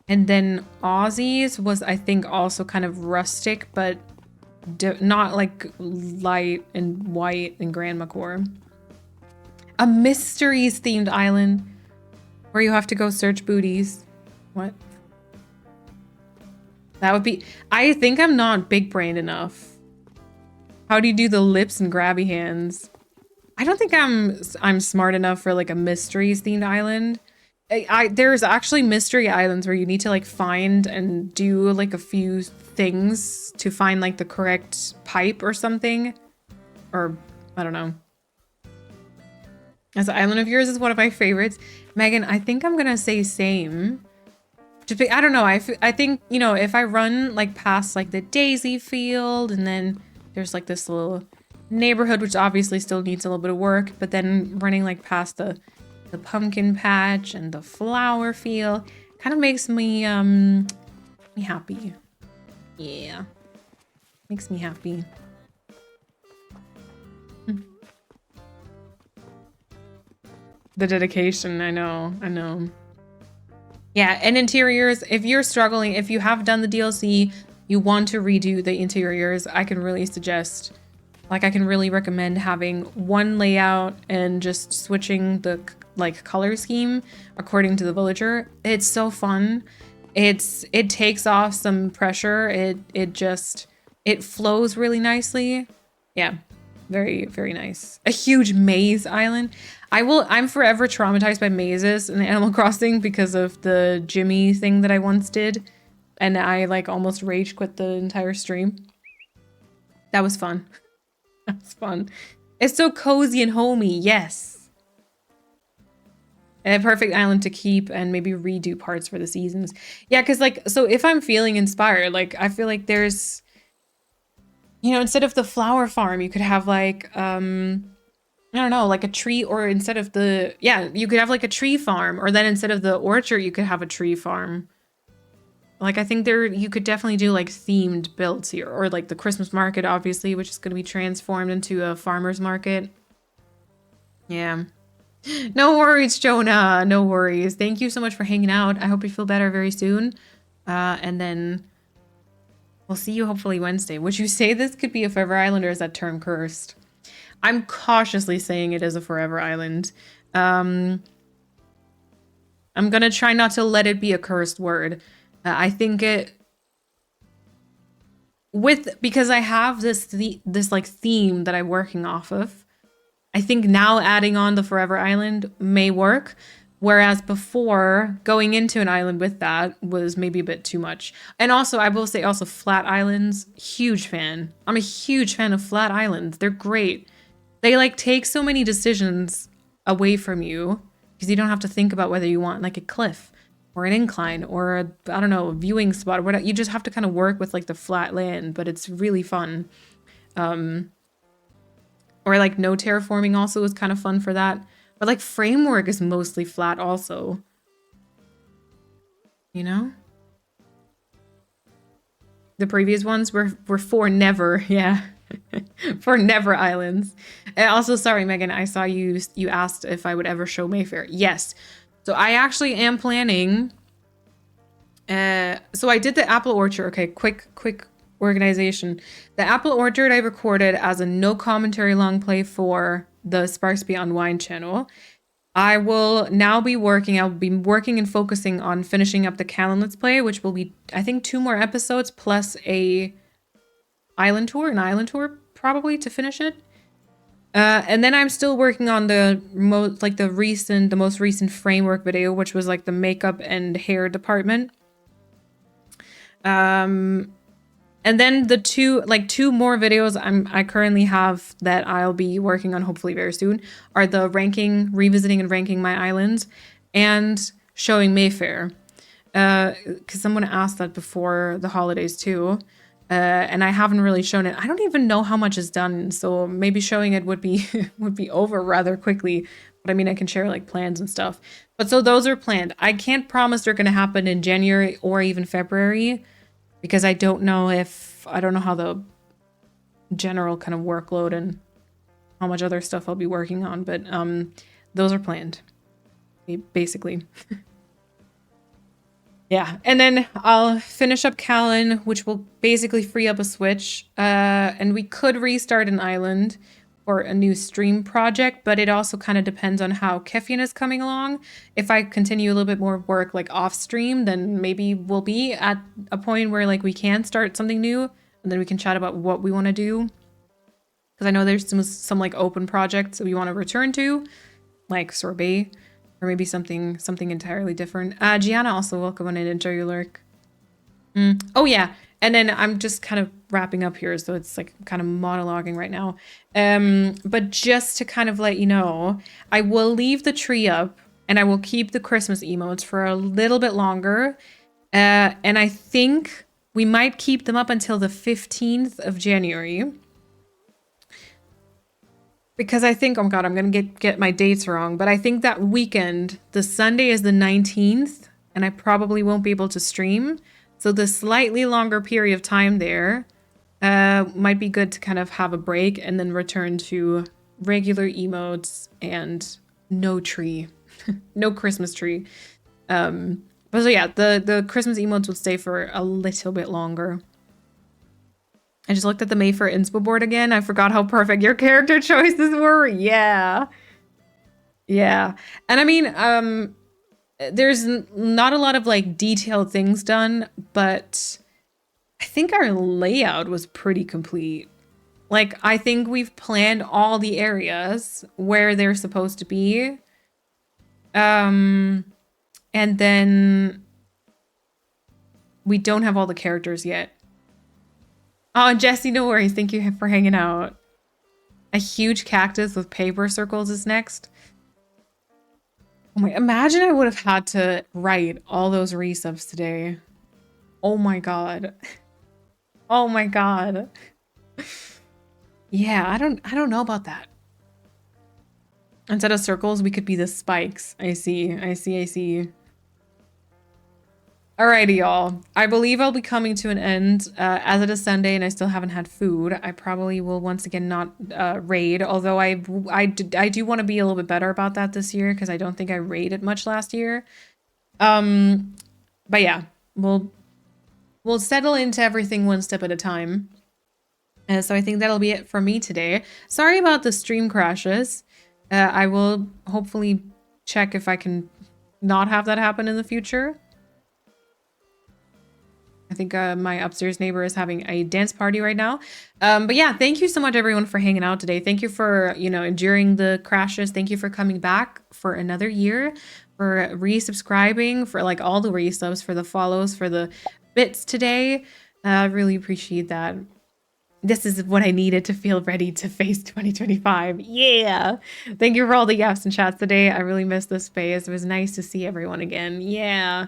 [SPEAKER 3] And then Ozzy's was, I think, also kind of rustic, but not like light and white and grandma core. A mysteries themed island where you have to go search booties. What? That would be, I think I'm not big brained enough. How do you do the lips and grabby hands? I don't think I'm smart enough for like a mysteries themed island. There's actually mystery islands where you need to like find and do like a few things to find like the correct pipe or something. Or I don't know. As the island of yours is one of my favorites. Megan, I think I'm gonna say same. I don't know. I think, you know, if I run like past like the daisy field and then there's like this little neighborhood, which obviously still needs a little bit of work, but then running like past the pumpkin patch and the flower field kind of makes me happy. Yeah. Makes me happy. The dedication, I know. Yeah, and interiors, if you're struggling, if you have done the DLC, you want to redo the interiors, I can really suggest, like I can really recommend having one layout and just switching the like color scheme according to the villager. It's so fun. It takes off some pressure. It flows really nicely. Yeah. very, very nice. A huge maze island. I'm forever traumatized by mazes in Animal Crossing because of the Jimmy thing that I once did. And I like almost rage quit the entire stream. That was fun. That was fun. It's so cozy and homey, yes. A perfect island to keep and maybe redo parts for the seasons. Yeah, because like, so if I'm feeling inspired, like I feel like there's, you know, instead of the flower farm, you could have like, I don't know, like a tree, or instead of the, yeah, you could have like a tree farm, or then instead of the orchard, you could have a tree farm. Like, I think you could definitely do like themed builds here, or like the Christmas market, obviously, which is going to be transformed into a farmer's market. Yeah. No worries, Jonah. No worries. Thank you so much for hanging out. I hope you feel better very soon. And then we'll see you hopefully Wednesday. Would you say this could be a forever island, or is that term cursed? I'm cautiously saying it is a forever island. I'm gonna try not to let it be a cursed word. I think because I have this like theme that I'm working off of. I think now adding on the forever island may work, whereas before going into an island with that was maybe a bit too much. And also, I will say also flat islands, huge fan. I'm a huge fan of flat islands. They're great. They like take so many decisions away from you because you don't have to think about whether you want like a cliff or an incline or I don't know, a viewing spot or whatever. You just have to kind of work with like the flat land, but it's really fun. Or like no terraforming also is kind of fun for that. But like framework is mostly flat also. You know? The previous ones were for never, yeah. For never islands. And also, sorry, Megan, I saw you asked if I would ever show Mayfair. Yes. So I actually am planning. So I did the apple orchard. Okay, quick organization. The apple orchard I recorded as a no commentary long play for the Sparks Beyond Wine channel. I will now be working. I'll be working and focusing on finishing up the Callan Let's Play, which will be, I think, 2 more episodes plus an island tour probably to finish it. And then I'm still working on the most recent framework video, which was like the makeup and hair department. And then the two more videos I currently have that I'll be working on hopefully very soon are the revisiting and ranking my islands and showing Mayfair. Because someone asked that before the holidays too. And I haven't really shown it. I don't even know how much is done, so maybe showing it would be over rather quickly. But I mean, I can share like plans and stuff. But so those are planned. I can't promise they're going to happen in January or even February because I don't know how the general kind of workload and how much other stuff I'll be working on. But those are planned, basically. Yeah, and then I'll finish up Callan, which will basically free up a Switch. And we could restart an island or a new stream project, but it also kind of depends on how Kefian is coming along. If I continue a little bit more work like off stream, then maybe we'll be at a point where like we can start something new, and then we can chat about what we want to do. Because I know there's some like open projects that we want to return to, like Sorbet. Or maybe something entirely different. Gianna, also welcome on in. Enjoy your lurk. Oh yeah, and then I'm just kind of wrapping up here, so it's like kind of monologuing right now. But just to kind of let you know, I will leave the tree up, and I will keep the Christmas emotes for a little bit longer. And I think we might keep them up until the 15th of January. Because I think, oh god, I'm going to get my dates wrong, but I think that weekend, the Sunday is the 19th, and I probably won't be able to stream. So the slightly longer period of time there might be good to kind of have a break and then return to regular emotes and no tree. No Christmas tree. But so yeah, the Christmas emotes will stay for a little bit longer. I just looked at the Mayfair inspo board again. I forgot how perfect your character choices were. Yeah. Yeah. And I mean, there's not a lot of like detailed things done, but I think our layout was pretty complete. Like, I think we've planned all the areas where they're supposed to be. And then we don't have all the characters yet. Oh, Jesse, no worries. Thank you for hanging out. A huge cactus with paper circles is next. Oh my, imagine I would have had to write all those resubs today. Oh my god. Oh my god. Yeah, I don't know about that. Instead of circles, we could be the spikes. I see. Alrighty, y'all. I believe I'll be coming to an end. As it is Sunday and I still haven't had food, I probably will once again not raid. Although I do want to be a little bit better about that this year because I don't think I raided much last year. But yeah, we'll settle into everything one step at a time. So I think that'll be it for me today. Sorry about the stream crashes. I will hopefully check if I can not have that happen in the future. I think my upstairs neighbor is having a dance party right now. But yeah, thank you so much everyone for hanging out today. Thank you for, you know, enduring the crashes. Thank you for coming back for another year, for resubscribing, for like all the resubs, for the follows, for the bits today. I really appreciate that. This is what I needed to feel ready to face 2025. Yeah. Thank you for all the yaps and chats today. I really missed this space. It was nice to see everyone again. Yeah.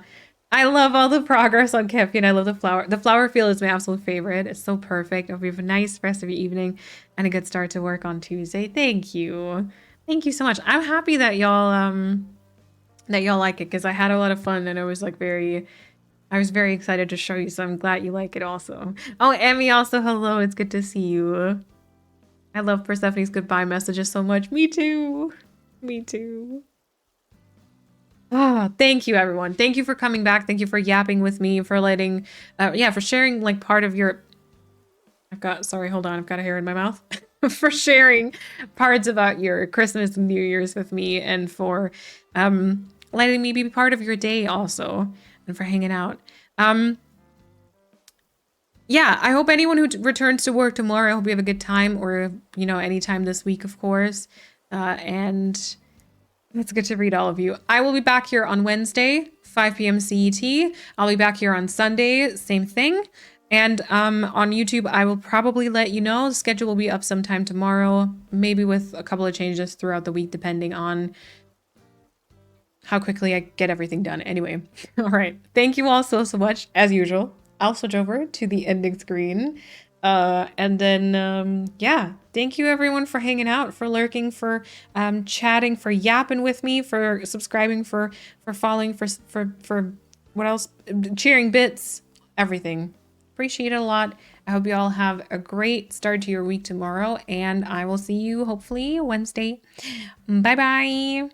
[SPEAKER 3] I love all the progress on Caffeine. I love the flower. The flower field is my absolute favorite. It's so perfect. I hope you have a nice rest of your evening and a good start to work on Tuesday. Thank you. Thank you so much. I'm happy that y'all like it because I had a lot of fun and it was like I was very excited to show you, so I'm glad you like it also. Oh, Emmy also, hello. It's good to see you. I love Persephone's goodbye messages so much. Me too. Me too. Ah, thank you, everyone. Thank you for coming back. Thank you for yapping with me, for letting, for sharing like part of your, sorry, hold on. I've got a hair in my mouth. For sharing parts about your Christmas and New Year's with me and for letting me be part of your day also. And for hanging out. Yeah, I hope anyone who returns to work tomorrow, I hope you have a good time or, you know, anytime this week, of course. And it's good to read all of you. I will be back here on Wednesday, 5 p.m. CET. I'll be back here on Sunday, same thing. And on YouTube, I will probably let you know. The schedule will be up sometime tomorrow, maybe with a couple of changes throughout the week, depending on how quickly I get everything done. Anyway, all right. Thank you all so much, as usual. I'll switch over to the ending screen. And then, yeah, thank you everyone for hanging out, for lurking, for chatting, for yapping with me, for subscribing, for following, for what else? Cheering bits, everything. Appreciate it a lot. I hope you all have a great start to your week tomorrow, and I will see you hopefully Wednesday. Bye-bye.